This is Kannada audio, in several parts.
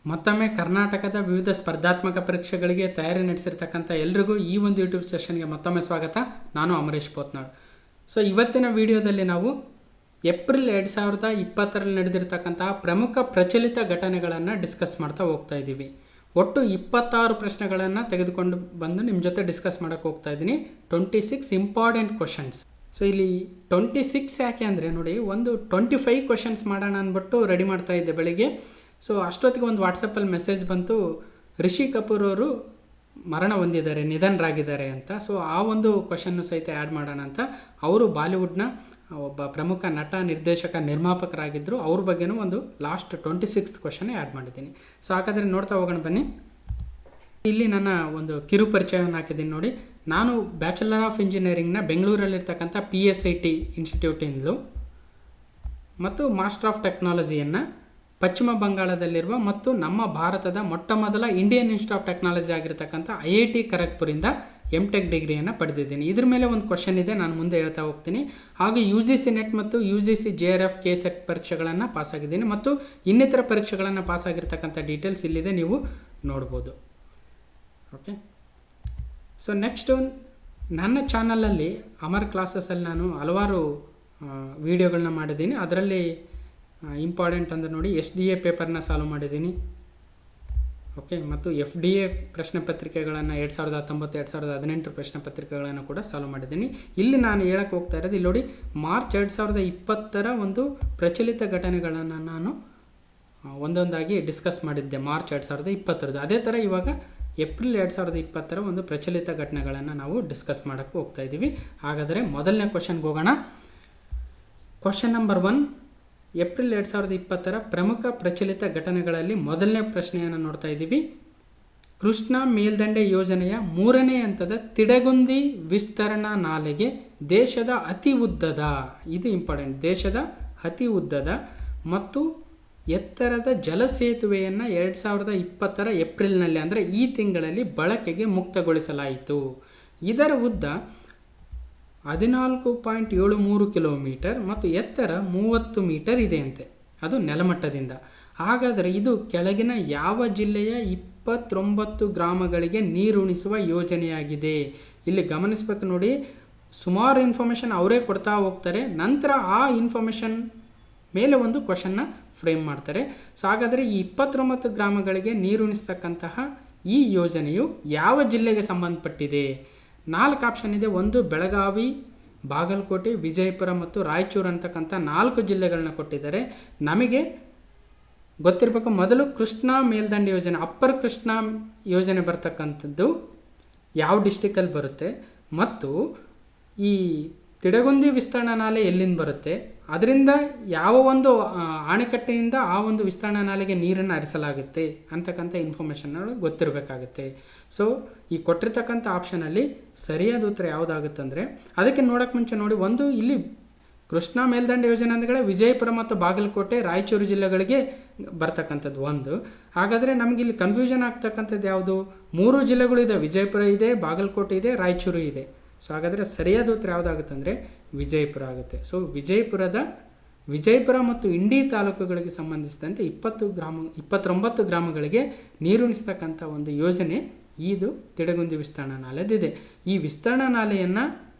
ಮತ್ತೊಮ್ಮೆ ಕರ್ನಾಟಕದ ವಿವಿಧ ಸ್ಪರ್ಧಾತ್ಮಕ ಪರೀಕ್ಷೆಗಳಿಗೆ ತಯಾರಿ ನಡೆಸಿರ್ತಕ್ಕಂಥ ಎಲ್ರಿಗೂ ಈ ಒಂದು ಯೂಟ್ಯೂಬ್ ಸೆಷನ್ಗೆ ಮತ್ತೊಮ್ಮೆ ಸ್ವಾಗತ. ನಾನು ಅಮರೇಶ್ ಪೋತ್ನಾಳ್. ಸೊ ಇವತ್ತಿನ ವಿಡಿಯೋದಲ್ಲಿ ನಾವು ಏಪ್ರಿಲ್ 2020ರಲ್ಲಿ ನಡೆದಿರ್ತಕ್ಕಂತಹ ಪ್ರಮುಖ ಪ್ರಚಲಿತ ಘಟನೆಗಳನ್ನು ಡಿಸ್ಕಸ್ ಮಾಡ್ತಾ ಹೋಗ್ತಾ ಇದ್ದೀವಿ. ಒಟ್ಟು 26 ಪ್ರಶ್ನೆಗಳನ್ನು ತೆಗೆದುಕೊಂಡು ಬಂದು ನಿಮ್ಮ ಜೊತೆ ಡಿಸ್ಕಸ್ ಮಾಡೋಕ್ಕೆ ಹೋಗ್ತಾ ಇದ್ದೀನಿ. 26 ಇಂಪಾರ್ಟೆಂಟ್ ಕ್ವಶನ್ಸ್. ಸೊ ಇಲ್ಲಿ 26 ಯಾಕೆ ಅಂದರೆ ನೋಡಿ, ಒಂದು 25 ಕ್ವಶನ್ಸ್ ಮಾಡೋಣ ಅಂದ್ಬಿಟ್ಟು ರೆಡಿ ಮಾಡ್ತಾ ಇದ್ದೆ ಬೆಳಿಗ್ಗೆ. ಸೊ ಅಷ್ಟೊತ್ತಿಗೆ ಒಂದು ವಾಟ್ಸಪ್ಪಲ್ಲಿ ಮೆಸೇಜ್ ಬಂತು, ರಿಷಿ ಕಪೂರ್ ಅವರು ಮರಣ ಹೊಂದಿದ್ದಾರೆ, ನಿಧನರಾಗಿದ್ದಾರೆ ಅಂತ. ಸೊ ಆ ಒಂದು ಕ್ವಶನ್ನು ಸಹಿತ ಆ್ಯಡ್ ಮಾಡೋಣ ಅಂತ. ಅವರು ಬಾಲಿವುಡ್ನ ಒಬ್ಬ ಪ್ರಮುಖ ನಟ, ನಿರ್ದೇಶಕ, ನಿರ್ಮಾಪಕರಾಗಿದ್ದರು. ಅವ್ರ ಬಗ್ಗೆನೂ ಒಂದು ಲಾಸ್ಟ್ 26th ಕ್ವಶನ್ನೇ ಆ್ಯಡ್ ಮಾಡಿದ್ದೀನಿ. ಸೊ ಹಾಗಾದರೆ ನೋಡ್ತಾ ಹೋಗೋಣ ಬನ್ನಿ. ಇಲ್ಲಿ ನನ್ನ ಒಂದು ಕಿರು ಪರಿಚಯವನ್ನು ಹಾಕಿದ್ದೀನಿ ನೋಡಿ. ನಾನು ಬ್ಯಾಚುಲರ್ ಆಫ್ ಇಂಜಿನಿಯರಿಂಗ್ನ ಬೆಂಗಳೂರಲ್ಲಿರ್ತಕ್ಕಂಥ PSIT ಇನ್ಸ್ಟಿಟ್ಯೂಟಿಂದಲೂ ಮತ್ತು ಮಾಸ್ಟರ್ ಆಫ್ ಟೆಕ್ನಾಲಜಿಯನ್ನು ಪಶ್ಚಿಮ ಬಂಗಾಳದಲ್ಲಿರುವ ಮತ್ತು ನಮ್ಮ ಭಾರತದ ಮೊಟ್ಟ ಮೊದಲ ಇಂಡಿಯನ್ ಇನ್ಸ್ಟಿಟ್ಯೂಟ್ ಆಫ್ ಟೆಕ್ನಾಲಜಿ ಆಗಿರ್ತಕ್ಕಂಥ IIT ಖರಗ್ಪುರಿಂದ MTech ಡಿಗ್ರಿಯನ್ನು ಪಡೆದಿದ್ದೀನಿ. ಇದ್ರ ಮೇಲೆ ಒಂದು ಕ್ವಶನ್ ಇದೆ, ನಾನು ಮುಂದೆ ಹೇಳ್ತಾ ಹೋಗ್ತೀನಿ. ಹಾಗೂ UGC ನೆಟ್ ಮತ್ತು UGC JRF KSET ಪರೀಕ್ಷೆಗಳನ್ನು ಪಾಸಾಗಿದ್ದೀನಿ ಮತ್ತು ಇನ್ನಿತರ ಪರೀಕ್ಷೆಗಳನ್ನು ಪಾಸಾಗಿರ್ತಕ್ಕಂಥ ಡೀಟೇಲ್ಸ್ ಇಲ್ಲಿದೆ, ನೀವು ನೋಡ್ಬೋದು. ಓಕೆ, ಸೊ ನೆಕ್ಸ್ಟು ನನ್ನ ಚಾನಲಲ್ಲಿ ಅಮರ್ ಕ್ಲಾಸಸಲ್ಲಿ ನಾನು ಹಲವಾರು ವಿಡಿಯೋಗಳನ್ನ ಮಾಡಿದ್ದೀನಿ. ಅದರಲ್ಲಿ ಇಂಪಾರ್ಟೆಂಟ್ ಅಂದರೆ ನೋಡಿ, SDA ಪೇಪರ್ನ ಸಾಲ್ವ್ ಮಾಡಿದ್ದೀನಿ. ಓಕೆ, ಮತ್ತು FDA ಪ್ರಶ್ನೆ ಪತ್ರಿಕೆಗಳನ್ನು 2019, 2018 ಪ್ರಶ್ನೆ ಪತ್ರಿಕೆಗಳನ್ನು ಕೂಡ ಸಾಲ್ವ್ ಮಾಡಿದ್ದೀನಿ. ಇಲ್ಲಿ ನಾನು ಹೇಳಕ್ಕೆ ಹೋಗ್ತಾ ಇರೋದು, ಇಲ್ಲಿ ನೋಡಿ, ಮಾರ್ಚ್ 2020ರ ಒಂದು ಪ್ರಚಲಿತ ಘಟನೆಗಳನ್ನು ನಾನು ಒಂದೊಂದಾಗಿ ಡಿಸ್ಕಸ್ ಮಾಡಿದ್ದೆ. ಮಾರ್ಚ್ 2020ರದ್ದು. ಅದೇ ಥರ ಇವಾಗ ಏಪ್ರಿಲ್ 2020ರ ಒಂದು ಪ್ರಚಲಿತ ಘಟನೆಗಳನ್ನು ನಾವು ಡಿಸ್ಕಸ್ ಮಾಡೋಕ್ಕೆ ಹೋಗ್ತಾ ಇದ್ದೀವಿ. ಹಾಗಾದರೆ ಮೊದಲನೇ ಕ್ವಶನ್ಗೆ ಹೋಗೋಣ. ಕ್ವಶನ್ ನಂಬರ್ 1, ಏಪ್ರಿಲ್ 2020ರ ಪ್ರಮುಖ ಪ್ರಚಲಿತ ಘಟನೆಗಳಲ್ಲಿ ಮೊದಲನೇ ಪ್ರಶ್ನೆಯನ್ನು ನೋಡ್ತಾ ಇದ್ದೀವಿ. ಕೃಷ್ಣಾ ಮೇಲ್ದಂಡೆ ಯೋಜನೆಯ 3ನೇ ಹಂತದ ತಿಡಗುಂದಿ ವಿಸ್ತರಣಾ ನಾಲೆಗೆ ದೇಶದ ಅತಿ ಉದ್ದದ, ಇದು ಇಂಪಾರ್ಟೆಂಟ್, ದೇಶದ ಅತಿ ಉದ್ದದ ಮತ್ತು ಎತ್ತರದ ಜಲಸೇತುವೆಯನ್ನು 2020ರ ಏಪ್ರಿಲ್ನಲ್ಲಿ, ಅಂದರೆ ಈ ತಿಂಗಳಲ್ಲಿ ಬಳಕೆಗೆ ಮುಕ್ತಗೊಳಿಸಲಾಯಿತು. ಇದರ ಉದ್ದ 14.73 ಕಿಲೋಮೀಟರ್ ಮತ್ತು ಎತ್ತರ 30 ಮೀಟರ್ ಇದೆಯಂತೆ, ಅದು ನೆಲಮಟ್ಟದಿಂದ. ಹಾಗಾದರೆ ಇದು ಕೆಳಗಿನ ಯಾವ ಜಿಲ್ಲೆಯ 29 ಗ್ರಾಮಗಳಿಗೆ ನೀರುಣಿಸುವ ಯೋಜನೆಯಾಗಿದೆ? ಇಲ್ಲಿ ಗಮನಿಸಬೇಕು ನೋಡಿ, ಸುಮಾರು ಇನ್ಫಾರ್ಮೇಷನ್ ಅವರೇ ಕೊಡ್ತಾ ಹೋಗ್ತಾರೆ, ನಂತರ ಆ ಇನ್ಫಾರ್ಮೇಷನ್ ಮೇಲೆ ಒಂದು ಕ್ವಶನ್ನ ಫ್ರೇಮ್ ಮಾಡ್ತಾರೆ. ಸೊ ಹಾಗಾದರೆ ಈ 29 ಗ್ರಾಮಗಳಿಗೆ ನೀರುಣಿಸ್ತಕ್ಕಂತಹ ಈ ಯೋಜನೆಯು ಯಾವ ಜಿಲ್ಲೆಗೆ ಸಂಬಂಧಪಟ್ಟಿದೆ? 4 ಆಪ್ಷನ್ ಇದೆ. ಒಂದು ಬೆಳಗಾವಿ, ಬಾಗಲಕೋಟೆ, ವಿಜಯಪುರ ಮತ್ತು ರಾಯಚೂರು ಅಂತಕ್ಕಂಥ 4 ಜಿಲ್ಲೆಗಳನ್ನ ಕೊಟ್ಟಿದ್ದಾರೆ. ನಮಗೆ ಗೊತ್ತಿರಬೇಕು, ಮೊದಲು ಕೃಷ್ಣಾ ಮೇಲ್ದಂಡೆ ಯೋಜನೆ, ಅಪ್ಪರ್ ಕೃಷ್ಣಾ ಯೋಜನೆ ಬರ್ತಕ್ಕಂಥದ್ದು ಯಾವ ಡಿಸ್ಟಿಕಲ್ಲಿ ಬರುತ್ತೆ ಮತ್ತು ಈ ತಿಡಗುಂದಿ ವಿಸ್ತರಣಾ ನಾಲೆ ಎಲ್ಲಿಂದ ಬರುತ್ತೆ, ಅದರಿಂದ ಯಾವ ಒಂದು ಅಣೆಕಟ್ಟೆಯಿಂದ ಆ ಒಂದು ವಿಸ್ತರಣಾ ನಾಲೆಗೆ ನೀರನ್ನು ಹರಿಸಲಾಗುತ್ತೆ ಅಂತಕ್ಕಂಥ ಇನ್ಫಾರ್ಮೇಷನ್ ಗೊತ್ತಿರಬೇಕಾಗುತ್ತೆ. ಸೊ ಈ ಕೊಟ್ಟಿರ್ತಕ್ಕಂಥ ಆಪ್ಷನಲ್ಲಿ ಸರಿಯಾದ ಉತ್ತರ ಯಾವುದಾಗುತ್ತೆ ಅಂದರೆ, ಅದಕ್ಕೆ ನೋಡೋಕ್ಕೆ ಮುಂಚೆ ನೋಡಿ, ಒಂದು ಇಲ್ಲಿ ಕೃಷ್ಣಾ ಮೇಲ್ದಂಡೆ ಯೋಜನೆ ಅಂದರೆ ವಿಜಯಪುರ ಮತ್ತು ಬಾಗಲಕೋಟೆ, ರಾಯಚೂರು ಜಿಲ್ಲೆಗಳಿಗೆ ಬರ್ತಕ್ಕಂಥದ್ದು ಒಂದು. ಹಾಗಾದರೆ ನಮಗಿಲ್ಲಿ ಕನ್ಫ್ಯೂಷನ್ ಆಗ್ತಕ್ಕಂಥದ್ದು ಯಾವುದು? 3 ಜಿಲ್ಲೆಗಳಿದೆ, ವಿಜಯಪುರ ಇದೆ, ಬಾಗಲಕೋಟೆ ಇದೆ, ರಾಯಚೂರು ಇದೆ. ಸೊ ಹಾಗಾದರೆ ಸರಿಯಾದ ಉತ್ತರ ಯಾವುದಾಗುತ್ತೆ ಅಂದರೆ ವಿಜಯಪುರ ಆಗುತ್ತೆ. ಸೊ ವಿಜಯಪುರ ಮತ್ತು ಇಂಡಿ ತಾಲೂಕುಗಳಿಗೆ ಸಂಬಂಧಿಸಿದಂತೆ 29 ಗ್ರಾಮಗಳಿಗೆ ನೀರುಣಿಸ್ತಕ್ಕಂಥ ಒಂದು ಯೋಜನೆ ಇದು ತಿಡಗುಂದಿ ವಿಸ್ತರಣಾ ನಾಲೆದಿದೆ. ಈ ವಿಸ್ತರಣಾ ನಾಲೆಯನ್ನು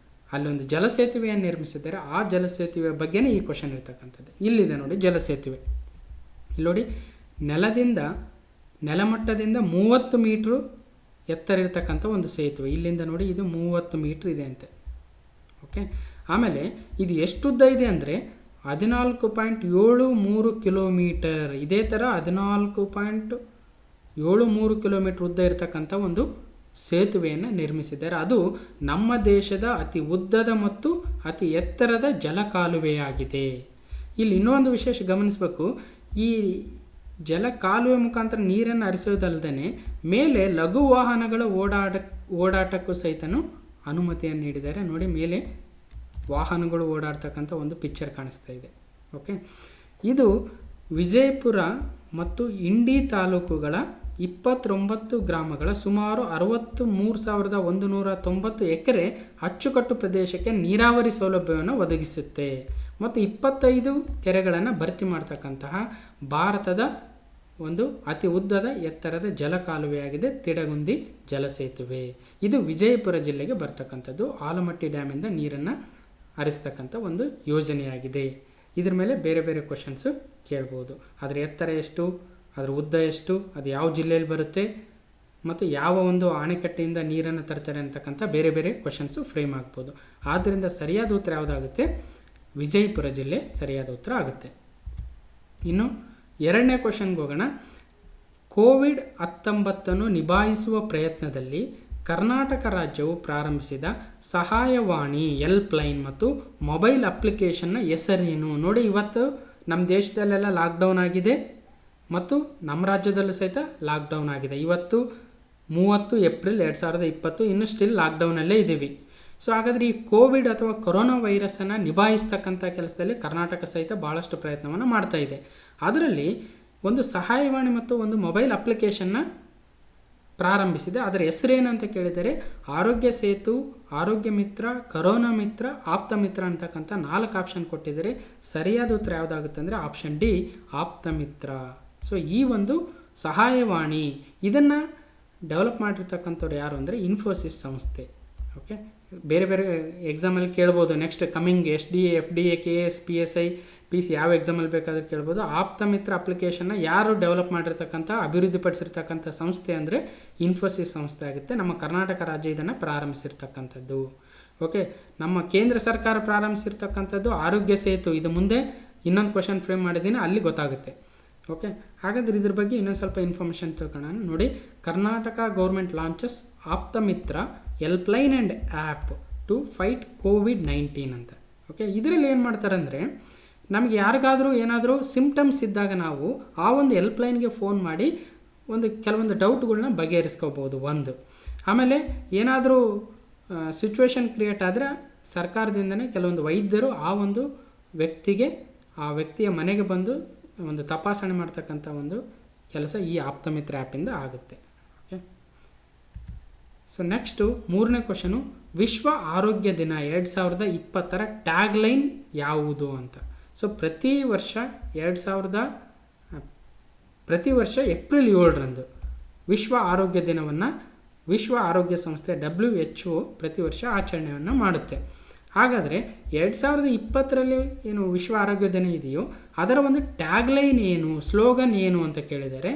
ಅಲ್ಲೊಂದು ಜಲಸೇತುವೆಯನ್ನು ನಿರ್ಮಿಸಿದ್ದಾರೆ. ಆ ಜಲಸೇತುವೆ ಬಗ್ಗೆನೇ ಈ ಕ್ವಶನ್ ಇರ್ತಕ್ಕಂಥದ್ದು. ಇಲ್ಲಿದೆ ನೋಡಿ ಜಲಸೇತುವೆ. ಇಲ್ಲಿ ನೋಡಿ, ನೆಲಮಟ್ಟದಿಂದ 30 ಮೀಟ್ರು ಎತ್ತರ ಇರ್ತಕ್ಕಂಥ ಒಂದು ಸೇತುವೆ. ಇಲ್ಲಿಂದ ನೋಡಿ, ಇದು 30 ಮೀಟ್ರ್ ಇದೆ ಅಂತೆ. ಓಕೆ, ಆಮೇಲೆ ಇದು ಎಷ್ಟು ಉದ್ದ ಇದೆ ಅಂದರೆ 14.73 ಕಿಲೋಮೀಟರ್. ಇದೇ ಥರ 14.73 ಕಿಲೋಮೀಟರ್ ಉದ್ದ ಇರತಕ್ಕಂಥ ಒಂದು ಸೇತುವೆಯನ್ನು ನಿರ್ಮಿಸಿದ್ದಾರೆ. ಅದು ನಮ್ಮ ದೇಶದ ಅತಿ ಉದ್ದದ ಮತ್ತು ಅತಿ ಎತ್ತರದ ಜಲಕಾಲುವೆಯಾಗಿದೆ. ಇಲ್ಲಿ ಇನ್ನೊಂದು ವಿಶೇಷ ಗಮನಿಸಬೇಕು, ಈ ಜಲಕಾಲುವೆ ಮುಖಾಂತರ ನೀರನ್ನು ಹರಿಸೋದಲ್ಲದೆ ಮೇಲೆ ಲಘು ವಾಹನಗಳ ಓಡಾಟಕ್ಕೂ ಸಹಿತನೂ ಅನುಮತಿಯನ್ನು ನೀಡಿದ್ದಾರೆ. ನೋಡಿ, ಮೇಲೆ ವಾಹನಗಳು ಓಡಾಡ್ತಕ್ಕಂಥ ಒಂದು ಪಿಕ್ಚರ್ ಕಾಣಿಸ್ತಾ ಇದೆ. ಓಕೆ, ಇದು ವಿಜಯಪುರ ಮತ್ತು ಇಂಡಿ ತಾಲೂಕುಗಳ 29 ಗ್ರಾಮಗಳ ಸುಮಾರು 63,190 ಎಕರೆ ಅಚ್ಚುಕಟ್ಟು ಪ್ರದೇಶಕ್ಕೆ ನೀರಾವರಿ ಸೌಲಭ್ಯವನ್ನು ಒದಗಿಸುತ್ತೆ ಮತ್ತು 25 ಕೆರೆಗಳನ್ನು ಭರ್ತಿ ಮಾಡ್ತಕ್ಕಂತಹ ಭಾರತದ ಒಂದು ಅತಿ ಉದ್ದದ ಎತ್ತರದ ಜಲಕಾಲುವೆಯಾಗಿದೆ ತಿಡಗುಂದಿ ಜಲಸೇತುವೆ. ಇದು ವಿಜಯಪುರ ಜಿಲ್ಲೆಗೆ ಬರ್ತಕ್ಕಂಥದ್ದು. ಆಲಮಟ್ಟಿ ಡ್ಯಾಮಿಂದ ನೀರನ್ನು ಹರಿಸ್ತಕ್ಕಂಥ ಒಂದು ಯೋಜನೆಯಾಗಿದೆ. ಇದ್ರ ಮೇಲೆ ಬೇರೆ ಬೇರೆ ಕ್ವಶನ್ಸು ಕೇಳ್ಬೋದು. ಅದರ ಎತ್ತರ ಎಷ್ಟು, ಅದರ ಉದ್ದ ಎಷ್ಟು, ಅದು ಯಾವ ಜಿಲ್ಲೆಯಲ್ಲಿ ಬರುತ್ತೆ ಮತ್ತು ಯಾವ ಒಂದು ಅಣೆಕಟ್ಟೆಯಿಂದ ನೀರನ್ನು ತರ್ತಾರೆ ಅಂತಕ್ಕಂಥ ಬೇರೆ ಬೇರೆ ಕ್ವಶನ್ಸು ಫ್ರೇಮ್ ಆಗ್ಬೋದು. ಆದ್ದರಿಂದ ಸರಿಯಾದ ಉತ್ತರ ಯಾವುದಾಗುತ್ತೆ? ವಿಜಯಪುರ ಜಿಲ್ಲೆ ಸರಿಯಾದ ಉತ್ತರ ಆಗುತ್ತೆ. ಇನ್ನು ಎರಡನೇ ಕ್ವಶನ್ಗೆ ಹೋಗೋಣ. ಕೋವಿಡ್-19 ನಿಭಾಯಿಸುವ ಪ್ರಯತ್ನದಲ್ಲಿ ಕರ್ನಾಟಕ ರಾಜ್ಯವು ಪ್ರಾರಂಭಿಸಿದ ಸಹಾಯವಾಣಿ ಹೆಲ್ಪ್ಲೈನ್ ಮತ್ತು ಮೊಬೈಲ್ ಅಪ್ಲಿಕೇಶನ್ನ ಹೆಸರೇನು? ನೋಡಿ, ಇವತ್ತು ನಮ್ಮ ದೇಶದಲ್ಲೆಲ್ಲ ಲಾಕ್ಡೌನ್ ಆಗಿದೆ ಮತ್ತು ನಮ್ಮ ರಾಜ್ಯದಲ್ಲೂ ಸಹಿತ ಲಾಕ್ಡೌನ್ ಆಗಿದೆ. ಇವತ್ತು 30 ಏಪ್ರಿಲ್ 2020, ಇನ್ನೂ ಸ್ಟಿಲ್ ಲಾಕ್ಡೌನಲ್ಲೇ ಇದ್ದೀವಿ. ಸೊ ಹಾಗಾದರೆ ಈ ಕೋವಿಡ್ ಅಥವಾ ಕೊರೋನಾ ವೈರಸ್ಸನ್ನು ನಿಭಾಯಿಸ್ತಕ್ಕಂಥ ಕೆಲಸದಲ್ಲಿ ಕರ್ನಾಟಕ ಸಹಿತ ಭಾಳಷ್ಟು ಪ್ರಯತ್ನವನ್ನು ಮಾಡ್ತಾ ಇದೆ. ಅದರಲ್ಲಿ ಒಂದು ಸಹಾಯವಾಣಿ ಮತ್ತು ಒಂದು ಮೊಬೈಲ್ ಅಪ್ಲಿಕೇಶನ್ನ ಪ್ರಾರಂಭಿಸಿದೆ. ಅದರ ಹೆಸರೇನು ಅಂತ ಕೇಳಿದರೆ ಆರೋಗ್ಯ ಸೇತು, ಆರೋಗ್ಯ ಮಿತ್ರ, ಕರೋನಾ ಮಿತ್ರ, ಆಪ್ತ ಮಿತ್ರ ಅಂತಕ್ಕಂಥ 4 ಆಪ್ಷನ್ ಕೊಟ್ಟಿದ್ದಾರೆ. ಸರಿಯಾದ ಉತ್ತರ ಯಾವುದಾಗುತ್ತೆ ಅಂದರೆ ಆಪ್ಷನ್ ಡಿ, ಆಪ್ತ ಮಿತ್ರ. ಸೊ ಈ ಒಂದು ಸಹಾಯವಾಣಿ ಇದನ್ನು ಡೆವಲಪ್ ಮಾಡಿರ್ತಕ್ಕಂಥವ್ರು ಯಾರು ಅಂದರೆ ಇನ್ಫೋಸಿಸ್ ಸಂಸ್ಥೆ. ಓಕೆ, ಬೇರೆ ಬೇರೆ ಎಕ್ಸಾಮಲ್ಲಿ ಕೇಳ್ಬೋದು. Next coming SDA, FDA, KS, PSI, PC ಯಾವ ಎಕ್ಸಾಮಲ್ಲಿ ಬೇಕಾದರೂ ಕೇಳ್ಬೋದು. ಆಪ್ತ ಮಿತ್ರ ಅಪ್ಲಿಕೇಶನ್ನ ಯಾರು ಡೆವಲಪ್ ಮಾಡಿರ್ತಕ್ಕಂಥ ಅಭಿವೃದ್ಧಿಪಡಿಸಿರ್ತಕ್ಕಂಥ ಸಂಸ್ಥೆ ಅಂದರೆ ಇನ್ಫೋಸಿಸ್ ಸಂಸ್ಥೆ ಆಗುತ್ತೆ. ನಮ್ಮ ಕರ್ನಾಟಕ ರಾಜ್ಯ ಇದನ್ನು ಪ್ರಾರಂಭಿಸಿರ್ತಕ್ಕಂಥದ್ದು. ಓಕೆ, ನಮ್ಮ ಕೇಂದ್ರ ಸರ್ಕಾರ ಪ್ರಾರಂಭಿಸಿರ್ತಕ್ಕಂಥದ್ದು ಆರೋಗ್ಯ ಸೇತು. ಇದು ಮುಂದೆ ಇನ್ನೊಂದು ಕ್ವಶನ್ ಫ್ರೇಮ್ ಮಾಡಿದ್ದೀನಿ, ಅಲ್ಲಿ ಗೊತ್ತಾಗುತ್ತೆ. ಓಕೆ, ಹಾಗಾದರೆ ಇದ್ರ ಬಗ್ಗೆ ಇನ್ನೊಂದು ಸ್ವಲ್ಪ ಇನ್ಫಾರ್ಮೇಷನ್ ತಿಳ್ಕೊಳ್ಳೋಣ. ನೋಡಿ, Karnataka government launches Aapta Mitra helpline and app to fight ಕೋವಿಡ್-19 ಅಂತ. ಓಕೆ, ಇದರಲ್ಲಿ ಏನು ಮಾಡ್ತಾರೆ ಅಂದರೆ ನಮಗೆ ಯಾರಿಗಾದರೂ ಏನಾದರೂ ಸಿಂಪ್ಟಮ್ಸ್ ಇದ್ದಾಗ ನಾವು ಆ ಒಂದು ಹೆಲ್ಪ್ಲೈನ್ಗೆ ಫೋನ್ ಮಾಡಿ ಕೆಲವೊಂದು ಡೌಟ್ಗಳನ್ನ ಬಗೆಹರಿಸ್ಕೋಬೋದು. ಒಂದು, ಆಮೇಲೆ ಏನಾದರೂ ಸಿಚುವೇಶನ್ ಕ್ರಿಯೇಟ್ ಆದರೆ ಸರ್ಕಾರದಿಂದನೇ ಕೆಲವೊಂದು ವೈದ್ಯರು ಆ ಒಂದು ಆ ವ್ಯಕ್ತಿಯ ಮನೆಗೆ ಬಂದು ಒಂದು ತಪಾಸಣೆ ಮಾಡ್ತಕ್ಕಂಥ ಒಂದು ಕೆಲಸ ಈ ಆಪ್ತಮಿತ್ರ ಆ್ಯಪಿಂದ ಆಗುತ್ತೆ. ಓಕೆ, ಸೊ ನೆಕ್ಸ್ಟು ಮೂರನೇ ಕ್ವಶನು, ವಿಶ್ವ ಆರೋಗ್ಯ ದಿನ 2020 ಟ್ಯಾಗ್ಲೈನ್ ಯಾವುದು ಅಂತ. ಸೊ ಪ್ರತಿ ವರ್ಷ ಏಪ್ರಿಲ್ 7 ವಿಶ್ವ ಆರೋಗ್ಯ ದಿನವನ್ನು ವಿಶ್ವ ಆರೋಗ್ಯ ಸಂಸ್ಥೆ WHO ಪ್ರತಿ ವರ್ಷ ಆಚರಣೆಯನ್ನು ಮಾಡುತ್ತೆ. ಹಾಗಾದರೆ 2020 ಏನು ವಿಶ್ವ ಆರೋಗ್ಯ ದಿನ ಇದೆಯೋ ಅದರ ಒಂದು ಟ್ಯಾಗ್ಲೈನ್ ಏನು, ಸ್ಲೋಗನ್ ಏನು ಅಂತ ಕೇಳಿದರೆ,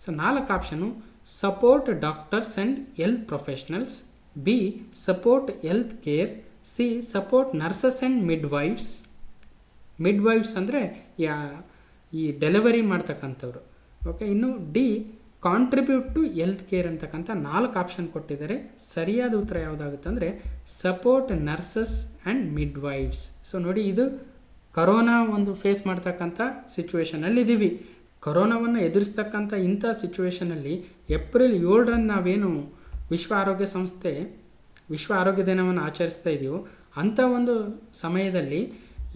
so 4 option: support doctors and health professionals, B support health care, C support nurses and midwifes ಅಂದರೆ ಈ ಡೆಲಿವರಿ ಮಾಡ್ತಕ್ಕಂಥವ್ರು. ಓಕೆ, ಇನ್ನು D contribute to health care ಅಂತಕ್ಕಂಥ 4 ಆಪ್ಷನ್ ಕೊಟ್ಟಿದ್ದಾರೆ. ಸರಿಯಾದ ಉತ್ತರ ಯಾವುದಾಗುತ್ತೆ ಅಂದರೆ support nurses and midwifes. So ನೋಡಿ, ಇದು ಕರೋನಾ ಒಂದು ಫೇಸ್ ಮಾಡ್ತಕ್ಕಂಥ ಸಿಚುವೇಷನಲ್ಲಿ ಇದ್ದೀವಿ. ಕರೋನಾವನ್ನು ಎದುರಿಸ್ತಕ್ಕಂಥ ಇಂಥ ಸಿಚುವೇಷನಲ್ಲಿ ಏಪ್ರಿಲ್ 7 ನಾವೇನು ವಿಶ್ವ ಆರೋಗ್ಯ ದಿನವನ್ನು ಆಚರಿಸ್ತಾ ಇದ್ದೀವೋ ಅಂಥ ಒಂದು ಸಮಯದಲ್ಲಿ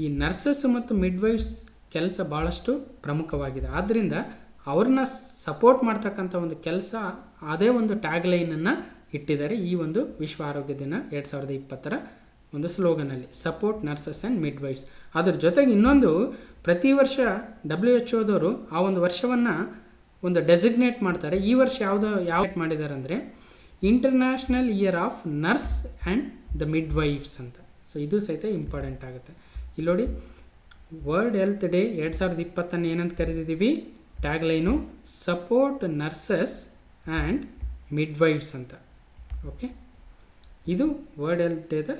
ಈ ನರ್ಸಸ್ ಮತ್ತು ಮಿಡ್ವೈಫ್ಸ್ ಕೆಲಸ ಭಾಳಷ್ಟು ಪ್ರಮುಖವಾಗಿದೆ. ಆದ್ದರಿಂದ ಅವ್ರನ್ನ ಸಪೋರ್ಟ್ ಮಾಡ್ತಕ್ಕಂಥ ಒಂದು ಕೆಲಸ, ಅದೇ ಒಂದು ಟ್ಯಾಗ್ಲೈನನ್ನು ಇಟ್ಟಿದ್ದಾರೆ ಈ ಒಂದು ವಿಶ್ವ ಆರೋಗ್ಯ ದಿನ 2020 ಒಂದು ಸ್ಲೋಗನಲ್ಲಿ, ಸಪೋರ್ಟ್ ನರ್ಸಸ್ ಆ್ಯಂಡ್ ಮಿಡ್ವೈಫ್ಸ್. ಅದ್ರ ಜೊತೆಗೆ ಇನ್ನೊಂದು, ಪ್ರತಿ ವರ್ಷ WHO ಆ ಒಂದು ವರ್ಷವನ್ನು ಒಂದು ಡೆಸಿಗ್ನೇಟ್ ಮಾಡ್ತಾರೆ. ಈ ವರ್ಷ ಯಾವ ಮಾಡಿದ್ದಾರೆ ಅಂದರೆ international year of nurse and the midwifes ಅಂತ. ಸೊ ಇದು ಸಹಿತ ಇಂಪಾರ್ಟೆಂಟ್ ಆಗುತ್ತೆ. ಇಲ್ಲಿ ನೋಡಿ, ವರ್ಲ್ಡ್ ಹೆಲ್ತ್ ಡೇ 2020 ಏನಂತ ಕರೆದಿದ್ದೀವಿ? ಟ್ಯಾಗ್ಲೈನು ಸಪೋರ್ಟ್ ನರ್ಸಸ್ ಆ್ಯಂಡ್ ಮಿಡ್ವೈಫ್ಸ್ ಅಂತ. ಓಕೆ, ಇದು ವರ್ಲ್ಡ್ ಹೆಲ್ತ್ ಡೇದ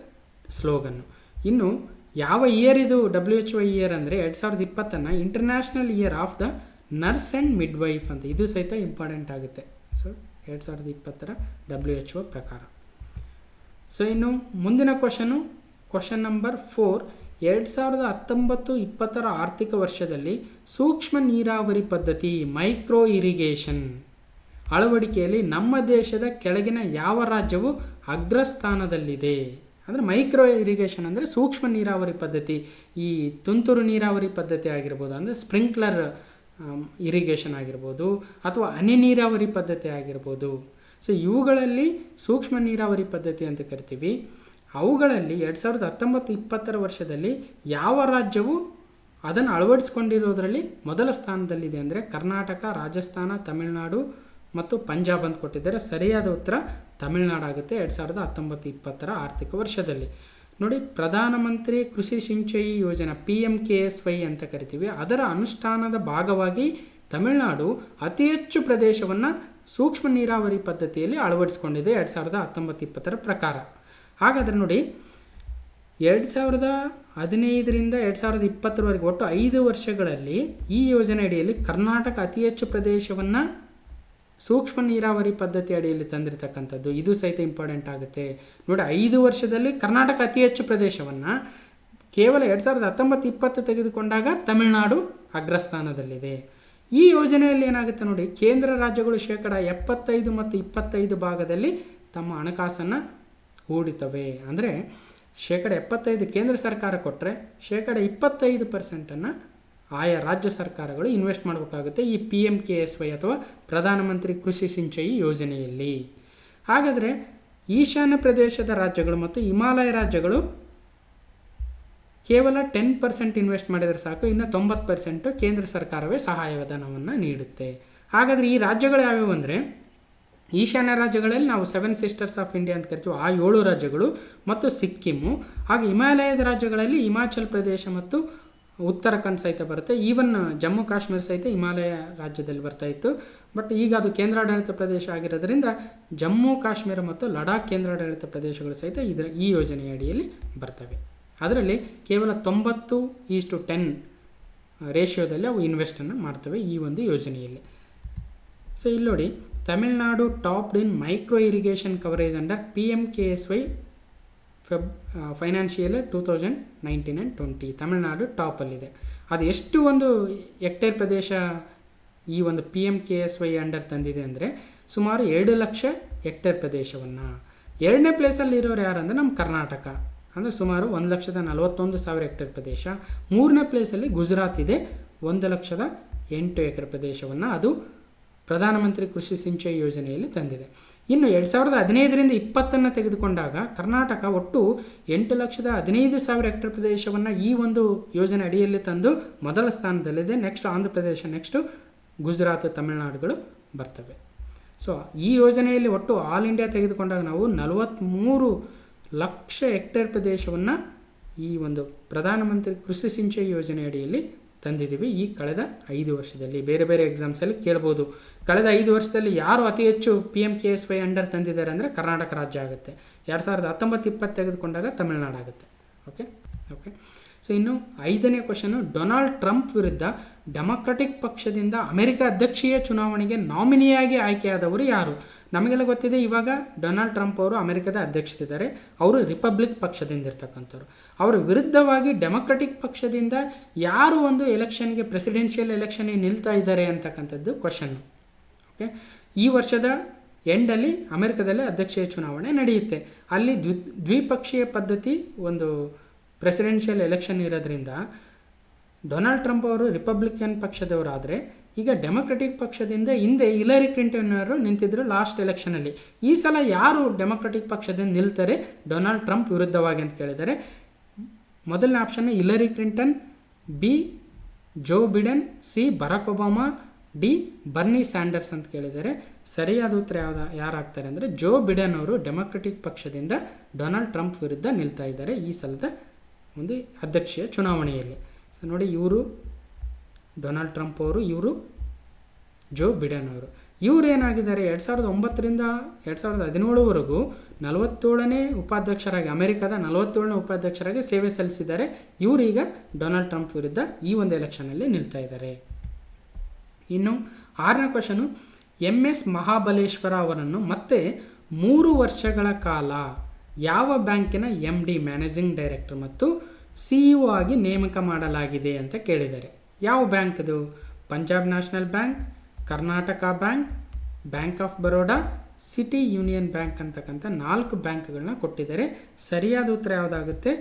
ಸ್ಲೋಗನ್ನು. ಇನ್ನು ಯಾವ ಇಯರ್ ಇದು WHO ಇಯರ್ ಅಂದರೆ 2020 international year of the nurse and midwife ಅಂತ. ಇದು ಸಹಿತ ಇಂಪಾರ್ಟೆಂಟ್ ಆಗುತ್ತೆ. ಸೊ 2020 WHO ಪ್ರಕಾರ. ಸೊ ಇನ್ನು ಮುಂದಿನ ಕ್ವಶನ್ ನಂಬರ್ 4, 2019-20 ಆರ್ಥಿಕ ವರ್ಷದಲ್ಲಿ ಸೂಕ್ಷ್ಮ ನೀರಾವರಿ ಪದ್ಧತಿ ಮೈಕ್ರೋ ಇರಿಗೇಷನ್ ಅಳವಡಿಕೆಯಲ್ಲಿ ನಮ್ಮ ದೇಶದ ಕೆಳಗಿನ ಯಾವ ರಾಜ್ಯವು ಅಗ್ರಸ್ಥಾನದಲ್ಲಿದೆ? ಅಂದರೆ ಮೈಕ್ರೋ ಇರಿಗೇಷನ್ ಅಂದರೆ ಸೂಕ್ಷ್ಮ ನೀರಾವರಿ ಪದ್ಧತಿ, ಈ ತುಂತುರು ನೀರಾವರಿ ಪದ್ಧತಿ ಆಗಿರ್ಬೋದು, ಅಂದರೆ ಸ್ಪ್ರಿಂಕ್ಲರ್ ಇರಿಗೇಷನ್ ಆಗಿರ್ಬೋದು, ಅಥವಾ ಹನಿ ನೀರಾವರಿ ಪದ್ಧತಿ ಆಗಿರ್ಬೋದು. ಸೊ ಇವುಗಳಲ್ಲಿ ಸೂಕ್ಷ್ಮ ನೀರಾವರಿ ಪದ್ಧತಿ ಅಂತ ಕರಿತೀವಿ. ಅವುಗಳಲ್ಲಿ 2019-20 ವರ್ಷದಲ್ಲಿ ಯಾವ ರಾಜ್ಯವು ಅದನ್ನು ಅಳವಡಿಸ್ಕೊಂಡಿರೋದ್ರಲ್ಲಿ ಮೊದಲ ಸ್ಥಾನದಲ್ಲಿದೆ ಅಂದರೆ ಕರ್ನಾಟಕ, ರಾಜಸ್ಥಾನ, ತಮಿಳುನಾಡು ಮತ್ತು ಪಂಜಾಬ್ ಅಂತ ಕೊಟ್ಟಿದ್ದಾರೆ. ಸರಿಯಾದ ಉತ್ತರ ತಮಿಳುನಾಡು ಆಗುತ್ತೆ 2019-20 ಆರ್ಥಿಕ ವರ್ಷದಲ್ಲಿ. ನೋಡಿ, ಪ್ರಧಾನಮಂತ್ರಿ ಕೃಷಿ ಸಿಂಚಯಿ ಯೋಜನಾ PMKSY ಅಂತ ಕರಿತೀವಿ. ಅದರ ಅನುಷ್ಠಾನದ ಭಾಗವಾಗಿ ತಮಿಳುನಾಡು ಅತಿ ಹೆಚ್ಚು ಪ್ರದೇಶವನ್ನು ಸೂಕ್ಷ್ಮ ನೀರಾವರಿ ಪದ್ಧತಿಯಲ್ಲಿ ಅಳವಡಿಸಿಕೊಂಡಿದೆ 2019-20 ಪ್ರಕಾರ. ಹಾಗಾದರೆ ನೋಡಿ, 2015ರಿಂದ 2020 ಒಟ್ಟು 5 ವರ್ಷಗಳಲ್ಲಿ ಈ ಯೋಜನೆ ಅಡಿಯಲ್ಲಿ ಕರ್ನಾಟಕ ಅತಿ ಹೆಚ್ಚು ಪ್ರದೇಶವನ್ನು ಸೂಕ್ಷ್ಮ ನೀರಾವರಿ ಪದ್ಧತಿ ಅಡಿಯಲ್ಲಿ ತಂದಿರತಕ್ಕಂಥದ್ದು. ಇದು ಸಹಿತ ಇಂಪಾರ್ಟೆಂಟ್ ಆಗುತ್ತೆ. ನೋಡಿ, 5 ವರ್ಷದಲ್ಲಿ ಕರ್ನಾಟಕ ಅತಿ ಹೆಚ್ಚು ಪ್ರದೇಶವನ್ನು ಕೇವಲ 2019-20 ತೆಗೆದುಕೊಂಡಾಗ ತಮಿಳುನಾಡು ಅಗ್ರಸ್ಥಾನದಲ್ಲಿದೆ. ಈ ಯೋಜನೆಯಲ್ಲಿ ಏನಾಗುತ್ತೆ ನೋಡಿ, ಕೇಂದ್ರ ರಾಜ್ಯಗಳು 75% ಮತ್ತು 25% ಭಾಗದಲ್ಲಿ ತಮ್ಮ ಹಣಕಾಸನ್ನು ಹೂಡಿತವೆ. ಅಂದರೆ 75% ಕೇಂದ್ರ ಸರ್ಕಾರ ಕೊಟ್ಟರೆ 25% ಆಯಾ ರಾಜ್ಯ ಸರ್ಕಾರಗಳು ಇನ್ವೆಸ್ಟ್ ಮಾಡಬೇಕಾಗುತ್ತೆ ಈ PMKSY ಅಥವಾ ಪ್ರಧಾನಮಂತ್ರಿ ಕೃಷಿ ಸಿಂಚಯಿ ಯೋಜನೆಯಲ್ಲಿ. ಹಾಗಾದರೆ ಈಶಾನ್ಯ ಪ್ರದೇಶದ ರಾಜ್ಯಗಳು ಮತ್ತು ಹಿಮಾಲಯ ರಾಜ್ಯಗಳು ಕೇವಲ 10% ಇನ್ವೆಸ್ಟ್ ಮಾಡಿದರೆ ಸಾಕು, ಇನ್ನು 90% ಕೇಂದ್ರ ಸರ್ಕಾರವೇ ಸಹಾಯಧನವನ್ನು ನೀಡುತ್ತೆ. ಹಾಗಾದರೆ ಈ ರಾಜ್ಯಗಳು ಯಾವ್ಯಾವು ಅಂದರೆ, ಈಶಾನ್ಯ ರಾಜ್ಯಗಳಲ್ಲಿ ನಾವು 7 ಸಿಸ್ಟರ್ಸ್ ಆಫ್ ಇಂಡಿಯಾ ಅಂತ ಕರಿತೀವಿ, ಆ 7 ರಾಜ್ಯಗಳು ಮತ್ತು ಸಿಕ್ಕಿಮು. ಹಾಗೆ ಹಿಮಾಲಯದ ರಾಜ್ಯಗಳಲ್ಲಿ ಹಿಮಾಚಲ್ ಪ್ರದೇಶ ಮತ್ತು ಉತ್ತರಾಖಂಡ್ ಸಹಿತ ಬರುತ್ತೆ. ಈವನ್ ಜಮ್ಮು ಕಾಶ್ಮೀರ ಸಹಿತ ಹಿಮಾಲಯ ರಾಜ್ಯದಲ್ಲಿ ಬರ್ತಾಯಿತ್ತು. ಬಟ್ ಈಗ ಅದು ಕೇಂದ್ರಾಡಳಿತ ಪ್ರದೇಶ ಆಗಿರೋದ್ರಿಂದ ಜಮ್ಮು ಕಾಶ್ಮೀರ ಮತ್ತು ಲಡಾಖ್ ಕೇಂದ್ರಾಡಳಿತ ಪ್ರದೇಶಗಳು ಸಹಿತ ಈ ಯೋಜನೆಯ ಅಡಿಯಲ್ಲಿ ಬರ್ತವೆ. ಅದರಲ್ಲಿ ಕೇವಲ 90:10 ರೇಷಿಯೋದಲ್ಲಿ ಅವು ಇನ್ವೆಸ್ಟನ್ನು ಮಾಡ್ತವೆ ಈ ಒಂದು ಯೋಜನೆಯಲ್ಲಿ. ಸೊ ಇಲ್ಲಿ ನೋಡಿ, Tamil Nadu topped in micro irrigation coverage under PMKSY financial 2019-20 Tamil Nadu ಟಾಪಲ್ಲಿದೆ. ಅದು ಎಷ್ಟು ಒಂದು ಹೆಕ್ಟೇರ್ ಪ್ರದೇಶ ಈ ಒಂದು PMKSY ಅಂಡರ್ ತಂದಿದೆ ಅಂದರೆ ಸುಮಾರು 2 ಲಕ್ಷ ಹೆಕ್ಟೇರ್ ಪ್ರದೇಶವನ್ನು. 2ನೇ ಪ್ಲೇಸಲ್ಲಿ ಇರೋರು ಯಾರಂದರೆ ನಮ್ಮ ಕರ್ನಾಟಕ, ಅಂದರೆ ಸುಮಾರು 1,41,000 ಹೆಕ್ಟೇರ್ ಪ್ರದೇಶ. 3ನೇ ಪ್ಲೇಸಲ್ಲಿ ಗುಜರಾತ್ ಇದೆ, 1,08,000 ಎಕರೆ ಪ್ರದೇಶವನ್ನು ಅದು ಪ್ರಧಾನಮಂತ್ರಿ ಕೃಷಿ ಸಿಂಚಯಿ ಯೋಜನೆಯಲ್ಲಿ ತಂದಿದೆ. ಇನ್ನು 2015ರಿಂದ 20 ತೆಗೆದುಕೊಂಡಾಗ ಕರ್ನಾಟಕ ಒಟ್ಟು 8,15,000 ಹೆಕ್ಟೇರ್ ಪ್ರದೇಶವನ್ನು ಈ ಒಂದು ಯೋಜನೆ ಅಡಿಯಲ್ಲಿ ತಂದು ಮೊದಲ ಸ್ಥಾನದಲ್ಲಿದೆ. ನೆಕ್ಸ್ಟ್ ಆಂಧ್ರ ಪ್ರದೇಶ, ನೆಕ್ಸ್ಟು ಗುಜರಾತ್, ತಮಿಳುನಾಡುಗಳು ಬರ್ತವೆ. ಸೊ ಈ ಯೋಜನೆಯಲ್ಲಿ ಒಟ್ಟು ಆಲ್ ಇಂಡಿಯಾ ತೆಗೆದುಕೊಂಡಾಗ ನಾವು 43 ಲಕ್ಷ ಹೆಕ್ಟೇರ್ ಪ್ರದೇಶವನ್ನು ಈ ಒಂದು ಪ್ರಧಾನಮಂತ್ರಿ ಕೃಷಿ ಸಿಂಚಯಿ ಯೋಜನೆ ಅಡಿಯಲ್ಲಿ ತಂದಿದ್ದೀವಿ ಈ ಕಳೆದ 5 ವರ್ಷದಲ್ಲಿ. ಬೇರೆ ಬೇರೆ ಎಕ್ಸಾಮ್ಸಲ್ಲಿ ಕೇಳ್ಬೋದು, ಕಳೆದ 5 ವರ್ಷದಲ್ಲಿ ಯಾರು ಅತಿ ಹೆಚ್ಚು PMKSY ಅಂಡರ್ ತಂದಿದ್ದಾರೆ ಅಂದರೆ ಕರ್ನಾಟಕ ರಾಜ್ಯ ಆಗುತ್ತೆ. 2019-20 ತೆಗೆದುಕೊಂಡಾಗ ತಮಿಳುನಾಡು ಆಗುತ್ತೆ. ಓಕೆ. ಸೊ ಇನ್ನು 5ನೇ ಕ್ವಶನು, ಡೊನಾಲ್ಡ್ ಟ್ರಂಪ್ ವಿರುದ್ಧ ಡೆಮೊಕ್ರೆಟಿಕ್ ಪಕ್ಷದಿಂದ ಅಮೆರಿಕ ಅಧ್ಯಕ್ಷೀಯ ಚುನಾವಣೆಗೆ ನಾಮಿನಿಯಾಗಿ ಆಯ್ಕೆಯಾದವರು ಯಾರು? ನಮಗೆಲ್ಲ ಗೊತ್ತಿದೆ, ಇವಾಗ ಡೊನಾಲ್ಡ್ ಟ್ರಂಪ್ ಅವರು ಅಮೆರಿಕದ ಅಧ್ಯಕ್ಷರಿದ್ದಾರೆ. ಅವರು ರಿಪಬ್ಲಿಕ್ ಪಕ್ಷದಿಂದ ಇರ್ತಕ್ಕಂಥವ್ರು. ಅವರ ವಿರುದ್ಧವಾಗಿ ಡೆಮೊಕ್ರೆಟಿಕ್ ಪಕ್ಷದಿಂದ ಯಾರು ಒಂದು ಎಲೆಕ್ಷನ್ಗೆ, ಪ್ರೆಸಿಡೆನ್ಷಿಯಲ್ ಎಲೆಕ್ಷನ್ಗೆ ನಿಲ್ತಾ ಇದ್ದಾರೆ ಅಂತಕ್ಕಂಥದ್ದು ಕ್ವಶನ್ನು. ಓಕೆ, ಈ ವರ್ಷದ ಎಂಡಲ್ಲಿ ಅಮೆರಿಕದಲ್ಲಿ ಅಧ್ಯಕ್ಷೀಯ ಚುನಾವಣೆ ನಡೆಯುತ್ತೆ. ಅಲ್ಲಿ ದ್ವಿಪಕ್ಷೀಯ ಪದ್ಧತಿ ಒಂದು ಪ್ರೆಸಿಡೆನ್ಷಿಯಲ್ ಎಲೆಕ್ಷನ್ ಇರೋದ್ರಿಂದ ಡೊನಾಲ್ಡ್ ಟ್ರಂಪ್ ಅವರು ರಿಪಬ್ಲಿಕನ್ ಪಕ್ಷದವರಾದರೆ, ಈಗ ಡೆಮೊಕ್ರೆಟಿಕ್ ಪಕ್ಷದಿಂದ ಹಿಂದೆ ಹಿಲರಿ ಕ್ಲಿಂಟನ್ ಅವರು ನಿಂತಿದ್ದರು ಲಾಸ್ಟ್ ಎಲೆಕ್ಷನಲ್ಲಿ. ಈ ಸಲ ಯಾರು ಡೆಮೊಕ್ರೆಟಿಕ್ ಪಕ್ಷದಿಂದ ನಿಲ್ತಾರೆ ಡೊನಾಲ್ಡ್ ಟ್ರಂಪ್ ವಿರುದ್ಧವಾಗಿ ಅಂತ ಕೇಳಿದರೆ, ಮೊದಲನೇ option Hillary Clinton, B Joe Biden, C Barack Obama, D Bernie Sanders ಅಂತ ಕೇಳಿದರೆ ಸರಿಯಾದ ಉತ್ತರ ಯಾರಾಗ್ತಾರೆ ಅಂದರೆ ಜೋ ಬಿಡೆನ್ ಅವರು ಡೆಮೊಕ್ರೆಟಿಕ್ ಪಕ್ಷದಿಂದ ಡೊನಾಲ್ಡ್ ಟ್ರಂಪ್ ವಿರುದ್ಧ ನಿಲ್ತಾ ಇದ್ದಾರೆ ಈ ಸಲದ ಒಂದು ಅಧ್ಯಕ್ಷೀಯ ಚುನಾವಣೆಯಲ್ಲಿ. ಸೊ ನೋಡಿ, ಇವರು ಡೊನಾಲ್ಡ್ ಟ್ರಂಪ್ ಅವರು, ಇವರು ಜೋ ಬಿಡೆನ್ ಅವರು. ಇವರು ಏನಾಗಿದ್ದಾರೆ 2009ರಿಂದ 2017ವರೆಗೂ 47ನೇ ಉಪಾಧ್ಯಕ್ಷರಾಗಿ, ಅಮೆರಿಕದ 47ನೇ ಉಪಾಧ್ಯಕ್ಷರಾಗಿ ಸೇವೆ ಸಲ್ಲಿಸಿದ್ದಾರೆ. ಇವರು ಈಗ ಡೊನಾಲ್ಡ್ ಟ್ರಂಪ್ ವಿರುದ್ಧ ಈ ಒಂದು ಎಲೆಕ್ಷನಲ್ಲಿ ನಿಲ್ತಾ ಇದ್ದಾರೆ. ಇನ್ನು 6ನೇ ಕ್ವಶನು, MS ಮಹಾಬಲೇಶ್ವರ ಅವರನ್ನು ಮತ್ತೆ 3 ವರ್ಷಗಳ ಕಾಲ ಯಾವ ಬ್ಯಾಂಕಿನ MD ಮ್ಯಾನೇಜಿಂಗ್ ಡೈರೆಕ್ಟರ್ ಮತ್ತು CEO ಆಗಿ ನೇಮಕ ಮಾಡಲಾಗಿದೆ ಅಂತ ಕೇಳಿದ್ದಾರೆ. ಯಾವ ಬ್ಯಾಂಕ್ ಅದು? Punjab national bank, Karnataka bank, bank of Baroda, city union bank ಅಂತಕ್ಕಂಥ 4 ಬ್ಯಾಂಕ್ಗಳನ್ನ ಕೊಟ್ಟಿದ್ದಾರೆ. ಸರಿಯಾದ ಉತ್ತರ ಯಾವುದಾಗುತ್ತೆ?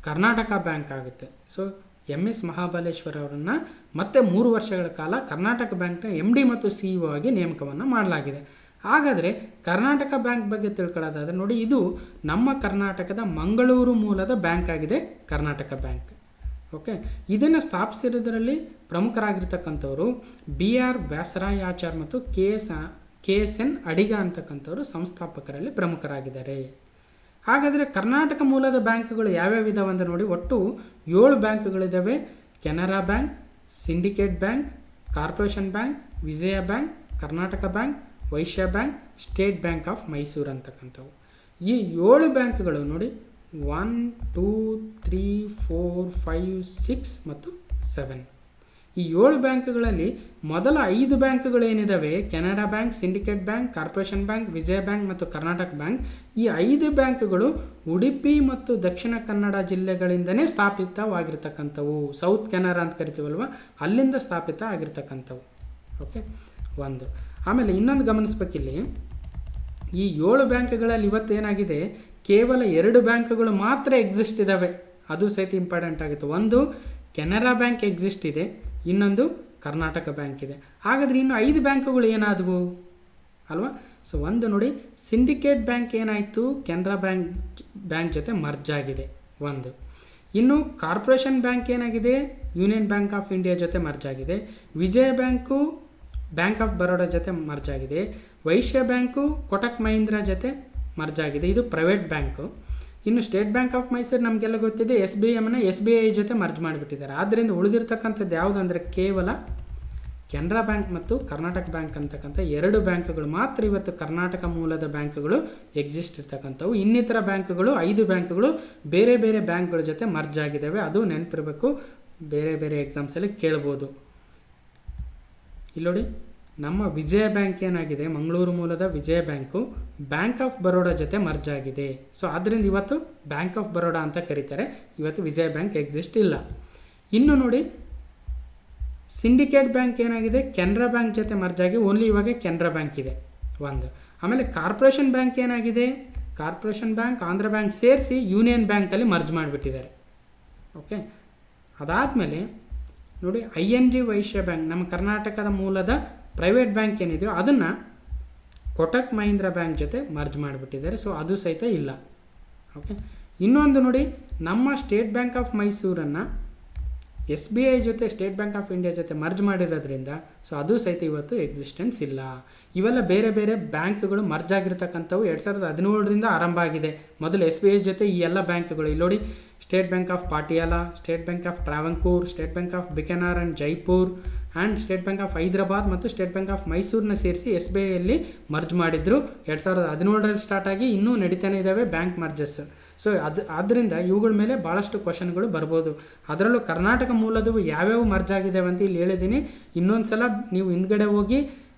ಕರ್ನಾಟಕ ಬ್ಯಾಂಕ್ ಆಗುತ್ತೆ. ಸೊ MS ಮಹಾಬಲೇಶ್ವರ ಅವರನ್ನು ಮತ್ತೆ 3 ವರ್ಷಗಳ ಕಾಲ ಕರ್ನಾಟಕ ಬ್ಯಾಂಕ್ನ MD ಮತ್ತು CEO ಆಗಿ ನೇಮಕವನ್ನು ಮಾಡಲಾಗಿದೆ. ಹಾಗಾದರೆ ಕರ್ನಾಟಕ ಬ್ಯಾಂಕ್ ಬಗ್ಗೆ ತಿಳ್ಕೊಳ್ಳೋದಾದರೆ ನೋಡಿ, ಇದು ನಮ್ಮ ಕರ್ನಾಟಕದ ಮಂಗಳೂರು ಮೂಲದ ಬ್ಯಾಂಕ್ ಆಗಿದೆ ಕರ್ನಾಟಕ ಬ್ಯಾಂಕ್. ಓಕೆ, ಇದನ್ನು ಸ್ಥಾಪಿಸಿರೋದರಲ್ಲಿ ಪ್ರಮುಖರಾಗಿರ್ತಕ್ಕಂಥವರು BR ವ್ಯಾಸರಾಯಾಚಾರ್ ಮತ್ತು KSN ಅಡಿಗ ಅಂತಕ್ಕಂಥವ್ರು ಸಂಸ್ಥಾಪಕರಲ್ಲಿ ಪ್ರಮುಖರಾಗಿದ್ದಾರೆ. ಹಾಗಾದರೆ ಕರ್ನಾಟಕ ಮೂಲದ ಬ್ಯಾಂಕ್ಗಳು ಯಾವ್ಯಾವ ಇದಾವೆ ಅಂತ ನೋಡಿ, ಒಟ್ಟು 7 ಬ್ಯಾಂಕ್ಗಳಿದ್ದಾವೆ. Canara bank, syndicate bank, corporation bank, Vijaya bank, Karnataka bank, Vysya bank, state bank of Mysuru ಅಂತಕ್ಕಂಥವು. ಈ 7 ಬ್ಯಾಂಕ್ಗಳು ನೋಡಿ 1, 2, 3, 4, 5, 6 ಮತ್ತು 7. ಈ 7 ಬ್ಯಾಂಕ್ಗಳಲ್ಲಿ ಮೊದಲ 5 ಬ್ಯಾಂಕ್ಗಳು ಏನಿದ್ದಾವೆ, Canara bank, syndicate bank, corporation bank, Vijaya bank ಮತ್ತು ಕರ್ನಾಟಕ ಬ್ಯಾಂಕ್, ಈ 5 ಬ್ಯಾಂಕ್ಗಳು ಉಡುಪಿ ಮತ್ತು ದಕ್ಷಿಣ ಕನ್ನಡ ಜಿಲ್ಲೆಗಳಿಂದನೇ ಸ್ಥಾಪಿತವಾಗಿರ್ತಕ್ಕಂಥವು. ಸೌತ್ ಕೆನರಾ ಅಂತ ಕರಿತೀವಲ್ವ, ಅಲ್ಲಿಂದ ಸ್ಥಾಪಿತ ಆಗಿರ್ತಕ್ಕಂಥವು. ಓಕೆ, ಒಂದು. ಆಮೇಲೆ ಇನ್ನೊಂದು ಗಮನಿಸ್ಬೇಕಿಲ್ಲಿ, ಈ 7 ಬ್ಯಾಂಕ್ಗಳಲ್ಲಿ ಇವತ್ತೇನಾಗಿದೆ, ಕೇವಲ 2 ಬ್ಯಾಂಕ್ಗಳು ಮಾತ್ರ ಎಕ್ಸಿಸ್ಟ್ ಇದ್ದಾವೆ. ಅದು ಸಹಿತ ಇಂಪಾರ್ಟೆಂಟ್ ಆಗುತ್ತೆ. ಒಂದು ಕೆನರಾ ಬ್ಯಾಂಕ್ ಎಕ್ಸಿಸ್ಟ್ ಇದೆ, ಇನ್ನೊಂದು ಕರ್ನಾಟಕ ಬ್ಯಾಂಕ್ ಇದೆ. ಹಾಗಾದರೆ ಇನ್ನು 5 ಬ್ಯಾಂಕ್ಗಳು ಏನಾದವು ಅಲ್ವಾ? ಸೊ ಒಂದು ನೋಡಿ, ಸಿಂಡಿಕೇಟ್ ಬ್ಯಾಂಕ್ ಏನಾಯಿತು, ಕೆನರಾ ಬ್ಯಾಂಕ್ ಜೊತೆ ಮರ್ಜ್ ಆಗಿದೆ ಒಂದು. ಇನ್ನು ಕಾರ್ಪೊರೇಷನ್ ಬ್ಯಾಂಕ್ ಏನಾಗಿದೆ, ಯೂನಿಯನ್ ಬ್ಯಾಂಕ್ ಆಫ್ ಇಂಡಿಯಾ ಜೊತೆ ಮರ್ಜ್ ಆಗಿದೆ. ವಿಜಯ ಬ್ಯಾಂಕು ಬ್ಯಾಂಕ್ ಆಫ್ ಬರೋಡಾ ಜೊತೆ ಮರ್ಜ್ ಆಗಿದೆ. ವೈಶ್ಯ ಬ್ಯಾಂಕು ಕೊಟಕ್ ಮಹೀಂದ್ರಾ ಜೊತೆ ಮರ್ಜ್ ಆಗಿದೆ, ಇದು ಪ್ರೈವೇಟ್ ಬ್ಯಾಂಕು. ಇನ್ನು ಸ್ಟೇಟ್ ಬ್ಯಾಂಕ್ ಆಫ್ ಮೈಸೂರು ನಮಗೆಲ್ಲ ಗೊತ್ತಿದೆ, SBIನ SBI ಜೊತೆ ಮರ್ಜ್ ಮಾಡಿಬಿಟ್ಟಿದ್ದಾರೆ. ಆದ್ದರಿಂದ ಉಳಿದಿರ್ತಕ್ಕಂಥದ್ದು ಯಾವುದಂದರೆ ಕೇವಲ ಕೆನರಾ ಬ್ಯಾಂಕ್ ಮತ್ತು ಕರ್ನಾಟಕ ಬ್ಯಾಂಕ್ ಅಂತಕ್ಕಂಥ 2 ಬ್ಯಾಂಕ್ಗಳು ಮಾತ್ರ ಇವತ್ತು ಕರ್ನಾಟಕ ಮೂಲದ ಬ್ಯಾಂಕ್ಗಳು ಎಕ್ಸಿಸ್ಟ್ ಇರ್ತಕ್ಕಂಥವು. ಇನ್ನಿತರ ಬ್ಯಾಂಕ್ಗಳು 5 ಬ್ಯಾಂಕ್ಗಳು ಬೇರೆ ಬೇರೆ ಬ್ಯಾಂಕ್ಗಳ ಜೊತೆ ಮರ್ಜ್ ಆಗಿದ್ದಾವೆ. ಅದು ನೆನಪಿರಬೇಕು, ಬೇರೆ ಬೇರೆ ಎಕ್ಸಾಮ್ಸಲ್ಲಿ ಕೇಳ್ಬೋದು. ಇಲ್ಲಿ ನೋಡಿ, ನಮ್ಮ ವಿಜಯ ಬ್ಯಾಂಕ್ ಏನಾಗಿದೆ, ಮಂಗಳೂರು ಮೂಲದ ವಿಜಯ ಬ್ಯಾಂಕು ಬ್ಯಾಂಕ್ ಆಫ್ ಬರೋಡಾ ಜೊತೆ ಮರ್ಜ್ ಆಗಿದೆ. ಸೊ ಆದ್ದರಿಂದ ಇವತ್ತು ಬ್ಯಾಂಕ್ ಆಫ್ ಬರೋಡಾ ಅಂತ ಕರೀತಾರೆ. ಇವತ್ತು ವಿಜಯ ಬ್ಯಾಂಕ್ ಎಕ್ಸಿಸ್ಟ್ ಇಲ್ಲ. ಇನ್ನು ನೋಡಿ, ಸಿಂಡಿಕೇಟ್ ಬ್ಯಾಂಕ್ ಏನಾಗಿದೆ, ಕೆನರಾ ಬ್ಯಾಂಕ್ ಜೊತೆ ಮರ್ಜ್ ಆಗಿ ಓನ್ಲಿ ಇವಾಗ ಕೆನರಾ ಬ್ಯಾಂಕ್ ಇದೆ ಒಂದು. ಆಮೇಲೆ ಕಾರ್ಪೊರೇಷನ್ ಬ್ಯಾಂಕ್ ಏನಾಗಿದೆ, ಕಾರ್ಪೊರೇಷನ್ ಬ್ಯಾಂಕ್ ಆಂಧ್ರ ಬ್ಯಾಂಕ್ ಸೇರಿಸಿ ಯೂನಿಯನ್ ಬ್ಯಾಂಕಲ್ಲಿ ಮರ್ಜ್ ಮಾಡಿಬಿಟ್ಟಿದ್ದಾರೆ. ಓಕೆ, ಅದಾದಮೇಲೆ ನೋಡಿ, ING ವೈಶ್ಯ ಬ್ಯಾಂಕ್ ನಮ್ಮ ಕರ್ನಾಟಕದ ಮೂಲದ ಪ್ರೈವೇಟ್ ಬ್ಯಾಂಕ್ ಏನಿದೆಯೋ ಅದನ್ನು ಕೊಟಕ್ ಮಹೀಂದ್ರಾ ಬ್ಯಾಂಕ್ ಜೊತೆ ಮರ್ಜ್ ಮಾಡಿಬಿಟ್ಟಿದ್ದಾರೆ. ಸೊ ಅದು ಸಹಿತ ಇಲ್ಲ. ಓಕೆ, ಇನ್ನೊಂದು ನೋಡಿ, ನಮ್ಮ ಸ್ಟೇಟ್ ಬ್ಯಾಂಕ್ ಆಫ್ ಮೈಸೂರನ್ನು SBI ಜೊತೆ ಸ್ಟೇಟ್ ಬ್ಯಾಂಕ್ ಆಫ್ ಇಂಡಿಯಾ ಜೊತೆ ಮರ್ಜ್ ಮಾಡಿರೋದ್ರಿಂದ ಸೊ ಅದು ಸಹಿತ ಇವತ್ತು ಎಕ್ಸಿಸ್ಟೆನ್ಸ್ ಇಲ್ಲ. ಇವೆಲ್ಲ ಬೇರೆ ಬೇರೆ ಬ್ಯಾಂಕ್ಗಳು ಮರ್ಜ್ ಆಗಿರ್ತಕ್ಕಂಥವು 2017ರಿಂದ ಆರಂಭ ಆಗಿದೆ. ಮೊದಲು SBI ಜೊತೆ ಈ ಎಲ್ಲ ಬ್ಯಾಂಕ್ಗಳು ಇಲ್ಲಿ ನೋಡಿ, state bank of Patiala, state bank of Travancore, state bank of Bikaner and Jaipur and state bank of Hyderabad ಮತ್ತು ಸ್ಟೇಟ್ ಬ್ಯಾಂಕ್ ಆಫ್ ಮೈಸೂರನ್ನ ಸೇರಿಸಿ SBIಯಲ್ಲಿ ಮರ್ಜ್ ಮಾಡಿದ್ರು. 2017ರಲ್ಲಿ ಸ್ಟಾರ್ಟ್ ಆಗಿ ಇನ್ನೂ ನಡೀತಾನೆ ಇದ್ದಾವೆ ಬ್ಯಾಂಕ್ ಮರ್ಜಸ್. ಸೊ ಆದ್ದರಿಂದ ಇವುಗಳ ಮೇಲೆ ಭಾಳಷ್ಟು ಕ್ವಶನ್ಗಳು ಬರ್ಬೋದು. ಅದರಲ್ಲೂ ಕರ್ನಾಟಕ ಮೂಲದವು ಯಾವ್ಯಾವ ಮರ್ಜ್ ಆಗಿದ್ದಾವೆ ಅಂತ ಇಲ್ಲಿ ಹೇಳಿದ್ದೀನಿ. ಇನ್ನೊಂದು ಸಲ ನೀವು ಹಿಂದ್ಗಡೆ ಹೋಗಿ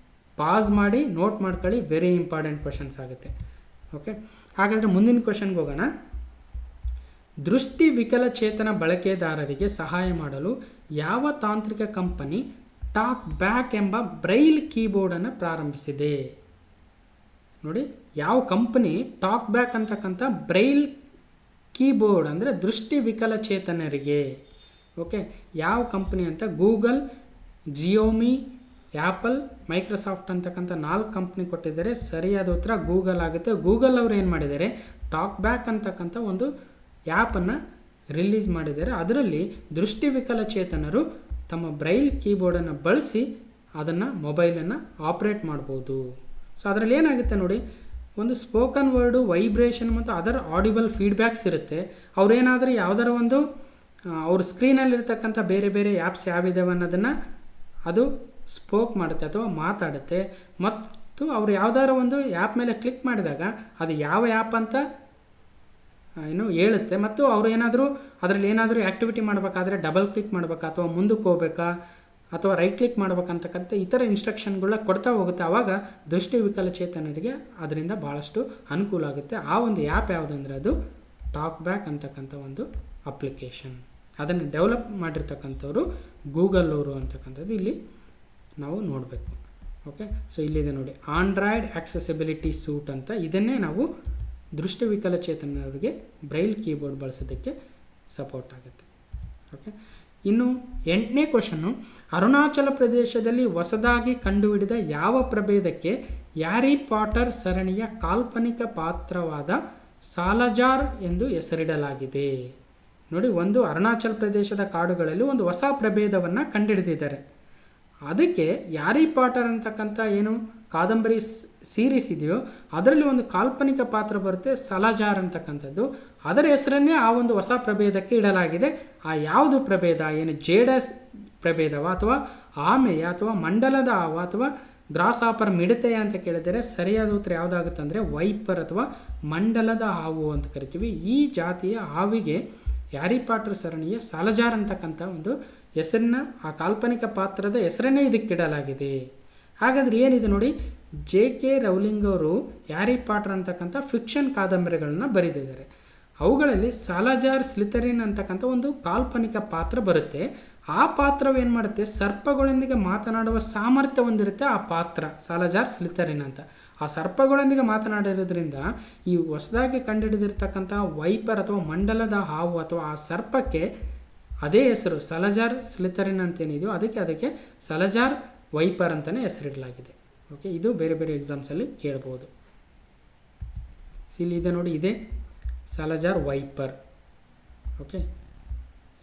ಪಾಸ್ ಮಾಡಿ ನೋಟ್ ಮಾಡ್ಕೊಳ್ಳಿ, ವೆರಿ ಇಂಪಾರ್ಟೆಂಟ್ ಕ್ವಶನ್ಸ್ ಆಗುತ್ತೆ. ಓಕೆ, ಹಾಗಾದರೆ ಮುಂದಿನ ಕ್ವಶನ್ಗೆ ಹೋಗೋಣ. ದೃಷ್ಟಿ ವಿಕಲಚೇತನ ಬಳಕೆದಾರರಿಗೆ ಸಹಾಯ ಮಾಡಲು ಯಾವ ತಾಂತ್ರಿಕ ಕಂಪನಿ ಟಾಕ್ ಬ್ಯಾಕ್ ಎಂಬ ಬ್ರೈಲ್ ಕೀಬೋರ್ಡನ್ನು ಪ್ರಾರಂಭಿಸಿದೆ? ನೋಡಿ, ಯಾವ ಕಂಪನಿ ಟಾಕ್ ಬ್ಯಾಕ್ ಅಂತಕ್ಕಂಥ ಬ್ರೈಲ್ ಕೀಬೋರ್ಡ್ ಅಂದರೆ ದೃಷ್ಟಿ ವಿಕಲಚೇತನರಿಗೆ, ಓಕೆ, ಯಾವ ಕಂಪನಿ ಅಂತ ಗೂಗಲ್, ಜಿಯೋಮಿ, ಆ್ಯಪಲ್, ಮೈಕ್ರೋಸಾಫ್ಟ್ ಅಂತಕ್ಕಂಥ 4 ಕಂಪ್ನಿ ಕೊಟ್ಟಿದ್ದಾರೆ. ಸರಿಯಾದ ಉತ್ತರ ಗೂಗಲ್ ಆಗುತ್ತೆ. ಗೂಗಲ್ ಅವರು ಏನು ಮಾಡಿದ್ದಾರೆ, ಟಾಕ್ ಬ್ಯಾಕ್ ಅಂತಕ್ಕಂಥ ಒಂದು ಆ್ಯಪನ್ನು ರಿಲೀಸ್ ಮಾಡಿದ್ದಾರೆ. ಅದರಲ್ಲಿ ದೃಷ್ಟಿ ವಿಕಲಚೇತನರು ತಮ್ಮ ಬ್ರೈಲ್ ಕೀಬೋರ್ಡನ್ನು ಬಳಸಿ ಅದನ್ನು ಮೊಬೈಲನ್ನು ಆಪ್ರೇಟ್ ಮಾಡ್ಬೋದು. ಸೊ ಅದರಲ್ಲಿ ಏನಾಗುತ್ತೆ ನೋಡಿ, ಒಂದು ಸ್ಪೋಕನ್ ವರ್ಡು, ವೈಬ್ರೇಷನ್ ಮತ್ತು ಅದರ್ ಆಡಿಬಲ್ ಫೀಡ್ಬ್ಯಾಕ್ಸ್ ಇರುತ್ತೆ. ಅವರೇನಾದರೂ ಯಾವುದರ ಒಂದು ಅವ್ರ ಸ್ಕ್ರೀನಲ್ಲಿರ್ತಕ್ಕಂಥ ಬೇರೆ ಬೇರೆ ಆ್ಯಪ್ಸ್ ಯಾವಿದ್ದಾವೆ ಅನ್ನೋದನ್ನು ಅದು ಸ್ಪೋಕ್ ಮಾಡುತ್ತೆ ಅಥವಾ ಮಾತಾಡುತ್ತೆ. ಮತ್ತು ಅವರು ಯಾವುದಾರ ಒಂದು ಆ್ಯಪ್ ಮೇಲೆ ಕ್ಲಿಕ್ ಮಾಡಿದಾಗ ಅದು ಯಾವ ಆ್ಯಪ್ ಅಂತ ಹೇಳುತ್ತೆ. ಮತ್ತು ಅವರು ಏನಾದರೂ ಅದರಲ್ಲಿ ಏನಾದರೂ ಆ್ಯಕ್ಟಿವಿಟಿ ಮಾಡಬೇಕಾದ್ರೆ ಡಬಲ್ ಕ್ಲಿಕ್ ಮಾಡಬೇಕಾ ಅಥವಾ ಮುಂದಕ್ಕೆ ಹೋಗ್ಬೇಕಾ ಅಥವಾ ರೈಟ್ ಕ್ಲಿಕ್ ಮಾಡ್ಬೇಕಂತಕ್ಕಂಥ ಇತರ ಇನ್ಸ್ಟ್ರಕ್ಷನ್ಗಳನ್ನ ಕೊಡ್ತಾ ಹೋಗುತ್ತೆ. ಆವಾಗ ದೃಷ್ಟಿ ವಿಕಲಚೇತನರಿಗೆ ಅದರಿಂದ ಭಾಳಷ್ಟು ಅನುಕೂಲ ಆಗುತ್ತೆ. ಆ ಒಂದು ಆ್ಯಪ್ ಯಾವುದಂದರೆ ಅದು ಟಾಕ್ ಬ್ಯಾಕ್ ಅಂತಕ್ಕಂಥ ಒಂದು ಅಪ್ಲಿಕೇಶನ್. ಅದನ್ನು ಡೆವಲಪ್ ಮಾಡಿರ್ತಕ್ಕಂಥವ್ರು ಗೂಗಲ್ ಅವರು ಅಂತಕ್ಕಂಥದ್ದು ಇಲ್ಲಿ ನಾವು ನೋಡಬೇಕು. ಓಕೆ, ಸೊ ಇಲ್ಲಿದೆ ನೋಡಿ, ಆಂಡ್ರಾಯ್ಡ್ ಆಕ್ಸೆಸಿಬಿಲಿಟಿ ಸೂಟ್ ಅಂತ. ಇದನ್ನೇ ನಾವು ದೃಷ್ಟಿ ವಿಕಲಚೇತನರಿಗೆ ಬ್ರೈಲ್ ಕೀಬೋರ್ಡ್ ಬಳಸೋದಕ್ಕೆ ಸಪೋರ್ಟ್ ಆಗುತ್ತೆ. ಓಕೆ, ಇನ್ನು 8ನೇ ಕ್ವಶನ್ನು, ಅರುಣಾಚಲ ಪ್ರದೇಶದಲ್ಲಿ ಹೊಸದಾಗಿ ಕಂಡುಹಿಡಿದ ಯಾವ ಪ್ರಭೇದಕ್ಕೆ ಹ್ಯಾರಿ ಪಾಟರ್ ಸರಣಿಯ ಕಾಲ್ಪನಿಕ ಪಾತ್ರವಾದ ಸಾಲಜಾರ್ ಎಂದು ಹೆಸರಿಡಲಾಗಿದೆ? ನೋಡಿ, ಒಂದು ಅರುಣಾಚಲ್ ಪ್ರದೇಶದ ಕಾಡುಗಳಲ್ಲಿ ಒಂದು ಹೊಸ ಪ್ರಭೇದವನ್ನು ಕಂಡುಹಿಡಿದಿದ್ದಾರೆ. ಅದಕ್ಕೆ ಹ್ಯಾರಿ ಪಾಟರ್ ಅಂತಕ್ಕಂಥ ಏನು ಕಾದಂಬರಿ ಸೀರೀಸ್ ಇದೆಯೋ ಅದರಲ್ಲಿ ಒಂದು ಕಾಲ್ಪನಿಕ ಪಾತ್ರ ಬರುತ್ತೆ, ಸಲಾಜಾರ್ ಅಂತಕ್ಕಂಥದ್ದು. ಅದರ ಹೆಸರನ್ನೇ ಆ ಒಂದು ಹೊಸ ಪ್ರಭೇದಕ್ಕೆ ಇಡಲಾಗಿದೆ. ಆ ಯಾವುದು ಪ್ರಭೇದ, ಏನು ಜೇಡಸ್ ಪ್ರಭೇದವ ಅಥವಾ ಆಮೆಯ ಅಥವಾ ಮಂಡಲದ ಹಾವು ಅಥವಾ ಗ್ರಾಸ್ ಆಪರ್ ಮಿಡತೆಯ ಅಂತ ಕೇಳಿದರೆ ಸರಿಯಾದ ಉತ್ತರ ಯಾವುದಾಗುತ್ತೆ ಅಂದರೆ ವೈಪರ್ ಅಥವಾ ಮಂಡಲದ ಹಾವು ಅಂತ ಕರಿತೀವಿ. ಈ ಜಾತಿಯ ಹಾವಿಗೆ ಹ್ಯಾರಿ ಪಾಟರ್ ಸರಣಿಯ ಸಲಾಜಾರ್ ಅಂತಕ್ಕಂಥ ಒಂದು ಹೆಸರನ್ನ, ಆ ಕಾಲ್ಪನಿಕ ಪಾತ್ರದ ಹೆಸರನ್ನೇ ಇದಕ್ಕಿಡಲಾಗಿದೆ. ಹಾಗಾದರೆ ಏನಿದೆ ನೋಡಿ, JK ರೌಲಿಂಗ್ ಅವರು ಹ್ಯಾರಿ ಪಾಟರ್ ಅಂತಕ್ಕಂಥ ಫಿಕ್ಷನ್ ಕಾದಂಬರಿಗಳನ್ನ ಬರೆದಿದ್ದಾರೆ. ಅವುಗಳಲ್ಲಿ ಸಲಾಜಾರ್ ಸ್ಲಿಥರಿನ್ ಅಂತಕ್ಕಂಥ ಒಂದು ಕಾಲ್ಪನಿಕ ಪಾತ್ರ ಬರುತ್ತೆ. ಆ ಪಾತ್ರವೇನು ಮಾಡುತ್ತೆ, ಸರ್ಪಗಳೊಂದಿಗೆ ಮಾತನಾಡುವ ಸಾಮರ್ಥ್ಯ ಹೊಂದಿರುತ್ತೆ ಆ ಪಾತ್ರ, ಸಲಾಜಾರ್ ಸ್ಲಿಥರಿನ್ ಅಂತ. ಆ ಸರ್ಪಗಳೊಂದಿಗೆ ಮಾತನಾಡಿರೋದ್ರಿಂದ ಈ ಹೊಸದಾಗಿ ಕಂಡುಹಿಡಿದಿರ್ತಕ್ಕಂಥ ವೈಪರ್ ಅಥವಾ ಮಂಡಲದ ಹಾವು ಅಥವಾ ಆ ಸರ್ಪಕ್ಕೆ ಅದೇ ಹೆಸರು ಸಲಾಜಾರ್ ಸ್ಲಿಥರಿನ್ ಅಂತೇನಿದೆಯೋ ಅದಕ್ಕೆ ಸಲಾಜಾರ್ ವೈಪರ್ ಅಂತಲೇ ಹೆಸರಿಡಲಾಗಿದೆ. ಓಕೆ, ಇದು ಬೇರೆ ಬೇರೆ ಎಕ್ಸಾಮ್ಸಲ್ಲಿ ಕೇಳ್ಬೋದು. ಇಲ್ಲಿದೆ ನೋಡಿ, ಇದೇ ಸಲಾಜಾರ್ ವೈಪರ್. ಓಕೆ,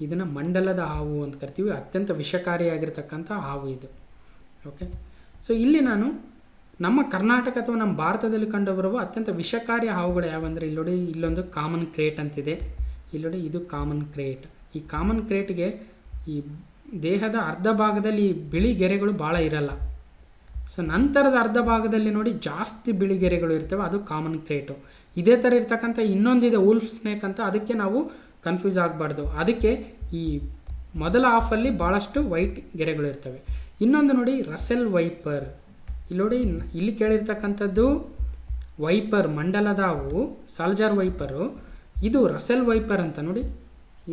ಇದನ್ನು ಮಂಡಲದ ಹಾವು ಅಂತ ಕರಿತೀವಿ. ಅತ್ಯಂತ ವಿಷಕಾರಿಯಾಗಿರ್ತಕ್ಕಂಥ ಹಾವು ಇದು. ಓಕೆ, ಸೊ ಇಲ್ಲಿ ನಾನು ನಮ್ಮ ಕರ್ನಾಟಕ ಅಥವಾ ನಮ್ಮ ಭಾರತದಲ್ಲಿ ಕಂಡುಬರುವ ಅತ್ಯಂತ ವಿಷಕಾರಿ ಹಾವುಗಳು ಯಾವಂದರೆ, ಇಲ್ಲಿ ನೋಡಿ, ಇಲ್ಲೊಂದು ಕಾಮನ್ ಕ್ರೇಟ್ ಅಂತಿದೆ. ಇಲ್ಲಿ ನೋಡಿ, ಇದು ಕಾಮನ್ ಕ್ರೇಟ್. ಈ ಕಾಮನ್ ಕ್ರೇಟ್ಗೆ ಈ ದೇಹದ ಅರ್ಧ ಭಾಗದಲ್ಲಿ ಬಿಳಿ ಗೆರೆಗಳು ಭಾಳ ಇರಲ್ಲ. ಸೊ ನಂತರದ ಅರ್ಧ ಭಾಗದಲ್ಲಿ ನೋಡಿ ಜಾಸ್ತಿ ಬಿಳಿ ಗೆರೆಗಳು ಇರ್ತವೆ, ಅದು ಕಾಮನ್ ಕ್ರೇಟು. ಇದೇ ಥರ ಇರ್ತಕ್ಕಂಥ ಇನ್ನೊಂದಿದೆ ಉಲ್ಫ್ ಸ್ನೇಕ್ ಅಂತ, ಅದಕ್ಕೆ ನಾವು ಕನ್ಫ್ಯೂಸ್ ಆಗಬಾರ್ದು. ಅದಕ್ಕೆ ಈ ಮೊದಲ ಹಾಫಲ್ಲಿ ಭಾಳಷ್ಟು ವೈಟ್ ಗೆರೆಗಳು ಇರ್ತವೆ. ಇನ್ನೊಂದು ನೋಡಿ ರಸೆಲ್ ವೈಪರ್. ಇಲ್ಲಿ ನೋಡಿ, ಇಲ್ಲಿ ಕೇಳಿರ್ತಕ್ಕಂಥದ್ದು ವೈಪರ್ ಮಂಡಲದ ಹಾವು ಸಲಾಜಾರ್ ವೈಪರು. ಇದು ರಸೆಲ್ ವೈಪರ್ ಅಂತ ನೋಡಿ,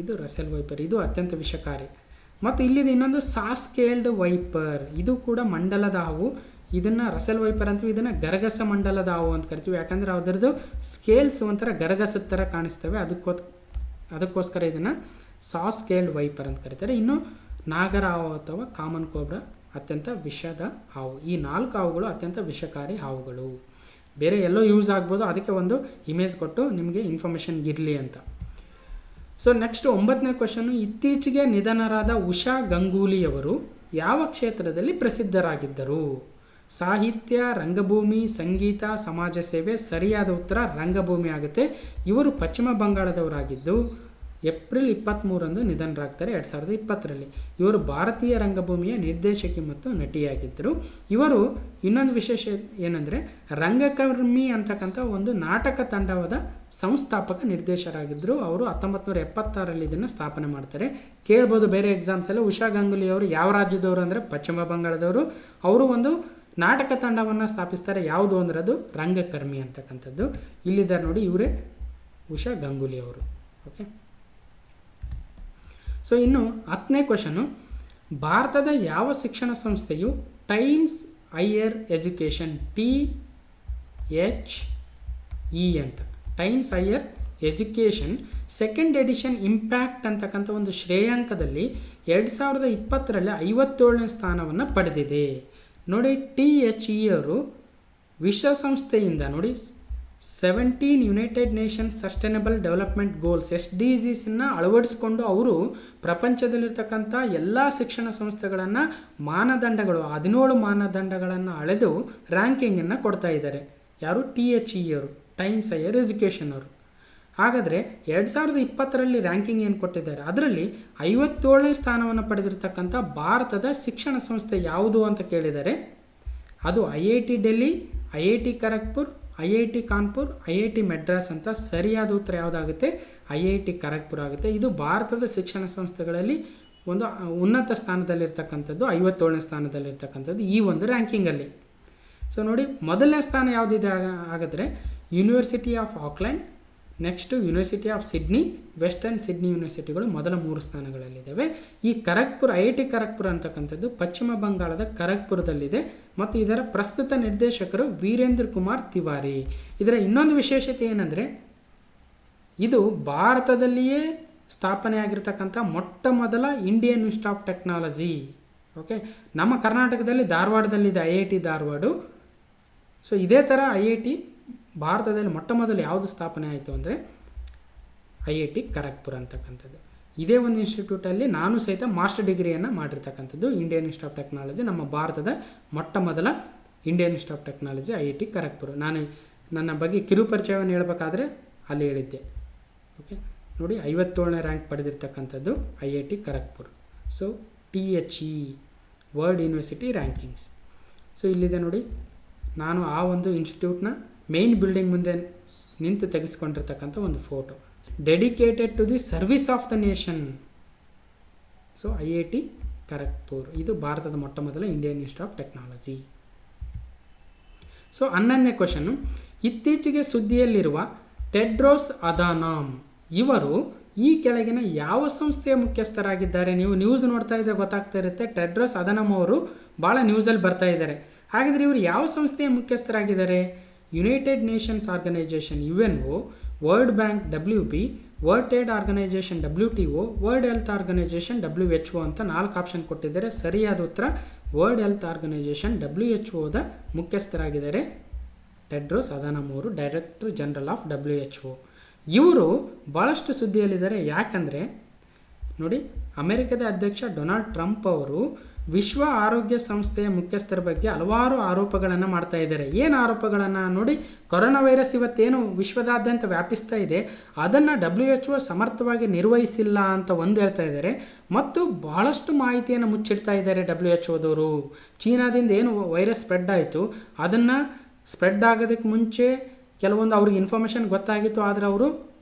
ಇದು ರಸೆಲ್ ವೈಪರ್, ಇದು ಅತ್ಯಂತ ವಿಷಕಾರಿ. ಮತ್ತು ಇಲ್ಲಿದೆ ಇನ್ನೊಂದು ಸಾಸ್ಕೇಲ್ಡ್ ವೈಪರ್, ಇದು ಕೂಡ ಮಂಡಲದ ಹಾವು. ಇದನ್ನು ರಸೆಲ್ ವೈಪರ್ ಅಂತೀವಿ, ಇದನ್ನು ಗರಗಸ ಮಂಡಲದ ಹಾವು ಅಂತ ಕರಿತೀವಿ. ಯಾಕಂದರೆ ಅದರದ್ದು ಸ್ಕೇಲ್ಸ್ ಒಂಥರ ಗರಗಸದ ಥರ ಕಾಣಿಸ್ತವೆ, ಅದಕ್ಕೋಸ್ಕರ ಇದನ್ನು ಸಾಸ್ಕೇಲ್ಡ್ ವೈಪರ್ ಅಂತ ಕರೀತಾರೆ. ಇನ್ನು ನಾಗರ ಹಾವು ಅಥವಾ ಕಾಮನ್ ಕೋಬ್ರಾ ಅತ್ಯಂತ ವಿಷದ ಹಾವು. ಈ 4 ಹಾವುಗಳು ಅತ್ಯಂತ ವಿಷಕಾರಿ ಹಾವುಗಳು. ಬೇರೆ ಎಲ್ಲೋ ಯೂಸ್ ಆಗ್ಬೋದು, ಅದಕ್ಕೆ ಒಂದು ಇಮೇಜ್ ಕೊಟ್ಟು ನಿಮಗೆ ಇನ್ಫಾರ್ಮೇಷನ್ ಇರಲಿ ಅಂತ. ಸೊ ನೆಕ್ಸ್ಟ್ 9ನೇ ಕ್ವಶನು, ಇತ್ತೀಚೆಗೆ ನಿಧನರಾದ ಉಷಾ ಗಂಗೂಲಿಯವರು ಯಾವ ಕ್ಷೇತ್ರದಲ್ಲಿ ಪ್ರಸಿದ್ಧರಾಗಿದ್ದರು? ಸಾಹಿತ್ಯ, ರಂಗಭೂಮಿ, ಸಂಗೀತ, ಸಮಾಜ ಸೇವೆ. ಸರಿಯಾದ ಉತ್ತರ ರಂಗಭೂಮಿ ಆಗುತ್ತೆ. ಇವರು ಪಶ್ಚಿಮ ಬಂಗಾಳದವರಾಗಿದ್ದು ಏಪ್ರಿಲ್ 23ರಂದು ನಿಧನರಾಗ್ತಾರೆ 2020ರಲ್ಲಿ. ಇವರು ಭಾರತೀಯ ರಂಗಭೂಮಿಯ ನಿರ್ದೇಶಕಿ ಮತ್ತು ನಟಿಯಾಗಿದ್ದರು. ಇವರು ಇನ್ನೊಂದು ವಿಶೇಷ ಏನಂದರೆ ರಂಗಕರ್ಮಿ ಅಂತಕ್ಕಂಥ ಒಂದು ನಾಟಕ ತಂಡವಾದ ಸಂಸ್ಥಾಪಕ ನಿರ್ದೇಶಕರಾಗಿದ್ದರು. ಅವರು 1976ರಲ್ಲಿ ಇದನ್ನು ಸ್ಥಾಪನೆ ಮಾಡ್ತಾರೆ. ಕೇಳ್ಬೋದು ಬೇರೆ ಎಕ್ಸಾಮ್ಸಲ್ಲಿ. ಉಷಾ ಗಂಗೂಲಿ ಅವರು ಯಾವ ರಾಜ್ಯದವರು ಅಂದರೆ ಪಶ್ಚಿಮ ಬಂಗಾಳದವರು. ಅವರು ಒಂದು ನಾಟಕ ತಂಡವನ್ನು ಸ್ಥಾಪಿಸ್ತಾರೆ. ಯಾವುದು ಅಂದರೆ ಅದು ರಂಗಕರ್ಮಿ ಅಂತಕ್ಕಂಥದ್ದು. ಇಲ್ಲಿದ್ದಾರೆ ನೋಡಿ, ಇವರೇ ಉಷಾ ಗಂಗೂಲಿ ಅವರು. ಓಕೆ, ಸೊ ಇನ್ನು 10ನೇ ಕ್ವಶನು, ಭಾರತದ ಯಾವ ಶಿಕ್ಷಣ ಸಂಸ್ಥೆಯು ಟೈಮ್ಸ್ ಹೈಯರ್ ಎಜುಕೇಷನ್ THE ಅಂತ Times Higher Education 2nd edition impact ಅಂತಕ್ಕಂಥ ಒಂದು ಶ್ರೇಯಾಂಕದಲ್ಲಿ 2020ರಲ್ಲಿ 57ನೇ ಸ್ಥಾನವನ್ನು ಪಡೆದಿದೆ. ನೋಡಿ, THE ಅವರು ವಿಶ್ವಸಂಸ್ಥೆಯಿಂದ ನೋಡಿ 17 united nations sustainable development goals SDGsನ ಅಳವಡಿಸ್ಕೊಂಡು ಅವರು ಪ್ರಪಂಚದಲ್ಲಿರ್ತಕ್ಕಂಥ ಎಲ್ಲ ಶಿಕ್ಷಣ ಸಂಸ್ಥೆಗಳನ್ನು ಮಾನದಂಡಗಳು 17 ಮಾನದಂಡಗಳನ್ನು ಅಳೆದು ರ್ಯಾಂಕಿಂಗನ್ನು ಕೊಡ್ತಾ ಇದ್ದಾರೆ. ಯಾರು? THE ಅವರು, ಟೈಮ್ಸ್ ಹೈಯರ್ ಎಜುಕೇಷನ್ ಅವರು. ಹಾಗಾದರೆ 2020ರಲ್ಲಿ ರ್ಯಾಂಕಿಂಗ್ ಏನು ಕೊಟ್ಟಿದ್ದಾರೆ, ಅದರಲ್ಲಿ 57ನೇ ಸ್ಥಾನವನ್ನು ಪಡೆದಿರತಕ್ಕಂಥ ಭಾರತದ ಶಿಕ್ಷಣ ಸಂಸ್ಥೆ ಯಾವುದು ಅಂತ ಕೇಳಿದ್ದಾರೆ. ಅದು IIT Delhi, IIT Kharagpur, IIT Kanpur, IIT Madras ಅಂತ. ಸರಿಯಾದ ಉತ್ತರ ಯಾವುದಾಗುತ್ತೆ? IIT ಖರಗ್ಪುರ್ ಆಗುತ್ತೆ. ಇದು ಭಾರತದ ಶಿಕ್ಷಣ ಸಂಸ್ಥೆಗಳಲ್ಲಿ ಒಂದು ಉನ್ನತ ಸ್ಥಾನದಲ್ಲಿರ್ತಕ್ಕಂಥದ್ದು, 57ನೇ ಸ್ಥಾನದಲ್ಲಿರ್ತಕ್ಕಂಥದ್ದು ಈ ಒಂದು ರ್ಯಾಂಕಿಂಗಲ್ಲಿ. ಸೊ ನೋಡಿ, ಮೊದಲನೇ ಸ್ಥಾನ ಯಾವುದಿದೆ ಹಾಗಾದರೆ university of Auckland, next university of Sydney, western Sydney ಯೂನಿವರ್ಸಿಟಿಗಳು ಮೊದಲ 3 ಸ್ಥಾನಗಳಲ್ಲಿದ್ದಾವೆ. ಈ ಖರಗ್ಪುರ್, IIT ಖರಗ್ಪುರ್ ಅಂತಕ್ಕಂಥದ್ದು ಪಶ್ಚಿಮ ಬಂಗಾಳದ ಖರಗ್ಪುರದಲ್ಲಿದೆ ಮತ್ತು ಇದರ ಪ್ರಸ್ತುತ ನಿರ್ದೇಶಕರು ವೀರೇಂದ್ರ ಕುಮಾರ್ ತಿವಾರಿ. ಇದರ ಇನ್ನೊಂದು ವಿಶೇಷತೆ ಏನಂದರೆ ಇದು ಭಾರತದಲ್ಲಿಯೇ ಸ್ಥಾಪನೆ ಆಗಿರ್ತಕ್ಕಂಥ ಮೊಟ್ಟ ಮೊದಲ Indian institute of technology. Okay, ನಮ್ಮ ಕರ್ನಾಟಕದಲ್ಲಿ ಧಾರವಾಡದಲ್ಲಿದೆ IIT ಧಾರವಾಡ. ಸೊ ಇದೇ ಥರ IIT ಭಾರತದಲ್ಲಿ ಮೊಟ್ಟ ಮೊದಲು ಯಾವುದು ಸ್ಥಾಪನೆ ಆಯಿತು ಅಂದರೆ IIT ಖರಗ್ಪುರ ಅಂತಕ್ಕಂಥದ್ದು. ಇದೇ ಒಂದು ಇನ್ಸ್ಟಿಟ್ಯೂಟಲ್ಲಿ ನಾನು ಸಹಿತ ಮಾಸ್ಟರ್ ಡಿಗ್ರಿಯನ್ನು ಮಾಡಿರ್ತಕ್ಕಂಥದ್ದು. ಇಂಡಿಯನ್ ಇನ್ಸ್ಟಿಟ್ಯೂಟ್ ಆಫ್ ಟೆಕ್ನಾಲಜಿ, ನಮ್ಮ ಭಾರತದ ಮೊಟ್ಟ ಮೊದಲ Indian institute of technology IIT Kharagpur. ನಾನು ನನ್ನ ಬಗ್ಗೆ ಕಿರುಪರಿಚಯವನ್ನು ಹೇಳಬೇಕಾದ್ರೆ ಅಲ್ಲಿ ಹೇಳಿದ್ದೆ. ಓಕೆ, ನೋಡಿ 57ನೇ ರ್ಯಾಂಕ್ ಪಡೆದಿರ್ತಕ್ಕಂಥದ್ದು IIT Kharagpur. So THE world university rankings. So ಇಲ್ಲಿದೆ ನೋಡಿ, ನಾನು ಆ ಒಂದು ಇನ್ಸ್ಟಿಟ್ಯೂಟ್ನ ಮೇನ್ ಬಿಲ್ಡಿಂಗ್ ಮುಂದೆ ನಿಂತು ತೆಗೆಸ್ಕೊಂಡಿರ್ತಕ್ಕಂಥ ಒಂದು photo. Dedicated to the service of the nation. So IIT Kharagpur ಇದು ಭಾರತದ ಮೊಟ್ಟ ಮೊದಲ Indian institute of technology. So 11ನೇ ಕ್ವಶನ್ನು, ಇತ್ತೀಚೆಗೆ ಸುದ್ದಿಯಲ್ಲಿರುವ ಟೆಡ್ರೋಸ್ ಅದಾನಾಮ್ ಇವರು ಈ ಕೆಳಗಿನ ಯಾವ ಸಂಸ್ಥೆಯ ಮುಖ್ಯಸ್ಥರಾಗಿದ್ದಾರೆ? ನೀವು ನ್ಯೂಸ್ ನೋಡ್ತಾ ಇದ್ರೆ ಗೊತ್ತಾಗ್ತಾ ಇರುತ್ತೆ. ಟೆಡ್ರೋಸ್ ಅದಾನಾಮ್ ಅವರು ಭಾಳ ನ್ಯೂಸಲ್ಲಿ ಬರ್ತಾ ಇದ್ದಾರೆ. ಹಾಗಾದರೆ ಇವರು ಯಾವ ಸಂಸ್ಥೆಯ ಮುಖ್ಯಸ್ಥರಾಗಿದ್ದಾರೆ? United nations organisation UNO, world bank WB, world trade organisation WTO, world health organisation WHO ಅಂತ 4 ಆಪ್ಷನ್ ಕೊಟ್ಟಿದ್ದಾರೆ. ಸರಿಯಾದ ಉತ್ತರ ವರ್ಲ್ಡ್ ಹೆಲ್ತ್ ಆರ್ಗನೈಜೇಷನ್ WHOದ ಮುಖ್ಯಸ್ಥರಾಗಿದ್ದಾರೆ ಟೆಡ್ರೋಸ್ ಅದಾನಾಮ್ ಅವರು, ಡೈರೆಕ್ಟರ್ ಜನರಲ್ ಆಫ್ WHO. ಇವರು ಭಾಳಷ್ಟು ಸುದ್ದಿಯಲ್ಲಿದ್ದಾರೆ. ಯಾಕಂದರೆ ನೋಡಿ, ಅಮೆರಿಕದ ಅಧ್ಯಕ್ಷ ಡೊನಾಲ್ಡ್ ಟ್ರಂಪ್ ಅವರು ವಿಶ್ವ ಆರೋಗ್ಯ ಸಂಸ್ಥೆಯ ಮುಖ್ಯಸ್ಥರ ಬಗ್ಗೆ ಹಲವಾರು ಆರೋಪಗಳನ್ನು ಮಾಡ್ತಾ ಇದ್ದಾರೆ. ಏನು ಆರೋಪಗಳನ್ನು ನೋಡಿ, ಕೊರೋನಾ ವೈರಸ್ ಇವತ್ತೇನು ವಿಶ್ವದಾದ್ಯಂತ ವ್ಯಾಪಿಸ್ತಾ ಇದೆ ಅದನ್ನು WHO ಸಮರ್ಥವಾಗಿ ನಿರ್ವಹಿಸಿಲ್ಲ ಅಂತ ಒಂದು ಹೇಳ್ತಾ ಇದ್ದಾರೆ. ಮತ್ತು ಬಹಳಷ್ಟು ಮಾಹಿತಿಯನ್ನು ಮುಚ್ಚಿಡ್ತಾ ಇದ್ದಾರೆ WHOದವರು. ಚೀನಾದಿಂದ ಏನು ವೈರಸ್ ಸ್ಪ್ರೆಡ್ ಆಯಿತು ಅದನ್ನು ಸ್ಪ್ರೆಡ್ ಆಗೋದಕ್ಕೆ ಮುಂಚೆ ಕೆಲವೊಂದು ಅವ್ರಿಗೆ ಇನ್ಫಾರ್ಮೇಷನ್ ಗೊತ್ತಾಗಿತ್ತು, ಆದರೆ ಅವರು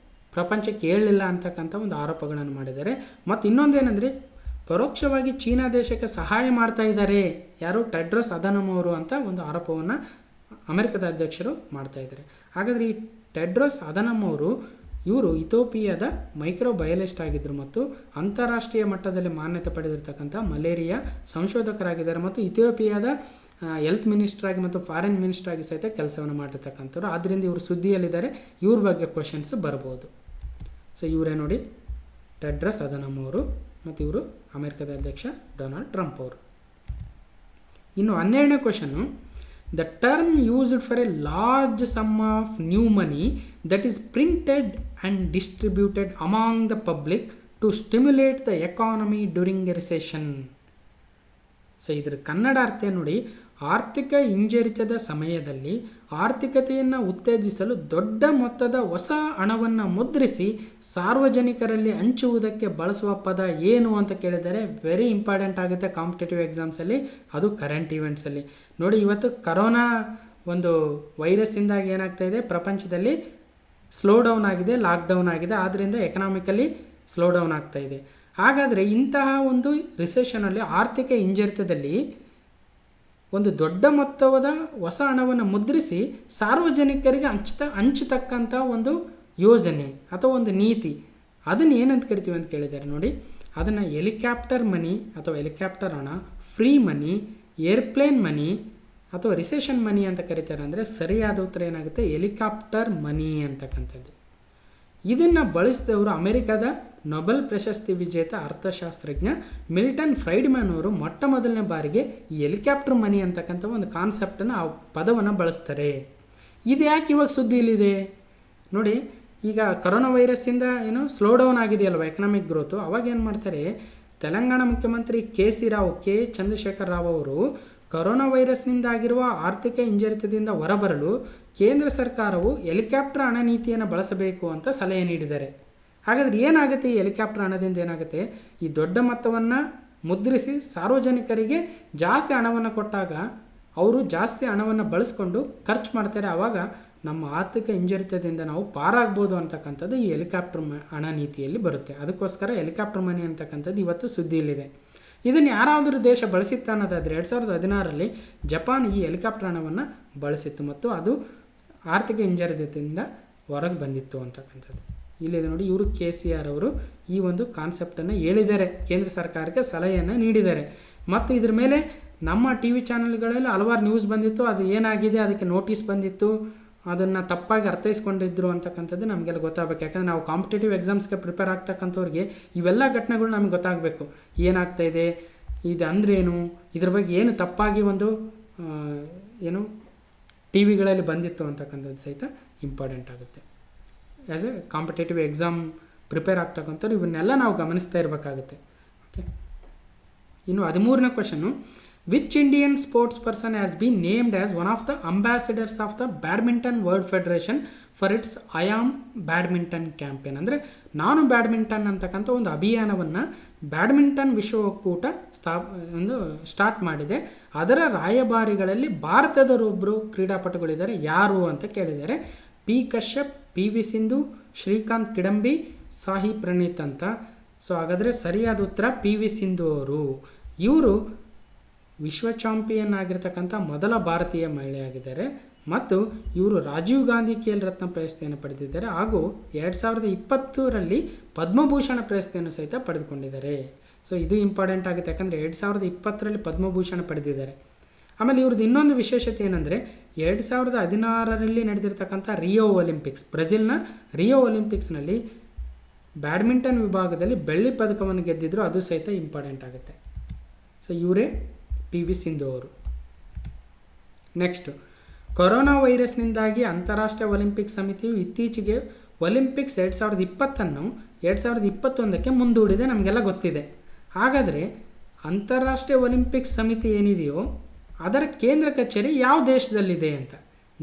ಪ್ರಪಂಚಕ್ಕೆ ಹೇಳಲಿಲ್ಲ ಅಂತಕ್ಕಂಥ ಒಂದು ಆರೋಪಗಳನ್ನು ಮಾಡಿದ್ದಾರೆ. ಮತ್ತು ಇನ್ನೊಂದೇನೆಂದರೆ ಪರೋಕ್ಷವಾಗಿ ಚೀನಾ ದೇಶಕ್ಕೆ ಸಹಾಯ ಮಾಡ್ತಾ ಇದ್ದಾರೆ ಯಾರು, ಟೆಡ್ರೋಸ್ ಅದಾನಾಮ್ ಅವರು ಅಂತ ಒಂದು ಆರೋಪವನ್ನು ಅಮೆರಿಕದ ಅಧ್ಯಕ್ಷರು ಮಾಡ್ತಾ ಇದ್ದಾರೆ. ಹಾಗಾದರೆ ಈ ಟೆಡ್ರೋಸ್ ಅದಾನಾಮ್ ಅವರು ಇವರು ಇಥಿಯೋಪಿಯಾದ ಮೈಕ್ರೋಬಯಾಲಜಿಸ್ಟ್ ಆಗಿದ್ದರು ಮತ್ತು ಅಂತಾರಾಷ್ಟ್ರೀಯ ಮಟ್ಟದಲ್ಲಿ ಮಾನ್ಯತೆ ಪಡೆದಿರ್ತಕ್ಕಂಥ ಮಲೇರಿಯಾ ಸಂಶೋಧಕರಾಗಿದ್ದಾರೆ ಮತ್ತು ಇಥಿಯೋಪಿಯಾದ ಹೆಲ್ತ್ ಮಿನಿಸ್ಟರ್ ಆಗಿ ಮತ್ತು ಫಾರಿನ್ ಮಿನಿಸ್ಟರ್ ಆಗಿ ಸಹಿತ ಕೆಲಸವನ್ನು ಮಾಡಿರ್ತಕ್ಕಂಥವ್ರು. ಆದ್ದರಿಂದ ಇವರು ಸುದ್ದಿಯಲ್ಲಿದ್ದಾರೆ. ಇವ್ರ ಬಗ್ಗೆ ಕ್ವಶನ್ಸ್ ಬರ್ಬೋದು. ಸೊ ಇವರೇ ನೋಡಿ ಟೆಡ್ರೋಸ್ ಅದಾನಾಮ್ ಅವರು ಮತ್ತು ಇವರು ಅಮೆರಿಕದ ಅಧ್ಯಕ್ಷ ಡೊನಾಲ್ಡ್ ಟ್ರಂಪ್ ಅವರು. ಇನ್ನು 12ನೇ question, the term used for a large sum of new money that is printed and distributed among the public to stimulate the economy during a recession. So ಇದರ ಕನ್ನಡ ಅರ್ಥ ನೋಡಿ, ಆರ್ಥಿಕ ಹಿಂಜರಿತದ ಸಮಯದಲ್ಲಿ ಆರ್ಥಿಕತೆಯನ್ನು ಉತ್ತೇಜಿಸಲು ದೊಡ್ಡ ಮೊತ್ತದ ಹೊಸ ಹಣವನ್ನು ಮುದ್ರಿಸಿ ಸಾರ್ವಜನಿಕರಲ್ಲಿ ಹಂಚುವುದಕ್ಕೆ ಬಳಸುವ ಪದ ಏನು ಅಂತ ಕೇಳಿದರೆ ವೆರಿ ಇಂಪಾರ್ಟೆಂಟ್ ಆಗುತ್ತೆ ಕಾಂಪಿಟೇಟಿವ್ ಎಕ್ಸಾಮ್ಸಲ್ಲಿ, ಅದು ಕರೆಂಟ್ ಈವೆಂಟ್ಸಲ್ಲಿ. ನೋಡಿ, ಇವತ್ತು ಕರೋನಾ ಒಂದು ವೈರಸ್ಸಿಂದಾಗಿ ಏನಾಗ್ತಾ ಇದೆ, ಪ್ರಪಂಚದಲ್ಲಿ ಸ್ಲೋ ಡೌನ್ ಆಗಿದೆ, ಲಾಕ್ಡೌನ್ ಆಗಿದೆ, ಆದ್ದರಿಂದ ಎಕನಾಮಿಕಲಿ ಸ್ಲೋ ಡೌನ್ ಆಗ್ತಾ ಇದೆ. ಹಾಗಾದರೆ ಇಂತಹ ಒಂದು ರಿಸೆಷನಲ್ಲಿ ಆರ್ಥಿಕ ಹಿಂಜರಿತದಲ್ಲಿ ಒಂದು ದೊಡ್ಡ ಮೊತ್ತದ ಹೊಸ ಹಣವನ್ನು ಮುದ್ರಿಸಿ ಸಾರ್ವಜನಿಕರಿಗೆ ಹಂಚತಕ್ಕಂಥ ಒಂದು ಯೋಜನೆ ಅಥವಾ ಒಂದು ನೀತಿ, ಅದನ್ನು ಏನಂತ ಕರಿತೀವಿ ಅಂತ ಕೇಳಿದ್ದಾರೆ ನೋಡಿ. ಅದನ್ನು ಹೆಲಿಕಾಪ್ಟರ್ ಮನಿ ಅಥವಾ ಹೆಲಿಕಾಪ್ಟರ್ ಹಣ, ಫ್ರೀ ಮನಿ, ಏರ್ಪ್ಲೇನ್ ಮನಿ ಅಥವಾ ರಿಸೆಷನ್ ಮನಿ ಅಂತ ಕರೀತಾರೆ. ಅಂದರೆ ಸರಿಯಾದ ಉತ್ತರ ಏನಾಗುತ್ತೆ, ಹೆಲಿಕಾಪ್ಟರ್ ಮನಿ ಅಂತಕ್ಕಂಥದ್ದು. ಇದನ್ನು ಬಳಸಿದವರು ಅಮೆರಿಕದ ನೊಬೆಲ್ ಪ್ರಶಸ್ತಿ ವಿಜೇತ ಅರ್ಥಶಾಸ್ತ್ರಜ್ಞ ಮಿಲ್ಟನ್ ಫ್ರೈಡ್ಮನ್ ಅವರು ಮೊಟ್ಟ ಮೊದಲನೇ ಬಾರಿಗೆ ಈ ಹೆಲಿಕಾಪ್ಟರ್ ಮನಿ ಅಂತಕ್ಕಂಥ ಒಂದು ಕಾನ್ಸೆಪ್ಟನ್ನು, ಆ ಪದವನ್ನು ಬಳಸ್ತಾರೆ. ಇದು ಯಾಕೆ ಇವಾಗ ಸುದ್ದಿಯಲ್ಲಿದೆ ನೋಡಿ, ಈಗ ಕರೋನಾ ವೈರಸ್ಸಿಂದ ಏನು ಸ್ಲೋ ಡೌನ್ ಆಗಿದೆಯಲ್ವ ಎಕನಾಮಿಕ್ ಗ್ರೋತು, ಅವಾಗ ಏನು ಮಾಡ್ತಾರೆ, ತೆಲಂಗಾಣ ಮುಖ್ಯಮಂತ್ರಿ ಕೆ ಚಂದ್ರಶೇಖರ್ ರಾವ್ ಅವರು ಕರೋನಾ ವೈರಸ್ನಿಂದ ಆಗಿರುವ ಆರ್ಥಿಕ ಹಿಂಜರಿತದಿಂದ ಹೊರಬರಲು ಕೇಂದ್ರ ಸರ್ಕಾರವು ಹೆಲಿಕಾಪ್ಟರ್ ಹಣ ನೀತಿಯನ್ನು ಬಳಸಬೇಕು ಅಂತ ಸಲಹೆ ನೀಡಿದ್ದಾರೆ. ಹಾಗಾದರೆ ಏನಾಗುತ್ತೆ, ಈ ಹೆಲಿಕಾಪ್ಟರ್ ಹಣದಿಂದ ಏನಾಗುತ್ತೆ, ಈ ದೊಡ್ಡ ಮೊತ್ತವನ್ನು ಮುದ್ರಿಸಿ ಸಾರ್ವಜನಿಕರಿಗೆ ಜಾಸ್ತಿ ಹಣವನ್ನು ಕೊಟ್ಟಾಗ ಅವರು ಜಾಸ್ತಿ ಹಣವನ್ನು ಬಳಸ್ಕೊಂಡು ಖರ್ಚು ಮಾಡ್ತಾರೆ. ಆವಾಗ ನಮ್ಮ ಆರ್ಥಿಕ ಹಿಂಜರಿತದಿಂದ ನಾವು ಪಾರಾಗ್ಬೋದು ಅಂತಕ್ಕಂಥದ್ದು ಈ ಹೆಲಿಕಾಪ್ಟರ್ ಹಣ ನೀತಿಯಲ್ಲಿ ಬರುತ್ತೆ. ಅದಕ್ಕೋಸ್ಕರ ಹೆಲಿಕಾಪ್ಟರ್ ಮನಿ ಅಂತಕ್ಕಂಥದ್ದು ಇವತ್ತು ಸುದ್ದಿಯಲ್ಲಿದೆ. ಇದನ್ನು ಯಾರಾದರೂ ದೇಶ ಬಳಸಿತ್ತು ಅನ್ನೋದಾದರೆ 2016ರಲ್ಲಿ ಜಪಾನ್ ಈ ಹೆಲಿಕಾಪ್ಟರ್ ಹಣವನ್ನು ಬಳಸಿತ್ತು ಮತ್ತು ಅದು ಆರ್ಥಿಕ ಹಿಂಜರಿತದಿಂದ ಹೊರಗೆ ಬಂದಿತ್ತು ಅಂತಕ್ಕಂಥದ್ದು ಇಲ್ಲಿದೆ ನೋಡಿ. ಇವರು KCR ಅವರು ಈ ಒಂದು ಕಾನ್ಸೆಪ್ಟನ್ನು ಹೇಳಿದ್ದಾರೆ, ಕೇಂದ್ರ ಸರ್ಕಾರಕ್ಕೆ ಸಲಹೆಯನ್ನು ನೀಡಿದ್ದಾರೆ. ಮತ್ತು ಇದ್ರ ಮೇಲೆ ನಮ್ಮ TV ಚಾನಲ್ಗಳಲ್ಲಿ ಹಲವಾರು ನ್ಯೂಸ್ ಬಂದಿತ್ತು, ಅದು ಏನಾಗಿದೆ, ಅದಕ್ಕೆ ನೋಟಿಸ್ ಬಂದಿತ್ತು, ಅದನ್ನು ತಪ್ಪಾಗಿ ಅರ್ಥೈಸ್ಕೊಂಡಿದ್ರು ಅಂತಕ್ಕಂಥದ್ದು ನಮಗೆಲ್ಲ ಗೊತ್ತಾಗಬೇಕು. ಯಾಕಂದರೆ ನಾವು ಕಾಂಪಿಟೇಟಿವ್ ಎಕ್ಸಾಮ್ಸ್ಗೆ ಪ್ರಿಪೇರ್ ಆಗ್ತಕ್ಕಂಥವ್ರಿಗೆ ಇವೆಲ್ಲ ಘಟನೆಗಳು ನಮಗೆ ಗೊತ್ತಾಗಬೇಕು. ಏನಾಗ್ತಾಯಿದೆ, ಇದು ಅಂದ್ರೇನು, ಇದ್ರ ಬಗ್ಗೆ ಏನು ತಪ್ಪಾಗಿ ಒಂದು ಏನು TVಗಳಲ್ಲಿ ಬಂದಿತ್ತು ಅಂತಕ್ಕಂಥದ್ದು ಸಹಿತ ಇಂಪಾರ್ಟೆಂಟ್ ಆಗುತ್ತೆ. As a competitive exam prepare ಆಗ್ತಕ್ಕಂಥವ್ರು ಇವನ್ನೆಲ್ಲ ನಾವು ಗಮನಿಸ್ತಾ ಇರಬೇಕಾಗುತ್ತೆ. ಓಕೆ, ಇನ್ನು 13ನೇ question, which Indian sports person has been named as one of the ambassadors of the badminton world federation for its I am badminton campaign. ಅಂದರೆ ನಾನು ಬ್ಯಾಡ್ಮಿಂಟನ್ ಅಂತಕ್ಕಂಥ ಒಂದು ಅಭಿಯಾನವನ್ನು ಬ್ಯಾಡ್ಮಿಂಟನ್ ವಿಶ್ವ ಒಕ್ಕೂಟ ಸ್ಟಾರ್ಟ್ ಮಾಡಿದೆ. ಅದರ ರಾಯಭಾರಿಗಳಲ್ಲಿ ಭಾರತದವರೊಬ್ಬರು ಕ್ರೀಡಾಪಟುಗಳಿದ್ದಾರೆ, ಯಾರು ಅಂತ ಕೇಳಿದ್ದಾರೆ. P Kashyap, P V Sindhu, Srikanth Kidambi, Sai Praneeth ಅಂತ. ಸೊ ಹಾಗಾದರೆ ಸರಿಯಾದ ಉತ್ತರ ಪಿ ವಿ ಸಿಂಧು ಅವರು. ಇವರು ವಿಶ್ವ ಚಾಂಪಿಯನ್ ಆಗಿರ್ತಕ್ಕಂಥ ಮೊದಲ ಭಾರತೀಯ ಮಹಿಳೆಯಾಗಿದ್ದಾರೆ ಮತ್ತು ಇವರು ರಾಜೀವ್ ಗಾಂಧಿ ಖೇಲ್ ರತ್ನ ಪ್ರಶಸ್ತಿಯನ್ನು ಪಡೆದಿದ್ದಾರೆ ಹಾಗೂ 2020ರಲ್ಲಿ ಪದ್ಮಭೂಷಣ ಪ್ರಶಸ್ತಿಯನ್ನು ಸಹಿತ ಪಡೆದುಕೊಂಡಿದ್ದಾರೆ. ಸೊ ಇದು ಇಂಪಾರ್ಟೆಂಟ್ ಆಗುತ್ತೆ, ಯಾಕಂದರೆ 2020ರಲ್ಲಿ ಪದ್ಮಭೂಷಣ ಪಡೆದಿದ್ದಾರೆ. ಆಮೇಲೆ ಇವ್ರದ್ದು ಇನ್ನೊಂದು ವಿಶೇಷತೆ ಏನಂದರೆ 2016ರಲ್ಲಿ ನಡೆದಿರ್ತಕ್ಕಂಥ ರಿಯೋ ಒಲಿಂಪಿಕ್ಸ್, ಬ್ರೆಜಿಲ್ನ ರಿಯೋ ಒಲಿಂಪಿಕ್ಸ್ನಲ್ಲಿ ಬ್ಯಾಡ್ಮಿಂಟನ್ ವಿಭಾಗದಲ್ಲಿ ಬೆಳ್ಳಿ ಪದಕವನ್ನು ಗೆದ್ದಿದ್ರು, ಅದು ಸಹಿತ ಇಂಪಾರ್ಟೆಂಟ್ ಆಗುತ್ತೆ. ಸೊ ಇವರೇ ಪಿ ವಿ ಸಿಂಧು ಅವರು. ನೆಕ್ಸ್ಟು, ಕೊರೋನಾ ವೈರಸ್ನಿಂದಾಗಿ ಅಂತಾರಾಷ್ಟ್ರೀಯ ಒಲಿಂಪಿಕ್ ಸಮಿತಿಯು ಇತ್ತೀಚೆಗೆ ಒಲಿಂಪಿಕ್ಸ್ 2020ಅನ್ನು 2021ಕ್ಕೆ ಮುಂದೂಡಿದೆ, ನಮಗೆಲ್ಲ ಗೊತ್ತಿದೆ. ಹಾಗಾದರೆ ಅಂತಾರಾಷ್ಟ್ರೀಯ ಒಲಿಂಪಿಕ್ಸ್ ಸಮಿತಿ ಏನಿದೆಯೋ ಅದರ ಕೇಂದ್ರ ಕಚೇರಿ ಯಾವ ದೇಶದಲ್ಲಿದೆ ಅಂತ.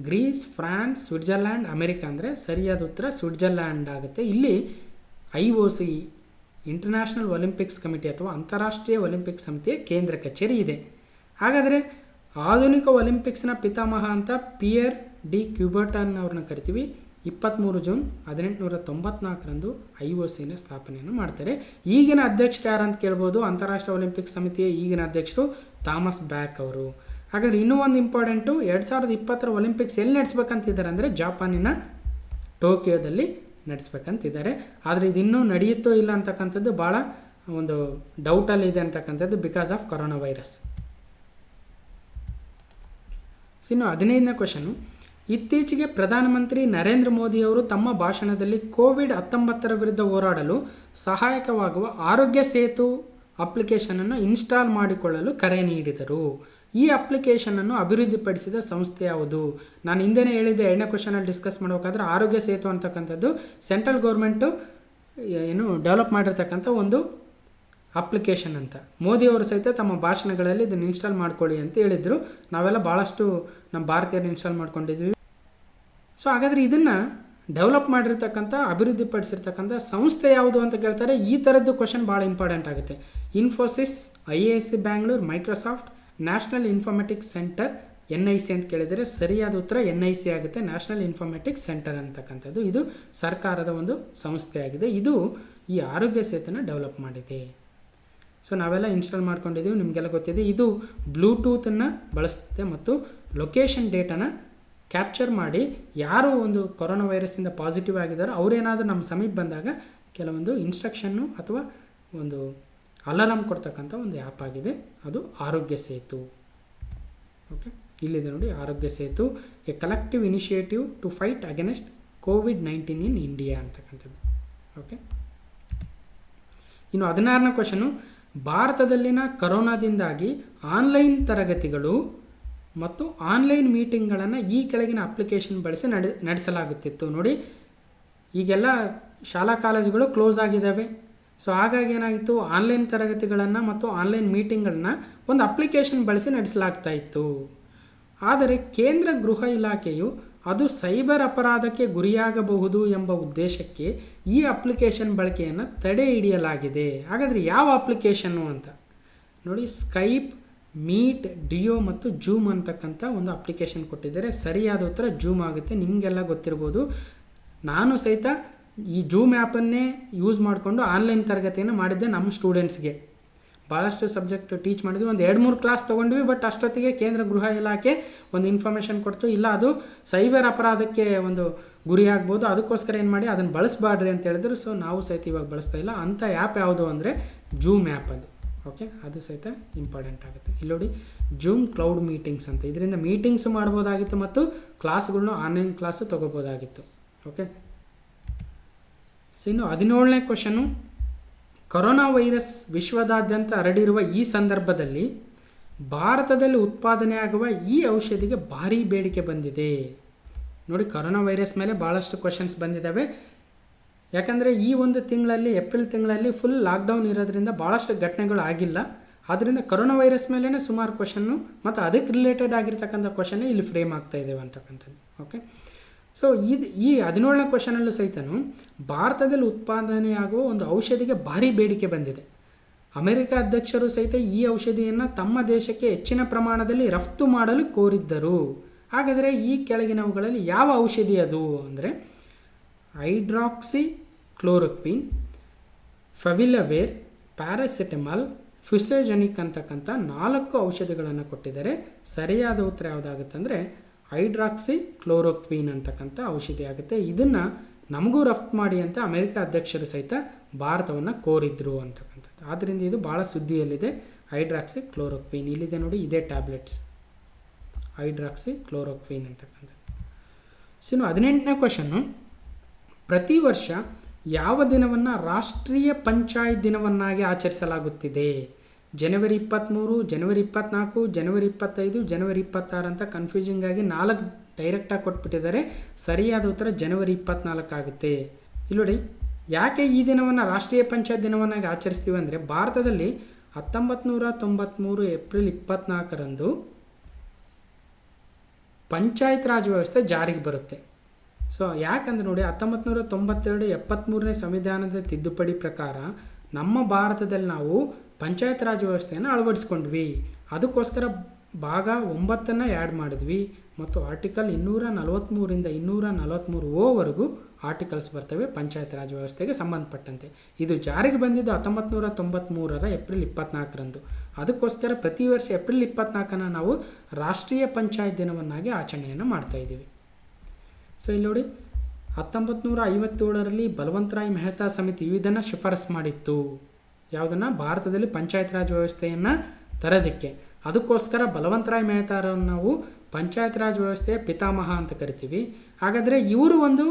Greece, France, Switzerland, America. ಅಂದರೆ ಸರಿಯಾದ ಉತ್ತರ ಸ್ವಿಟ್ಜರ್ಲ್ಯಾಂಡ್ ಆಗುತ್ತೆ. ಇಲ್ಲಿ IOC ಇಂಟರ್ನ್ಯಾಷನಲ್ ಒಲಿಂಪಿಕ್ಸ್ ಕಮಿಟಿ ಅಥವಾ ಅಂತಾರಾಷ್ಟ್ರೀಯ ಒಲಿಂಪಿಕ್ ಸಮಿತಿಯ ಕೇಂದ್ರ ಕಚೇರಿ ಇದೆ. ಹಾಗಾದರೆ ಆಧುನಿಕ ಒಲಿಂಪಿಕ್ಸ್ನ ಪಿತಾಮಹ ಅಂತ ಪಿಯರ್ ಡಿ ಕ್ಯೂಬರ್ಟನ್ ಅವ್ರನ್ನ ಕರಿತೀವಿ. 23 ಜೂನ್ 1894ರಂದು IOCನ ಸ್ಥಾಪನೆಯನ್ನು ಮಾಡ್ತಾರೆ. ಈಗಿನ ಅಧ್ಯಕ್ಷರು ಯಾರಂತ ಕೇಳ್ಬೋದು. ಅಂತಾರಾಷ್ಟ್ರೀಯ ಒಲಿಂಪಿಕ್ ಸಮಿತಿಯ ಈಗಿನ ಅಧ್ಯಕ್ಷರು ಥಾಮಸ್ ಬ್ಯಾಕ್ ಅವರು. ಹಾಗಾದರೆ ಇನ್ನೂ ಒಂದು ಇಂಪಾರ್ಟೆಂಟು, 2020ರ ಒಲಿಂಪಿಕ್ಸ್ ಎಲ್ಲಿ ನಡೆಸ್ಬೇಕಂತಿದ್ದಾರೆ ಅಂದರೆ ಜಪಾನಿನ ಟೋಕಿಯೋದಲ್ಲಿ ನಡೆಸ್ಬೇಕಂತಿದ್ದಾರೆ. ಆದರೆ ಇದಿನ್ನೂ ನಡೆಯುತ್ತೋ ಇಲ್ಲ ಅಂತಕ್ಕಂಥದ್ದು ಭಾಳ ಒಂದು ಡೌಟಲ್ಲಿದೆ ಅಂತಕ್ಕಂಥದ್ದು, ಬಿಕಾಸ್ ಆಫ್ ಕೊರೋನಾ ವೈರಸ್. ಇನ್ನು 15ನೇ ಕ್ವಶನು, ಇತ್ತೀಚೆಗೆ ಪ್ರಧಾನಮಂತ್ರಿ ನರೇಂದ್ರ ಮೋದಿಯವರು ತಮ್ಮ ಭಾಷಣದಲ್ಲಿ ಕೋವಿಡ್-19 ವಿರುದ್ಧ ಹೋರಾಡಲು ಸಹಾಯಕವಾಗುವ ಆರೋಗ್ಯ ಸೇತು ಅಪ್ಲಿಕೇಶನನ್ನು ಇನ್ಸ್ಟಾಲ್ ಮಾಡಿಕೊಳ್ಳಲು ಕರೆ ನೀಡಿದರು. ಈ ಅಪ್ಲಿಕೇಶನನ್ನು ಅಭಿವೃದ್ಧಿಪಡಿಸಿದ ಸಂಸ್ಥೆ ಯಾವುದು? ನಾನು ಹಿಂದೆನೇ ಹೇಳಿದ್ದೆ, 2ನೇ ಕ್ವಶನಲ್ಲಿ ಡಿಸ್ಕಸ್ ಮಾಡಬೇಕಾದ್ರೆ ಆರೋಗ್ಯ ಸೇತು ಅಂತಕ್ಕಂಥದ್ದು ಸೆಂಟ್ರಲ್ ಗೌರ್ಮೆಂಟು ಡೆವಲಪ್ ಮಾಡಿರ್ತಕ್ಕಂಥ ಒಂದು ಅಪ್ಲಿಕೇಶನ್ ಅಂತ. ಮೋದಿಯವರು ಸಹಿತ ತಮ್ಮ ಭಾಷಣಗಳಲ್ಲಿ ಇದನ್ನು ಇನ್ಸ್ಟಾಲ್ ಮಾಡ್ಕೊಳ್ಳಿ ಅಂತ ಹೇಳಿದರು. ನಾವೆಲ್ಲ ಭಾಳಷ್ಟು ನಮ್ಮ ಭಾರತೀಯರು ಇನ್ಸ್ಟಾಲ್ ಮಾಡ್ಕೊಂಡಿದ್ವಿ. ಸೊ ಹಾಗಾದರೆ ಇದನ್ನು ಡೆವಲಪ್ ಮಾಡಿರ್ತಕ್ಕಂಥ ಅಭಿವೃದ್ಧಿಪಡಿಸಿರ್ತಕ್ಕಂಥ ಸಂಸ್ಥೆ ಯಾವುದು ಅಂತ ಕೇಳ್ತಾರೆ. ಈ ಥರದ್ದು ಕ್ವಶನ್ ಭಾಳ ಇಂಪಾರ್ಟೆಂಟ್ ಆಗುತ್ತೆ. Infosys, IISc Bangalore, Microsoft, national informatics centre, NIC ಅಂತ ಕೇಳಿದರೆ ಸರಿಯಾದ ಉತ್ತರ NIC ಆಗುತ್ತೆ. ನ್ಯಾಷನಲ್ ಇನ್ಫಾರ್ಮೆಟಿಕ್ಸ್ ಸೆಂಟರ್ ಅಂತಕ್ಕಂಥದ್ದು ಇದು ಸರ್ಕಾರದ ಒಂದು ಸಂಸ್ಥೆಯಾಗಿದೆ. ಇದು ಈ ಆರೋಗ್ಯ ಸೇತುನ ಡೆವಲಪ್ ಮಾಡಿದೆ. ಸೊ ನಾವೆಲ್ಲ ಇನ್ಸ್ಟಾಲ್ ಮಾಡ್ಕೊಂಡಿದ್ದೀವಿ, ನಿಮಗೆಲ್ಲ ಗೊತ್ತಿದೆ. ಇದು ಬ್ಲೂಟೂತನ್ನು ಬಳಸುತ್ತೆ ಮತ್ತು ಲೊಕೇಶನ್ ಡೇಟಾನ ಕ್ಯಾಪ್ಚರ್ ಮಾಡಿ ಯಾರು ಒಂದು ಕೊರೋನಾ ವೈರಸ್ಸಿಂದ ಪಾಸಿಟಿವ್ ಆಗಿದ್ದಾರೋ ಅವರೇನಾದರೂ ನಮ್ಮ ಸಮೀಪ ಬಂದಾಗ ಕೆಲವೊಂದು ಇನ್ಸ್ಟ್ರಕ್ಷನ್ನು ಅಥವಾ ಒಂದು ಅಲಾರಾಮ್ ಕೊಡ್ತಕ್ಕಂಥ ಒಂದು ಆ್ಯಪ್ ಆಗಿದೆ, ಅದು ಆರೋಗ್ಯ ಸೇತು. ಓಕೆ, ಇಲ್ಲಿದೆ ನೋಡಿ, Aarogya Setu, a collective initiative to fight against COVID-19 in India ಅಂತಕ್ಕಂಥದ್ದು. ಓಕೆ, ಇನ್ನು 16ನೇ ಕ್ವಶನು, ಭಾರತದಲ್ಲಿನ ಕೊರೋನಾದಿಂದಾಗಿ ಆನ್ಲೈನ್ ತರಗತಿಗಳು ಮತ್ತು ಆನ್ಲೈನ್ ಮೀಟಿಂಗ್ಗಳನ್ನು ಈ ಕೆಳಗಿನ ಅಪ್ಲಿಕೇಶನ್ ಬಳಸಿ ನಡೆಸಲಾಗುತ್ತಿತ್ತು. ನೋಡಿ, ಈಗೆಲ್ಲ ಶಾಲಾ ಕಾಲೇಜುಗಳು ಕ್ಲೋಸ್ ಆಗಿದ್ದಾವೆ. ಸೊ ಹಾಗಾಗಿ ಏನಾಗಿತ್ತು, ಆನ್ಲೈನ್ ತರಗತಿಗಳನ್ನು ಮತ್ತು ಆನ್ಲೈನ್ ಮೀಟಿಂಗ್ಗಳನ್ನ ಒಂದು ಅಪ್ಲಿಕೇಶನ್ ಬಳಸಿ ನಡೆಸಲಾಗ್ತಾ ಇತ್ತು. ಆದರೆ ಕೇಂದ್ರ ಗೃಹ ಇಲಾಖೆಯು ಅದು ಸೈಬರ್ ಅಪರಾಧಕ್ಕೆ ಗುರಿಯಾಗಬಹುದು ಎಂಬ ಉದ್ದೇಶಕ್ಕೆ ಈ ಅಪ್ಲಿಕೇಶನ್ ಬಳಕೆಯನ್ನು ತಡೆ ಹಿಡಿಯಲಾಗಿದೆ. ಹಾಗಾದರೆ ಯಾವ ಅಪ್ಲಿಕೇಶನ್ನು ಅಂತ ನೋಡಿ, ಸ್ಕೈಪ್, ಮೀಟ್, ಡಿಯೋ ಮತ್ತು ಜೂಮ್ ಅಂತಕ್ಕಂಥ ಒಂದು ಅಪ್ಲಿಕೇಶನ್ ಕೊಟ್ಟಿದ್ದಾರೆ. ಸರಿಯಾದ ಉತ್ತರ ಜೂಮ್ ಆಗುತ್ತೆ. ನಿಮಗೆಲ್ಲ ಗೊತ್ತಿರ್ಬೋದು, ನಾನು ಸಹಿತ ಈ ಜೂಮ್ ಆ್ಯಪನ್ನೇ ಯೂಸ್ ಮಾಡಿಕೊಂಡು ಆನ್ಲೈನ್ ತರಗತಿಯನ್ನು ಮಾಡಿದ್ದೆ ನಮ್ಮ ಸ್ಟೂಡೆಂಟ್ಸ್ಗೆ. ಭಾಳಷ್ಟು ಸಬ್ಜೆಕ್ಟ್ ಟೀಚ್ ಮಾಡಿದ್ವಿ, ಒಂದು 2-3 ಕ್ಲಾಸ್ ತೊಗೊಂಡ್ವಿ. ಬಟ್ ಅಷ್ಟೊತ್ತಿಗೆ ಕೇಂದ್ರ ಗೃಹ ಇಲಾಖೆ ಒಂದು ಇನ್ಫಾರ್ಮೇಷನ್ ಕೊಡ್ತು, ಇಲ್ಲ ಅದು ಸೈಬರ್ ಅಪರಾಧಕ್ಕೆ ಒಂದು ಗುರಿ ಆಗ್ಬೋದು, ಅದಕ್ಕೋಸ್ಕರ ಏನು ಮಾಡಿ ಅದನ್ನು ಬಳಸಬಾಡ್ರಿ ಅಂತ ಹೇಳಿದ್ರು. ಸೊ ನಾವು ಸಹಿತ ಇವಾಗ ಬಳಸ್ತಾ ಇಲ್ಲ. ಅಂಥ ಆ್ಯಪ್ ಯಾವುದು ಅಂದರೆ ಜೂಮ್ ಆ್ಯಪ್ ಅದು. ಓಕೆ, ಅದು ಸಹಿತ ಇಂಪಾರ್ಟೆಂಟ್ ಆಗುತ್ತೆ. ಇಲ್ಲಿ ನೋಡಿ, ಜೂಮ್ ಕ್ಲೌಡ್ ಮೀಟಿಂಗ್ಸ್ ಅಂತ, ಇದರಿಂದ ಮೀಟಿಂಗ್ಸು ಮಾಡ್ಬೋದಾಗಿತ್ತು ಮತ್ತು ಕ್ಲಾಸ್ಗಳನ್ನೂ ಆನ್ಲೈನ್ ಕ್ಲಾಸು ತೊಗೋಬೋದಾಗಿತ್ತು. ಓಕೆ, ಇನ್ನು 17ನೇ ಕ್ವಶನು, ಕೊರೋನಾ ವೈರಸ್ ವಿಶ್ವದಾದ್ಯಂತ ಹರಡಿರುವ ಈ ಸಂದರ್ಭದಲ್ಲಿ ಭಾರತದಲ್ಲಿ ಉತ್ಪಾದನೆಯಾಗುವ ಈ ಔಷಧಿಗೆ ಭಾರೀ ಬೇಡಿಕೆ ಬಂದಿದೆ. ನೋಡಿ, ಕೊರೋನಾ ವೈರಸ್ ಮೇಲೆ ಭಾಳಷ್ಟು ಕ್ವಶನ್ಸ್ ಬಂದಿದ್ದಾವೆ. ಯಾಕಂದರೆ ಈ ಒಂದು ತಿಂಗಳಲ್ಲಿ ಏಪ್ರಿಲ್ ತಿಂಗಳಲ್ಲಿ ಫುಲ್ ಲಾಕ್ಡೌನ್ ಇರೋದ್ರಿಂದ ಭಾಳಷ್ಟು ಘಟನೆಗಳು ಆಗಿಲ್ಲ. ಆದ್ದರಿಂದ ಕೊರೋನಾ ವೈರಸ್ ಮೇಲೇ ಸುಮಾರು ಕ್ವಶನ್ನು ಮತ್ತು ಅದಕ್ಕೆ ರಿಲೇಟೆಡ್ ಆಗಿರ್ತಕ್ಕಂಥ ಕ್ವಶನ್ನೇ ಇಲ್ಲಿ ಫ್ರೇಮ್ ಆಗ್ತಾ ಇದ್ದೇವೆ ಅಂತಕ್ಕಂಥದ್ದು. ಓಕೆ, ಸೊ ಈ 17ನೇ ಕ್ವಶನಲ್ಲೂ ಸಹಿತನು ಭಾರತದಲ್ಲಿ ಉತ್ಪಾದನೆಯಾಗುವ ಒಂದು ಔಷಧಿಗೆ ಭಾರಿ ಬೇಡಿಕೆ ಬಂದಿದೆ. ಅಮೆರಿಕ ಅಧ್ಯಕ್ಷರು ಸಹಿತ ಈ ಔಷಧಿಯನ್ನು ತಮ್ಮ ದೇಶಕ್ಕೆ ಹೆಚ್ಚಿನ ಪ್ರಮಾಣದಲ್ಲಿ ರಫ್ತು ಮಾಡಲು ಕೋರಿದ್ದರು. ಹಾಗಾದರೆ ಈ ಕೆಳಗಿನವುಗಳಲ್ಲಿ ಯಾವ ಔಷಧಿ ಅದು ಅಂದರೆ ಹೈಡ್ರಾಕ್ಸಿ ಕ್ಲೋರೋಕ್ವಿನ್, ಫವಿಲವೇರ್, ಪ್ಯಾರಾಸಿಟಮಾಲ್, ಫ್ಯುಸೆಜನಿಕ್ ಅಂತಕ್ಕಂಥ 4 ಔಷಧಿಗಳನ್ನು ಕೊಟ್ಟಿದ್ದಾರೆ. ಸರಿಯಾದ ಉತ್ತರ ಯಾವುದಾಗುತ್ತೆ ಅಂದರೆ ಹೈಡ್ರಾಕ್ಸಿ ಕ್ಲೋರೋಕ್ವಿನ್ ಅಂತಕ್ಕಂಥ ಔಷಧಿ ಆಗುತ್ತೆ. ಇದನ್ನು ನಮಗೂ ರಫ್ತು ಮಾಡಿ ಅಂತ ಅಮೆರಿಕ ಅಧ್ಯಕ್ಷರು ಸಹಿತ ಭಾರತವನ್ನು ಕೋರಿದ್ರು ಅಂತಕ್ಕಂಥದ್ದು. ಆದ್ದರಿಂದ ಇದು ಭಾಳ ಸುದ್ದಿಯಲ್ಲಿದೆ. ಹೈಡ್ರಾಕ್ಸಿ ಕ್ಲೋರೋಕ್ವಿನ್ ಇಲ್ಲಿದೆ ನೋಡಿ, ಇದೇ ಟ್ಯಾಬ್ಲೆಟ್ಸ್ ಹೈಡ್ರಾಕ್ಸಿ ಕ್ಲೋರೋಕ್ವಿನ್ ಅಂತಕ್ಕಂಥದ್ದು. ಸೊ 18ನೇ ಕ್ವಶನ್ನು, ಪ್ರತಿ ವರ್ಷ ಯಾವ ದಿನವನ್ನು ರಾಷ್ಟ್ರೀಯ ಪಂಚಾಯತ್ ದಿನವನ್ನಾಗಿ ಆಚರಿಸಲಾಗುತ್ತಿದೆ? ಜನವರಿ 23, ಜನವರಿ 24, ಜನವರಿ 25, ಜನವರಿ 26 ಅಂತ ಕನ್ಫ್ಯೂಸಿಂಗ್ ಆಗಿ 4 ಡೈರೆಕ್ಟಾಗಿ ಕೊಟ್ಬಿಟ್ಟಿದ್ದಾರೆ. ಸರಿಯಾದ ಉತ್ತರ ಜನವರಿ 24 ಆಗುತ್ತೆ. ಇಲ್ಲಿ ನೋಡಿ, ಯಾಕೆ ಈ ದಿನವನ್ನು ರಾಷ್ಟ್ರೀಯ ಪಂಚಾಯತ್ ದಿನವನ್ನಾಗಿ ಆಚರಿಸ್ತೀವಿ ಅಂದರೆ ಭಾರತದಲ್ಲಿ 1993 ಏಪ್ರಿಲ್ 24ರಂದು ಪಂಚಾಯತ್ ರಾಜ್ ವ್ಯವಸ್ಥೆ ಜಾರಿಗೆ ಬರುತ್ತೆ. ಸೊ ಯಾಕಂದ್ರೆ ನೋಡಿ 1992 73ನೇ ಸಂವಿಧಾನದ ತಿದ್ದುಪಡಿ ಪ್ರಕಾರ ನಮ್ಮ ಭಾರತದಲ್ಲಿ ನಾವು ಪಂಚಾಯತ್ ರಾಜ್ ವ್ಯವಸ್ಥೆಯನ್ನು ಅಳವಡಿಸ್ಕೊಂಡ್ವಿ. ಅದಕ್ಕೋಸ್ಕರ ಭಾಗ 9ನ್ನು ಆ್ಯಡ್ ಮಾಡಿದ್ವಿ ಮತ್ತು ಆರ್ಟಿಕಲ್ 243ರಿಂದ 243ವರೆಗೂ ಆರ್ಟಿಕಲ್ಸ್ ಬರ್ತವೆ ಪಂಚಾಯತ್ ರಾಜ್ ವ್ಯವಸ್ಥೆಗೆ ಸಂಬಂಧಪಟ್ಟಂತೆ. ಇದು ಜಾರಿಗೆ ಬಂದಿದ್ದು 1993 ಏಪ್ರಿಲ್ 24ರಂದು. ಅದಕ್ಕೋಸ್ಕರ ಪ್ರತಿ ವರ್ಷ ಏಪ್ರಿಲ್ 24ನ ನಾವು ರಾಷ್ಟ್ರೀಯ ಪಂಚಾಯತ್ ದಿನವನ್ನಾಗಿ ಆಚರಣೆಯನ್ನು ಮಾಡ್ತಾಯಿದ್ದೀವಿ. ಸೊ ಇಲ್ಲಿ ನೋಡಿ, 1957ರಲ್ಲಿ ಬಲವಂತರಾಯ್ ಮೆಹ್ತಾ ಸಮಿತಿಯು ಇದನ್ನು ಶಿಫಾರಸು ಮಾಡಿತ್ತು. ಯಾವುದನ್ನು? ಭಾರತದಲ್ಲಿ ಪಂಚಾಯತ್ ರಾಜ್ ವ್ಯವಸ್ಥೆಯನ್ನು ತರೋದಕ್ಕೆ. ಅದಕ್ಕೋಸ್ಕರ ಬಲವಂತರಾಯ್ ಮೆಹ್ತಾರನ್ನು ನಾವು ಪಂಚಾಯತ್ ರಾಜ್ ವ್ಯವಸ್ಥೆಯ ಪಿತಾಮಹ ಅಂತ ಕರಿತೀವಿ. ಹಾಗಾದರೆ ಇವರು ಒಂದು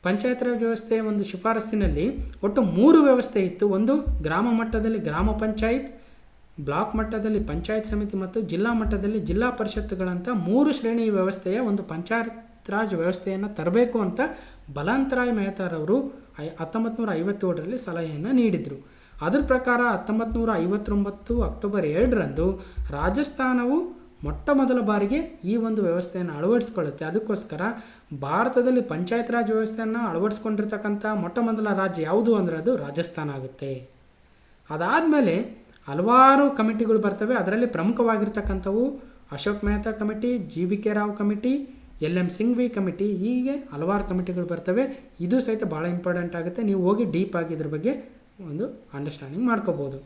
ಪಂಚಾಯತ್ ರಾಜ್ ವ್ಯವಸ್ಥೆಯ ಒಂದು ಶಿಫಾರಸ್ಸಿನಲ್ಲಿ ಒಟ್ಟು 3 ವ್ಯವಸ್ಥೆ ಇತ್ತು. ಒಂದು ಗ್ರಾಮ ಮಟ್ಟದಲ್ಲಿ ಗ್ರಾಮ ಪಂಚಾಯತ್, ಬ್ಲಾಕ್ ಮಟ್ಟದಲ್ಲಿ ಪಂಚಾಯತ್ ಸಮಿತಿ ಮತ್ತು ಜಿಲ್ಲಾ ಮಟ್ಟದಲ್ಲಿ ಜಿಲ್ಲಾ ಪರಿಷತ್ತುಗಳಂತ 3 ಶ್ರೇಣಿ ವ್ಯವಸ್ಥೆಯ ಒಂದು ಪಂಚಾಯತ್ ರಾಜ್ ವ್ಯವಸ್ಥೆಯನ್ನು ತರಬೇಕು ಅಂತ ಬಲವಂತರಾಯ್ ಮೆಹ್ತಾರವರು 1957ರಲ್ಲಿ ಸಲಹೆಯನ್ನು ನೀಡಿದರು. ಅದರ ಪ್ರಕಾರ 1959 ಅಕ್ಟೋಬರ್ 2ರಂದು ರಾಜಸ್ಥಾನವು ಮೊಟ್ಟ ಮೊದಲ ಬಾರಿಗೆ ಈ ಒಂದು ವ್ಯವಸ್ಥೆಯನ್ನು ಅಳವಡಿಸ್ಕೊಳ್ಳುತ್ತೆ. ಅದಕ್ಕೋಸ್ಕರ ಭಾರತದಲ್ಲಿ ಪಂಚಾಯತ್ ರಾಜ್ ವ್ಯವಸ್ಥೆಯನ್ನು ಅಳವಡಿಸ್ಕೊಂಡಿರ್ತಕ್ಕಂಥ ಮೊಟ್ಟ ಮೊದಲ ರಾಜ್ಯ ಯಾವುದು ಅಂದರೆ ಅದು ರಾಜಸ್ಥಾನ ಆಗುತ್ತೆ. ಅದಾದಮೇಲೆ ಹಲವಾರು ಕಮಿಟಿಗಳು ಬರ್ತವೆ. ಅದರಲ್ಲಿ ಪ್ರಮುಖವಾಗಿರ್ತಕ್ಕಂಥವು Ashok Mehta committee, GVK Rao committee, LM Singhvi committee, ಹೀಗೆ ಹಲವಾರು ಕಮಿಟಿಗಳು ಬರ್ತವೆ. ಇದು ಸಹಿತ ಭಾಳ ಇಂಪಾರ್ಟೆಂಟ್ ಆಗುತ್ತೆ. ನೀವು ಹೋಗಿ ಡೀಪ್ ಆಗಿ ಇದ್ರ ಬಗ್ಗೆ ಒಂದು ಅಂಡರ್ಸ್ಟ್ಯಾಂಡಿಂಗ್ ಮಾಡ್ಕೋಬೋದು.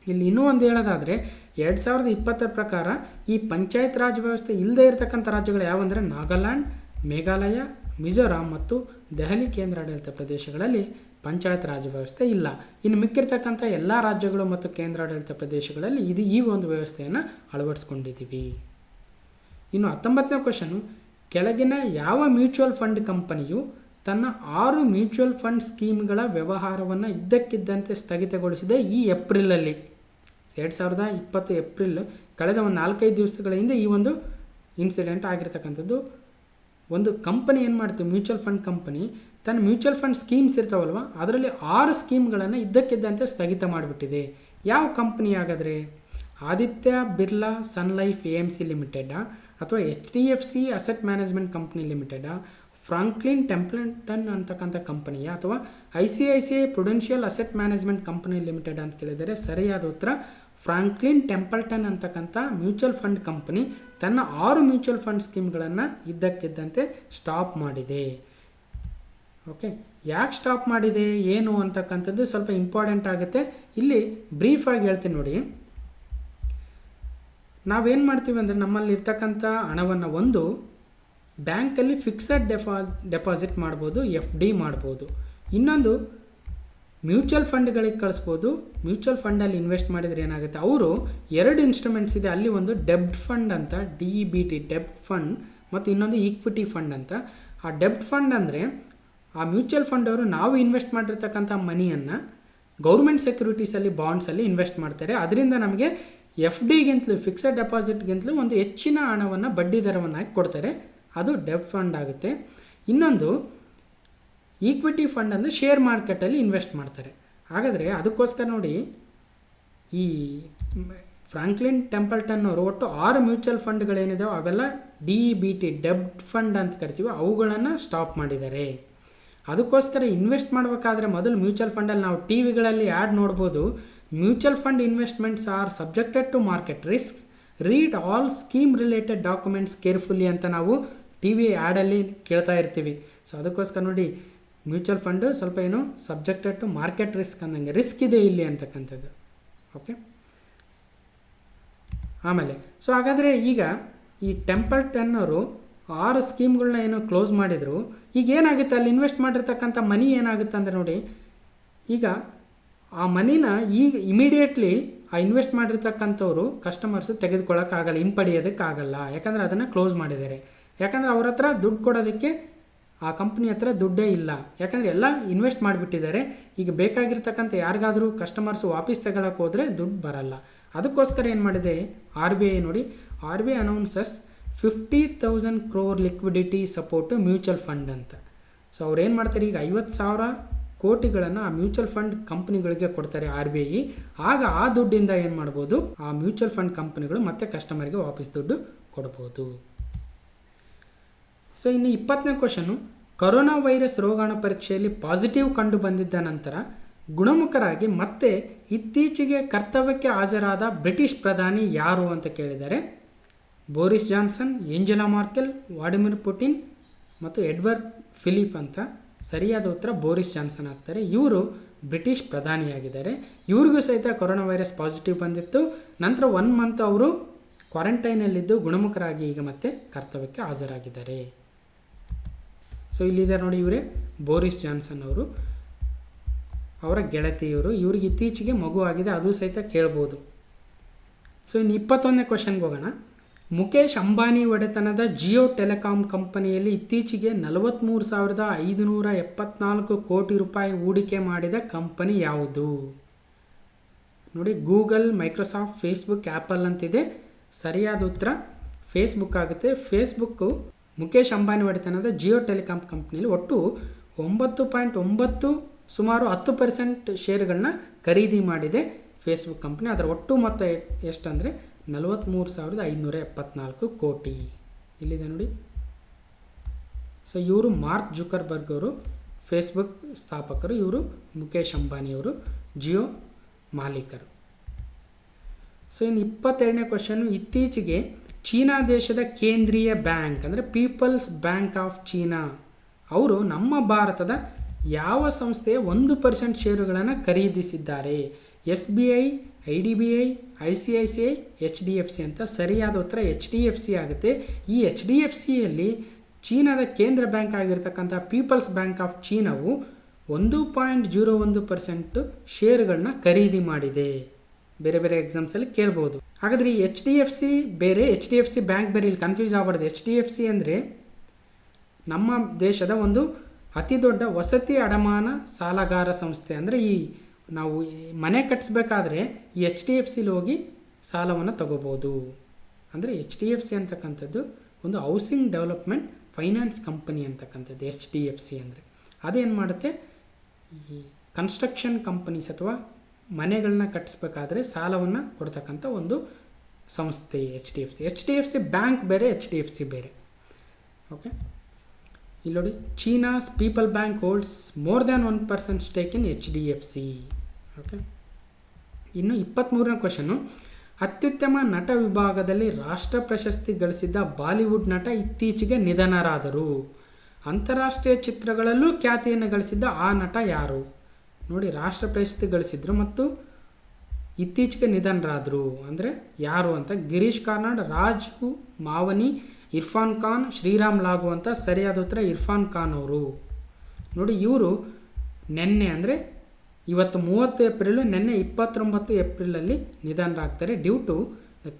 ಇಲ್ಲಿ ಇನ್ನೂ ಒಂದು ಹೇಳೋದಾದರೆ 2020 ಪ್ರಕಾರ ಈ ಪಂಚಾಯತ್ ರಾಜ್ ವ್ಯವಸ್ಥೆ ಇಲ್ಲದೇ ಇರತಕ್ಕಂಥ ರಾಜ್ಯಗಳು ಯಾವಂದರೆ ನಾಗಾಲ್ಯಾಂಡ್, ಮೇಘಾಲಯ, ಮಿಜೋರಾಂ ಮತ್ತು ದೆಹಲಿ ಕೇಂದ್ರಾಡಳಿತ ಪ್ರದೇಶಗಳಲ್ಲಿ ಪಂಚಾಯತ್ ರಾಜ್ ವ್ಯವಸ್ಥೆ ಇಲ್ಲ. ಇನ್ನು ಮಿಕ್ಕಿರ್ತಕ್ಕಂಥ ಎಲ್ಲ ರಾಜ್ಯಗಳು ಮತ್ತು ಕೇಂದ್ರಾಡಳಿತ ಪ್ರದೇಶಗಳಲ್ಲಿ ಈ ಒಂದು ವ್ಯವಸ್ಥೆಯನ್ನು ಅಳವಡಿಸ್ಕೊಂಡಿದ್ದೀವಿ. ಇನ್ನು 19ನೇ ಕ್ವಶನು, ಕೆಳಗಿನ ಯಾವ ಮ್ಯೂಚುವಲ್ ಫಂಡ್ ಕಂಪನಿಯು ತನ್ನ 6 ಮ್ಯೂಚುವಲ್ ಫಂಡ್ ಸ್ಕೀಮ್ಗಳ ವ್ಯವಹಾರವನ್ನು ಇದ್ದಕ್ಕಿದ್ದಂತೆ ಸ್ಥಗಿತಗೊಳಿಸಿದೆ ಈ ಏಪ್ರಿಲಲ್ಲಿ? 2020 ಏಪ್ರಿಲ್, ಕಳೆದ ಒಂದು 4-5 ದಿವಸಗಳ ಹಿಂದೆ ಈ ಒಂದು ಇನ್ಸಿಡೆಂಟ್ ಆಗಿರ್ತಕ್ಕಂಥದ್ದು. ಒಂದು ಕಂಪನಿ ಏನು ಮಾಡ್ತೀವಿ, ಮ್ಯೂಚುವಲ್ ಫಂಡ್ ಕಂಪನಿ ತನ್ನ ಮ್ಯೂಚುವಲ್ ಫಂಡ್ ಸ್ಕೀಮ್ಸ್ ಇರ್ತಾವಲ್ವ, ಅದರಲ್ಲಿ 6 ಸ್ಕೀಮ್ಗಳನ್ನು ಇದ್ದಕ್ಕಿದ್ದಂತೆ ಸ್ಥಗಿತ ಮಾಡಿಬಿಟ್ಟಿದೆ. ಯಾವ ಕಂಪನಿ ಹಾಗಾದರೆ? Aditya Birla sun life AMC ಲಿಮಿಟೆಡಾ, ಅಥವಾ HDFC ಅಸೆಟ್ ಮ್ಯಾನೇಜ್ಮೆಂಟ್ ಕಂಪ್ನಿ ಲಿಮಿಟೆಡಾ, ಫ್ರಾಂಕ್ಲಿನ್ ಟೆಂಪಲ್ಟನ್ ಅಂತಕ್ಕಂಥ ಕಂಪನಿಯ, ಅಥವಾ ICICI Prudential asset management company limited ಅಂತ ಕೇಳಿದರೆ ಸರಿಯಾದ ಉತ್ತರ ಫ್ರಾಂಕ್ಲಿನ್ ಟೆಂಪಲ್ಟನ್ ಅಂತಕ್ಕಂಥ ಮ್ಯೂಚುವಲ್ ಫಂಡ್ ಕಂಪನಿ ತನ್ನ 6 ಮ್ಯೂಚುವಲ್ ಫಂಡ್ ಸ್ಕೀಮ್ಗಳನ್ನು ಇದ್ದಕ್ಕಿದ್ದಂತೆ ಸ್ಟಾಪ್ ಮಾಡಿದೆ. ಓಕೆ, ಯಾಕೆ ಸ್ಟಾಪ್ ಮಾಡಿದೆ ಏನು ಅಂತಕ್ಕಂಥದ್ದು ಸ್ವಲ್ಪ ಇಂಪಾರ್ಟೆಂಟ್ ಆಗುತ್ತೆ. ಇಲ್ಲಿ ಬ್ರೀಫಾಗಿ ಹೇಳ್ತೀನಿ ನೋಡಿ. ನಾವೇನು ಮಾಡ್ತೀವಿ ಅಂದರೆ ನಮ್ಮಲ್ಲಿ ಇರ್ತಕ್ಕಂಥ ಹಣವನ್ನು ಒಂದು ಬ್ಯಾಂಕಲ್ಲಿ ಫಿಕ್ಸೆಡ್ ಡೆಪಾಸಿಟ್ ಮಾಡ್ಬೋದು, FD ಮಾಡ್ಬೋದು. ಇನ್ನೊಂದು ಮ್ಯೂಚುವಲ್ ಫಂಡ್ಗಳಿಗೆ ಕಳಿಸ್ಬೋದು. ಮ್ಯೂಚುವಲ್ ಫಂಡಲ್ಲಿ ಇನ್ವೆಸ್ಟ್ ಮಾಡಿದರೆ ಏನಾಗುತ್ತೆ, ಅವರು 2 ಇನ್ಸ್ಟ್ರೂಮೆಂಟ್ಸ್ ಇದೆ. ಅಲ್ಲಿ ಒಂದು ಡೆಬ್ಟ್ ಫಂಡ್ ಅಂತ DEBT ಡೆಬ್ಟ್ ಫಂಡ್, ಮತ್ತು ಇನ್ನೊಂದು ಈಕ್ವಿಟಿ ಫಂಡ್ ಅಂತ. ಆ ಡೆಬ್ಟ್ ಫಂಡ್ ಅಂದರೆ ಆ ಮ್ಯೂಚುವಲ್ ಫಂಡ್ ಅವರು ನಾವು ಇನ್ವೆಸ್ಟ್ ಮಾಡಿರ್ತಕ್ಕಂಥ ಮನಿಯನ್ನು ಗೌರ್ಮೆಂಟ್ ಸೆಕ್ಯೂರಿಟೀಸಲ್ಲಿ, ಬಾಂಡ್ಸಲ್ಲಿ ಇನ್ವೆಸ್ಟ್ ಮಾಡ್ತಾರೆ. ಅದರಿಂದ ನಮಗೆ FDಗಿಂತಲೂ ಫಿಕ್ಸೆಡ್ ಡೆಪಾಸಿಟ್ಗಿಂತಲೂ ಒಂದು ಹೆಚ್ಚಿನ ಹಣವನ್ನು ಬಡ್ಡಿ ದರವನ್ನಾಗಿ ಕೊಡ್ತಾರೆ. ಅದು ಡೆಬ್ಟ್ ಫಂಡ್ ಆಗುತ್ತೆ. ಇನ್ನೊಂದು ಈಕ್ವಿಟಿ ಫಂಡ್ ಅಂದರೆ ಶೇರ್ ಮಾರ್ಕೆಟಲ್ಲಿ ಇನ್ವೆಸ್ಟ್ ಮಾಡ್ತಾರೆ. ಹಾಗಾದರೆ ಅದಕ್ಕೋಸ್ಕರ ನೋಡಿ, ಈ ಫ್ರಾಂಕ್ಲಿನ್ ಟೆಂಪಲ್ಟನ್ ಅವರು ಒಟ್ಟು 6 ಮ್ಯೂಚುವಲ್ ಫಂಡ್ಗಳೇನಿದಾವೆ ಅವೆಲ್ಲ DBT ಡೆಬ್ಟ್ ಫಂಡ್ ಅಂತ ಕರಿತೀವಿ, ಅವುಗಳನ್ನು ಸ್ಟಾಪ್ ಮಾಡಿದ್ದಾರೆ. ಅದಕ್ಕೋಸ್ಕರ ಇನ್ವೆಸ್ಟ್ ಮಾಡಬೇಕಾದ್ರೆ ಮೊದಲು ಮ್ಯೂಚುವಲ್ ಫಂಡಲ್ಲಿ ನಾವು ಟಿ ವಿಗಳಲ್ಲಿ ಆ್ಯಡ್ ನೋಡ್ಬೋದು, mutual fund investments R subjected to market risks, read all scheme related documents ಕೇರ್ಫುಲ್ಲಿ ಅಂತ ನಾವು ಟಿ ವಿ ಆ್ಯಡಲ್ಲಿ ಕೇಳ್ತಾ ಇರ್ತೀವಿ. ಸೊ ಅದಕ್ಕೋಸ್ಕರ ನೋಡಿ, ಮ್ಯೂಚುವಲ್ ಫಂಡು ಸ್ವಲ್ಪ ಏನು ಸಬ್ಜೆಕ್ಟೆಡ್ ಟು ಮಾರ್ಕೆಟ್ ರಿಸ್ಕ್ ಅಂದಂಗೆ ರಿಸ್ಕ್ ಇದೆ ಇಲ್ಲಿ ಅಂತಕ್ಕಂಥದ್ದು. ಓಕೆ, ಆಮೇಲೆ ಸೊ ಹಾಗಾದರೆ ಈಗ ಈ ಟೆಂಪಲ್ಟನ್ ಅವರು 6 ಸ್ಕೀಮ್ಗಳನ್ನ ಏನೋ ಕ್ಲೋಸ್ ಮಾಡಿದರು. ಈಗ ಏನಾಗುತ್ತೆ, ಅಲ್ಲಿ ಇನ್ವೆಸ್ಟ್ ಮಾಡಿರ್ತಕ್ಕಂಥ ಮನಿ ಏನಾಗುತ್ತೆ ಅಂದರೆ ನೋಡಿ, ಈಗ ಆ ಮನಿನ ಈಗ ಇಮಿಡಿಯೇಟ್ಲಿ ಆ ಇನ್ವೆಸ್ಟ್ ಮಾಡಿರ್ತಕ್ಕಂಥವ್ರು ಕಸ್ಟಮರ್ಸು ತೆಗೆದುಕೊಳ್ಳೋಕ್ಕಾಗಲ್ಲ, ಹಿಂಪಡೆಯೋದಕ್ಕಾಗಲ್ಲ, ಯಾಕಂದರೆ ಅದನ್ನು ಕ್ಲೋಸ್ ಮಾಡಿದ್ದಾರೆ. ಯಾಕಂದರೆ ಅವ್ರ ಹತ್ರ ದುಡ್ಡು ಕೊಡೋದಕ್ಕೆ ಆ ಕಂಪ್ನಿ ಹತ್ರ ದುಡ್ಡೇ ಇಲ್ಲ, ಯಾಕಂದರೆ ಎಲ್ಲ ಇನ್ವೆಸ್ಟ್ ಮಾಡಿಬಿಟ್ಟಿದ್ದಾರೆ. ಈಗ ಬೇಕಾಗಿರ್ತಕ್ಕಂಥ ಯಾರಿಗಾದರೂ ಕಸ್ಟಮರ್ಸು ವಾಪಸ್ ತಗೊಳ್ಳೋಕೆ ಹೋದರೆ ದುಡ್ಡು ಬರಲ್ಲ. ಅದಕ್ಕೋಸ್ಕರ ಏನು ಮಾಡಿದೆ RBI ನೋಡಿ, RBI announces 50,000 crore liquidity support mutual fund ಅಂತ. ಸೊ ಅವ್ರು ಏನು ಮಾಡ್ತಾರೆ, ಈಗ 50,000 ಕೋಟಿಗಳನ್ನು ಆ ಮ್ಯೂಚುವಲ್ ಫಂಡ್ ಕಂಪ್ನಿಗಳಿಗೆ ಕೊಡ್ತಾರೆ RBI. ಆಗ ಆ ದುಡ್ಡಿಂದ ಏನು ಮಾಡ್ಬೋದು, ಆ ಮ್ಯೂಚುವಲ್ ಫಂಡ್ ಕಂಪ್ನಿಗಳು ಮತ್ತೆ ಕಸ್ಟಮರ್ಗೆ ವಾಪಸ್ ದುಡ್ಡು ಕೊಡ್ಬೋದು. ಸೊ ಇನ್ನು 20ನೇ ಕ್ವಶನು, ಕೊರೋನಾ ವೈರಸ್ ರೋಗಾಣು ಪರೀಕ್ಷೆಯಲ್ಲಿ ಪಾಸಿಟಿವ್ ಕಂಡು ಬಂದಿದ್ದ ನಂತರ ಗುಣಮುಖರಾಗಿ ಮತ್ತೆ ಇತ್ತೀಚೆಗೆ ಕರ್ತವ್ಯಕ್ಕೆ ಹಾಜರಾದ ಬ್ರಿಟಿಷ್ ಪ್ರಧಾನಿ ಯಾರು ಅಂತ ಕೇಳಿದ್ದಾರೆ. Boris Johnson, Angela Merkel, Vladimir Putin ಮತ್ತು ಎಡ್ವರ್ಡ್ ಫಿಲಿಪ್ ಅಂತ. ಸರಿಯಾದ ಉತ್ತರ ಬೋರಿಸ್ ಜಾನ್ಸನ್ ಆಗ್ತಾರೆ. ಇವರು ಬ್ರಿಟಿಷ್ ಪ್ರಧಾನಿಯಾಗಿದ್ದಾರೆ. ಇವ್ರಿಗೂ ಸಹಿತ ಕೊರೋನಾ ವೈರಸ್ ಪಾಸಿಟಿವ್ ಬಂದಿತ್ತು. ನಂತರ 1 ಮಂತ್ ಅವರು ಕ್ವಾರಂಟೈನಲ್ಲಿದ್ದು ಗುಣಮುಖರಾಗಿ ಈಗ ಮತ್ತೆ ಕರ್ತವ್ಯಕ್ಕೆ ಹಾಜರಾಗಿದ್ದಾರೆ. ಸೊ ಇಲ್ಲಿದ್ದಾರೆ ನೋಡಿ, ಇವರೇ ಬೋರಿಸ್ ಜಾನ್ಸನ್ ಅವರು, ಅವರ ಗೆಳತಿಯವರು. ಇವ್ರಿಗೆ ಇತ್ತೀಚೆಗೆ ಮಗು ಆಗಿದೆ, ಅದು ಸಹಿತ ಕೇಳ್ಬೋದು. ಸೊ ಇನ್ನು 21ನೇ ಕ್ವಶನ್ಗೆ ಹೋಗೋಣ. ಮುಖೇಶ್ ಅಂಬಾನಿ ಒಡೆತನದ ಜಿಯೋ ಟೆಲಿಕಾಂ ಕಂಪನಿಯಲ್ಲಿ ಇತ್ತೀಚೆಗೆ 43,574 ಕೋಟಿ ರೂಪಾಯಿ ಹೂಡಿಕೆ ಮಾಡಿದ ಕಂಪನಿ ಯಾವುದು? ನೋಡಿ, ಗೂಗಲ್, ಮೈಕ್ರೋಸಾಫ್ಟ್, ಫೇಸ್ಬುಕ್, ಆ್ಯಪಲ್ ಅಂತಿದೆ. ಸರಿಯಾದ ಉತ್ತರ ಫೇಸ್ಬುಕ್ ಆಗುತ್ತೆ. ಫೇಸ್ಬುಕ್ಕು ಮುಖೇಶ್ ಅಂಬಾನಿ ಒಡೆತನದ ಜಿಯೋ ಟೆಲಿಕಾಂ ಕಂಪ್ನಿಯಲ್ಲಿ ಒಟ್ಟು 9.9 ಸುಮಾರು 10% ಶೇರ್ಗಳನ್ನ ಖರೀದಿ ಮಾಡಿದೆ ಫೇಸ್ಬುಕ್ ಕಂಪ್ನಿ. ಅದರ ಒಟ್ಟು ಮೊತ್ತ ಎಷ್ಟಂದರೆ 43,574 ಕೋಟಿ. ಇಲ್ಲಿದೆ ನೋಡಿ. ಸೊ ಇವರು ಮಾರ್ಕ್ ಜುಕರ್ಬರ್ಗ್ ಅವರು ಫೇಸ್ಬುಕ್ ಸ್ಥಾಪಕರು, ಇವರು ಮುಖೇಶ್ ಅಂಬಾನಿಯವರು ಜಿಯೋ ಮಾಲೀಕರು. ಸೊ ಇನ್ನು 22ನೇ ಕ್ವಶನು, ಇತ್ತೀಚೆಗೆ ಚೀನಾ ದೇಶದ ಕೇಂದ್ರೀಯ ಬ್ಯಾಂಕ್ ಅಂದರೆ ಪೀಪಲ್ಸ್ ಬ್ಯಾಂಕ್ ಆಫ್ ಚೀನಾ ಅವರು ನಮ್ಮ ಭಾರತದ ಯಾವ ಸಂಸ್ಥೆಯ 1% ಶೇರುಗಳನ್ನು ಖರೀದಿಸಿದ್ದಾರೆ? SBI, IDBI, ICICI, HDFC ಅಂತ. ಸರಿಯಾದ ಉತ್ತರ HDFC ಆಗುತ್ತೆ. ಈ HDFCಯಲ್ಲಿ ಚೀನಾದ ಕೇಂದ್ರ ಬ್ಯಾಂಕ್ ಆಗಿರ್ತಕ್ಕಂಥ ಪೀಪಲ್ಸ್ ಬ್ಯಾಂಕ್ ಆಫ್ ಚೀನಾವು 1.01% ಶೇರುಗಳನ್ನ ಖರೀದಿ ಮಾಡಿದೆ. ಬೇರೆ ಬೇರೆ ಎಕ್ಸಾಮ್ಸಲ್ಲಿ ಕೇಳ್ಬೋದು. ಹಾಗಾದರೆ ಈ HDFC ಬೇರೆ, HDFC ಬ್ಯಾಂಕ್ ಬೇರೆ, ಇಲ್ಲಿ ಕನ್ಫ್ಯೂಸ್ ಆಗಬಾರ್ದು. HDFC ಅಂದರೆ ನಮ್ಮ ದೇಶದ ಒಂದು ಅತಿ ದೊಡ್ಡ ವಸತಿ ಅಡಮಾನ ಸಾಲಗಾರ ಸಂಸ್ಥೆ. ಅಂದರೆ ಈ ನಾವು ಮನೆ ಕಟ್ಟಿಸ್ಬೇಕಾದ್ರೆ ಈ HDFCಲಿ ಹೋಗಿ ಸಾಲವನ್ನು ತಗೋಬೋದು. ಅಂದರೆ HDFC ಅಂತಕ್ಕಂಥದ್ದು ಒಂದು ಹೌಸಿಂಗ್ ಡೆವಲಪ್ಮೆಂಟ್ ಫೈನಾನ್ಸ್ ಕಂಪನಿ ಅಂತಕ್ಕಂಥದ್ದು HDFC ಅಂದರೆ. ಅದೇನು ಮಾಡುತ್ತೆ, ಈ ಕನ್ಸ್ಟ್ರಕ್ಷನ್ ಕಂಪನೀಸ್ ಅಥವಾ ಮನೆಗಳನ್ನ ಕಟ್ಟಿಸ್ಬೇಕಾದ್ರೆ ಸಾಲವನ್ನು ಕೊಡ್ತಕ್ಕಂಥ ಒಂದು ಸಂಸ್ಥೆ HDFC. HDFC ಬ್ಯಾಂಕ್ ಬೇರೆ, HDFC ಬೇರೆ. ಓಕೆ, ಇಲ್ಲಿ ನೋಡಿ, China's people bank holds more than 1% stake ಇನ್ HDFC. ಓಕೆ, ಇನ್ನು 23ನೇ ಕ್ವಶನು, ಅತ್ಯುತ್ತಮ ನಟ ವಿಭಾಗದಲ್ಲಿ ರಾಷ್ಟ್ರ ಪ್ರಶಸ್ತಿ ಗಳಿಸಿದ್ದ ಬಾಲಿವುಡ್ ನಟ ಇತ್ತೀಚೆಗೆ ನಿಧನರಾದರು. ಅಂತಾರಾಷ್ಟ್ರೀಯ ಚಿತ್ರಗಳಲ್ಲೂ ಖ್ಯಾತಿಯನ್ನು ಗಳಿಸಿದ್ದ ಆ ನಟ ಯಾರು? ನೋಡಿ, ರಾಷ್ಟ್ರ ಪ್ರಶಸ್ತಿ ಗಳಿಸಿದ್ರು ಮತ್ತು ಇತ್ತೀಚೆಗೆ ನಿಧನರಾದರು ಅಂದರೆ ಯಾರು ಅಂತ. ಗಿರೀಶ್ ಕಾರ್ನಾಡ್, ರಾಜು ಮಾವನಿ, ಇರ್ಫಾನ್ ಖಾನ್, ಶ್ರೀರಾಮ್ ಲಾಗೂ ಅಂತ. ಸರಿಯಾದ ಉತ್ತರ ಇರ್ಫಾನ್ ಖಾನ್ ಅವರು. ನೋಡಿ, ಇವರು ನೆನ್ನೆ ಅಂದರೆ ಇವತ್ತು 30 ಏಪ್ರಿಲು, ನೆನ್ನೆ 29 ಏಪ್ರಿಲಲ್ಲಿ ನಿಧನರಾಗ್ತಾರೆ ಡ್ಯೂ ಟು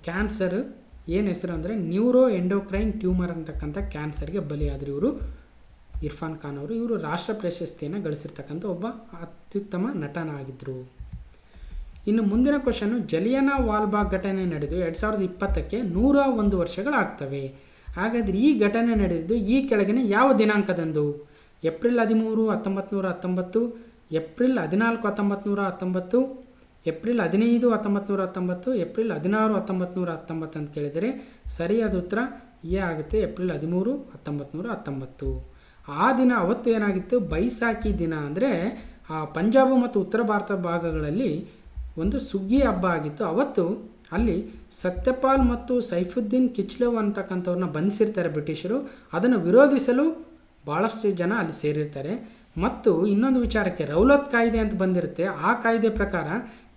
ಕ್ಯಾನ್ಸರ್. ಏನು ಹೆಸರು ಅಂದರೆ ನ್ಯೂರೋ ಎಂಡೋಕ್ರೈನ್ ಟ್ಯೂಮರ್ ಅಂತಕ್ಕಂಥ ಕ್ಯಾನ್ಸರ್ಗೆ ಬಲಿಯಾದರು ಇವರು ಇರ್ಫಾನ್ ಖಾನ್ ಅವರು. ಇವರು ರಾಷ್ಟ್ರ ಪ್ರಶಸ್ತಿಯನ್ನು ಗಳಿಸಿರ್ತಕ್ಕಂಥ ಒಬ್ಬ ಅತ್ಯುತ್ತಮ ನಟನಾಗಿದ್ದರು. ಇನ್ನು ಮುಂದಿನ ಕ್ವಶನು, ಜಲಿಯನಾ ವಾಲ್ಬಾಗ್ ಘಟನೆ ನಡೆದು 2020ಕ್ಕೆ 101 ವರ್ಷಗಳಾಗ್ತವೆ. ಹಾಗಾದರೆ ಈ ಘಟನೆ ನಡೆದಿದ್ದು ಈ ಕೆಳಗಿನ ಯಾವ ದಿನಾಂಕದಂದು? ಏಪ್ರಿಲ್ 13, 1919, ಏಪ್ರಿಲ್ 14, 1919, ಏಪ್ರಿಲ್ 15, 1919, ಏಪ್ರಿಲ್ 16, 1919 ಅಂತ ಕೇಳಿದರೆ ಸರಿಯಾದ ಉತ್ತರ ಎ ಆಗುತ್ತೆ. ಏಪ್ರಿಲ್ 13, 1919. ಆ ದಿನ ಅವತ್ತು ಏನಾಗಿತ್ತು, ಬೈಸಾಖಿ ದಿನ ಅಂದರೆ ಪಂಜಾಬ್ ಮತ್ತು ಉತ್ತರ ಭಾರತ ಭಾಗಗಳಲ್ಲಿ ಒಂದು ಸುಗ್ಗಿ ಹಬ್ಬ ಆಗಿತ್ತು. ಅವತ್ತು ಅಲ್ಲಿ ಸತ್ಯಪಾಲ್ ಮತ್ತು ಸೈಫುದ್ದೀನ್ ಕಿಚ್ಲವ್ ಅಂತಕ್ಕಂಥವ್ರನ್ನ ಬಂಧಿಸಿರ್ತಾರೆ ಬ್ರಿಟಿಷರು. ಅದನ್ನು ವಿರೋಧಿಸಲು ಭಾಳಷ್ಟು ಜನ ಅಲ್ಲಿ ಸೇರಿರ್ತಾರೆ. ಮತ್ತು ಇನ್ನೊಂದು ವಿಚಾರಕ್ಕೆ ರೌಲತ್ ಕಾಯ್ದೆ ಅಂತ ಬಂದಿರುತ್ತೆ. ಆ ಕಾಯ್ದೆ ಪ್ರಕಾರ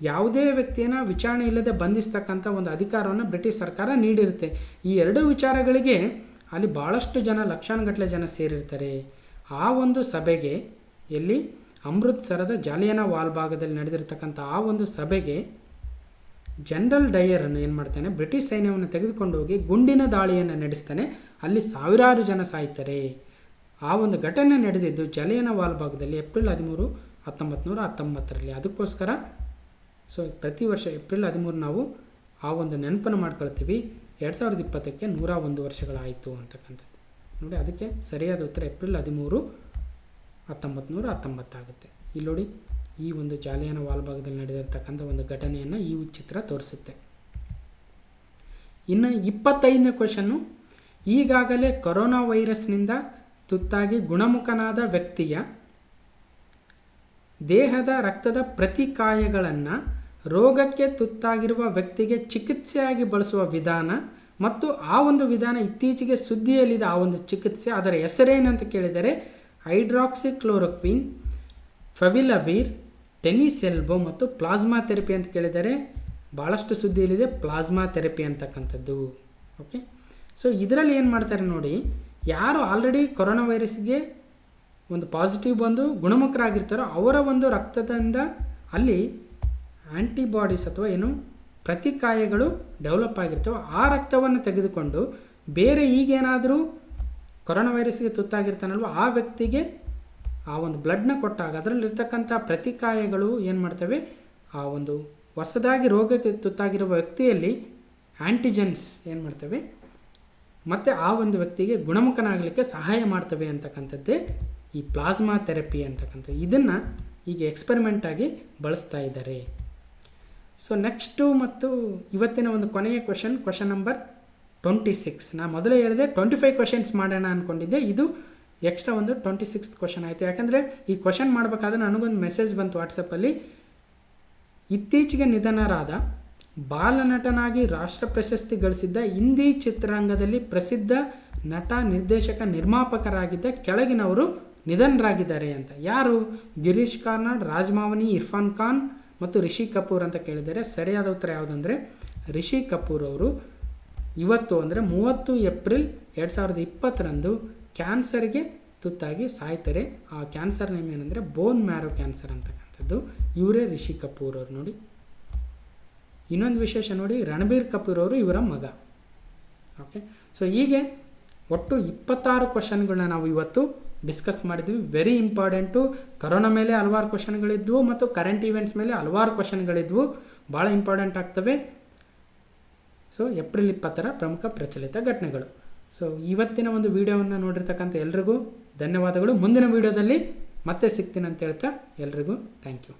ಯಾವುದೇ ವ್ಯಕ್ತಿಯನ್ನು ವಿಚಾರಣೆ ಇಲ್ಲದೆ ಬಂಧಿಸ್ತಕ್ಕಂಥ ಒಂದು ಅಧಿಕಾರವನ್ನು ಬ್ರಿಟಿಷ್ ಸರ್ಕಾರ ನೀಡಿರುತ್ತೆ. ಈ ಎರಡು ವಿಚಾರಗಳಿಗೆ ಅಲ್ಲಿ ಭಾಳಷ್ಟು ಜನ, ಲಕ್ಷಾನುಗಟ್ಟಲೆ ಜನ ಸೇರಿರ್ತಾರೆ. ಆ ಒಂದು ಸಭೆಗೆ, ಎಲ್ಲಿ ಅಮೃತ್ಸರದ ಜಾಲಿಯನಾ ವಾಲ್ ಭಾಗದಲ್ಲಿ ನಡೆದಿರ್ತಕ್ಕಂಥ ಆ ಒಂದು ಸಭೆಗೆ ಜನರಲ್ ಡಯರನ್ನು ಏನು ಮಾಡ್ತಾನೆ, ಬ್ರಿಟಿಷ್ ಸೈನ್ಯವನ್ನು ತೆಗೆದುಕೊಂಡು ಹೋಗಿ ಗುಂಡಿನ ದಾಳಿಯನ್ನು ನಡೆಸ್ತಾನೆ. ಅಲ್ಲಿ ಸಾವಿರಾರು ಜನ ಸಾಯ್ತಾರೆ. ಆ ಒಂದು ಘಟನೆ ನಡೆದಿದ್ದು ಜಾಲಿಯನಾ ವಾಲ್ ಭಾಗದಲ್ಲಿ ಏಪ್ರಿಲ್ 13, 1919. ಅದಕ್ಕೋಸ್ಕರ ಪ್ರತಿ ವರ್ಷ ಏಪ್ರಿಲ್ 13 ನಾವು ಆ ಒಂದು ನೆನಪನ್ನು ಮಾಡ್ಕೊಳ್ತೀವಿ. 2020ಕ್ಕೆ 101 ವರ್ಷಗಳಾಯಿತು ಅಂತಕ್ಕಂಥದ್ದು ನೋಡಿ. ಅದಕ್ಕೆ ಸರಿಯಾದ ಉತ್ತರ ಏಪ್ರಿಲ್ 13, 1919 ಆಗುತ್ತೆ. ಇಲ್ಲಿ ನೋಡಿ, ಈ ಒಂದು ಜಾಲಿಯನಾ ವಾಲ್ ಭಾಗದಲ್ಲಿ ನಡೆದಿರ್ತಕ್ಕಂಥ ಒಂದು ಘಟನೆಯನ್ನು ಈ ಚಿತ್ರ ತೋರಿಸುತ್ತೆ. ಇನ್ನು 25ನೇ ಕ್ವೆಶನ್ನು, ಈಗಾಗಲೇ ಕೊರೋನಾ ವೈರಸ್ನಿಂದ ತುತ್ತಾಗಿ ಗುಣಮುಖನಾದ ವ್ಯಕ್ತಿಯ ದೇಹದ ರಕ್ತದ ಪ್ರತಿಕಾಯಗಳನ್ನು ರೋಗಕ್ಕೆ ತುತ್ತಾಗಿರುವ ವ್ಯಕ್ತಿಗೆ ಚಿಕಿತ್ಸೆಯಾಗಿ ಬಳಸುವ ವಿಧಾನ ಮತ್ತು ಆ ಒಂದು ವಿಧಾನ ಇತ್ತೀಚೆಗೆ ಸುದ್ದಿಯಲ್ಲಿದೆ. ಆ ಒಂದು ಚಿಕಿತ್ಸೆ ಅದರ ಹೆಸರೇನಂತ ಕೇಳಿದರೆ ಹೈಡ್ರಾಕ್ಸಿಕ್ಲೋರೋಕ್ವಿನ್, ಫೆವಿಲವೀರ್, ಟೆನಿಸೆಲ್ಬೋ ಮತ್ತು ಪ್ಲಾಸ್ಮಾ ಥೆರಪಿ ಅಂತ ಕೇಳಿದರೆ ಭಾಳಷ್ಟು ಸುದ್ದಿಯಲ್ಲಿದೆ ಪ್ಲಾಸ್ಮಾ ಥೆರಪಿ ಅಂತಕ್ಕಂಥದ್ದು. ಓಕೆ, ಇದರಲ್ಲಿ ಏನು ಮಾಡ್ತಾರೆ ನೋಡಿ, ಯಾರು ಆಲ್ರೆಡಿ ಕೊರೋನಾ ವೈರಸ್ಗೆ ಒಂದು ಪಾಸಿಟಿವ್ ಬಂದು ಗುಣಮುಖರಾಗಿರ್ತಾರೋ ಅವರ ಒಂದು ರಕ್ತದಿಂದ ಅಲ್ಲಿ ಆ್ಯಂಟಿಬಾಡೀಸ್ ಅಥವಾ ಏನು ಪ್ರತಿಕಾಯಗಳು ಡೆವಲಪ್ ಆಗಿರ್ತವೆ. ಆ ರಕ್ತವನ್ನು ತೆಗೆದುಕೊಂಡು ಬೇರೆ ಈಗೇನಾದರೂ ಕೊರೋನಾ ವೈರಸ್ಗೆ ತುತ್ತಾಗಿರ್ತಾನಲ್ವ ಆ ವ್ಯಕ್ತಿಗೆ ಆ ಒಂದು ಬ್ಲಡ್ನ ಕೊಟ್ಟಾಗ ಅದರಲ್ಲಿರ್ತಕ್ಕಂಥ ಪ್ರತಿಕಾಯಗಳು ಏನು ಮಾಡ್ತವೆ, ಆ ಒಂದು ಹೊಸದಾಗಿ ರೋಗಕ್ಕೆ ತುತ್ತಾಗಿರುವ ವ್ಯಕ್ತಿಯಲ್ಲಿ ಆ್ಯಂಟಿಜೆನ್ಸ್ ಏನು ಮಾಡ್ತವೆ ಮತ್ತು ಆ ಒಂದು ವ್ಯಕ್ತಿಗೆ ಗುಣಮುಖನಾಗಲಿಕ್ಕೆ ಸಹಾಯ ಮಾಡ್ತವೆ ಅಂತಕ್ಕಂಥದ್ದೇ ಈ ಪ್ಲಾಸ್ಮಾ ಥೆರಪಿ ಅಂತಕ್ಕಂಥದ್ದು. ಇದನ್ನು ಈಗ ಎಕ್ಸ್ಪೆರಿಮೆಂಟಾಗಿ ಬಳಸ್ತಾ ಇದ್ದಾರೆ. ನೆಕ್ಸ್ಟು ಮತ್ತು ಇವತ್ತಿನ ಒಂದು ಕೊನೆಯ ಕ್ವೆಶನ್ ನಂಬರ್ 26. ನಾನು ಮೊದಲೇ ಹೇಳಿದೆ 25 ಕ್ವೆಶನ್ಸ್ ಮಾಡೋಣ ಅಂದ್ಕೊಂಡಿದ್ದೆ. ಇದು ಎಕ್ಸ್ಟ್ರಾ ಒಂದು 26th ಕ್ವೆಶನ್ ಆಯಿತು. ಯಾಕಂದರೆ ಈ ಕ್ವೆಶನ್ ಮಾಡಬೇಕಾದ್ರೆ ನನಗೊಂದು ಮೆಸೇಜ್ ಬಂತು ವಾಟ್ಸಪ್ಪಲ್ಲಿ. ಇತ್ತೀಚೆಗೆ ನಿಧನರಾದ ಬಾಲನಟನಾಗಿ ರಾಷ್ಟ್ರ ಪ್ರಶಸ್ತಿ ಗಳಿಸಿದ್ದ ಹಿಂದಿ ಚಿತ್ರರಂಗದಲ್ಲಿ ಪ್ರಸಿದ್ಧ ನಟ, ನಿರ್ದೇಶಕ, ನಿರ್ಮಾಪಕರಾಗಿದ್ದ ಕೆಳಗಿನವರು ನಿಧನರಾಗಿದ್ದಾರೆ ಅಂತ. ಯಾರು? ಗಿರೀಶ್ ಕಾರ್ನಾಡ್, ರಾಜಮೌನಿ, ಇರ್ಫಾನ್ ಖಾನ್ ಮತ್ತು ರಿಷಿ ಕಪೂರ್ ಅಂತ ಕೇಳಿದ್ದಾರೆ. ಸರಿಯಾದ ಉತ್ತರ ಯಾವುದಂದರೆ ರಿಷಿ ಕಪೂರ್ ಅವರು ಇವತ್ತು ಅಂದರೆ 30 ಏಪ್ರಿಲ್ 2020 ಕ್ಯಾನ್ಸರ್ಗೆ ತುತ್ತಾಗಿ ಸಾಯ್ತಾರೆ. ಆ ಕ್ಯಾನ್ಸರ್ ನೇಮ್ ಏನಂದರೆ ಬೋನ್ ಮ್ಯಾರೋ ಕ್ಯಾನ್ಸರ್ ಅಂತಕ್ಕಂಥದ್ದು. ಇವರೇ ರಿಷಿ ಕಪೂರ್ ಅವರು. ನೋಡಿ, ಇನ್ನೊಂದು ವಿಶೇಷ ನೋಡಿ, ರಣಬೀರ್ ಕಪೂರ್ ಅವರು ಇವರ ಮಗ. ಓಕೆ, ಹೀಗೆ ಒಟ್ಟು 26 ಕ್ವೆಶನ್ಗಳನ್ನ ನಾವು ಇವತ್ತು ಡಿಸ್ಕಸ್ ಮಾಡಿದ್ವಿ. Very important. ಕರೋನಾ ಮೇಲೆ ಹಲವಾರು ಕ್ವೆಶನ್ಗಳಿದ್ವು ಮತ್ತು ಕರೆಂಟ್ ಈವೆಂಟ್ಸ್ ಮೇಲೆ ಹಲವಾರು ಕ್ವೆಶನ್ಗಳಿದ್ವು, ಭಾಳ ಇಂಪಾರ್ಟೆಂಟ್ ಆಗ್ತವೆ. ಏಪ್ರಿಲ್ 20 ಪ್ರಮುಖ ಪ್ರಚಲಿತ ಘಟನೆಗಳು. ಇವತ್ತಿನ ಒಂದು ವಿಡಿಯೋವನ್ನು ನೋಡಿರ್ತಕ್ಕಂಥ ಎಲ್ರಿಗೂ ಧನ್ಯವಾದಗಳು. ಮುಂದಿನ ವಿಡಿಯೋದಲ್ಲಿ ಮತ್ತೆ ಸಿಗ್ತೀನಿ ಅಂತ ಹೇಳ್ತಾ ಎಲ್ರಿಗೂ ಥ್ಯಾಂಕ್ ಯು.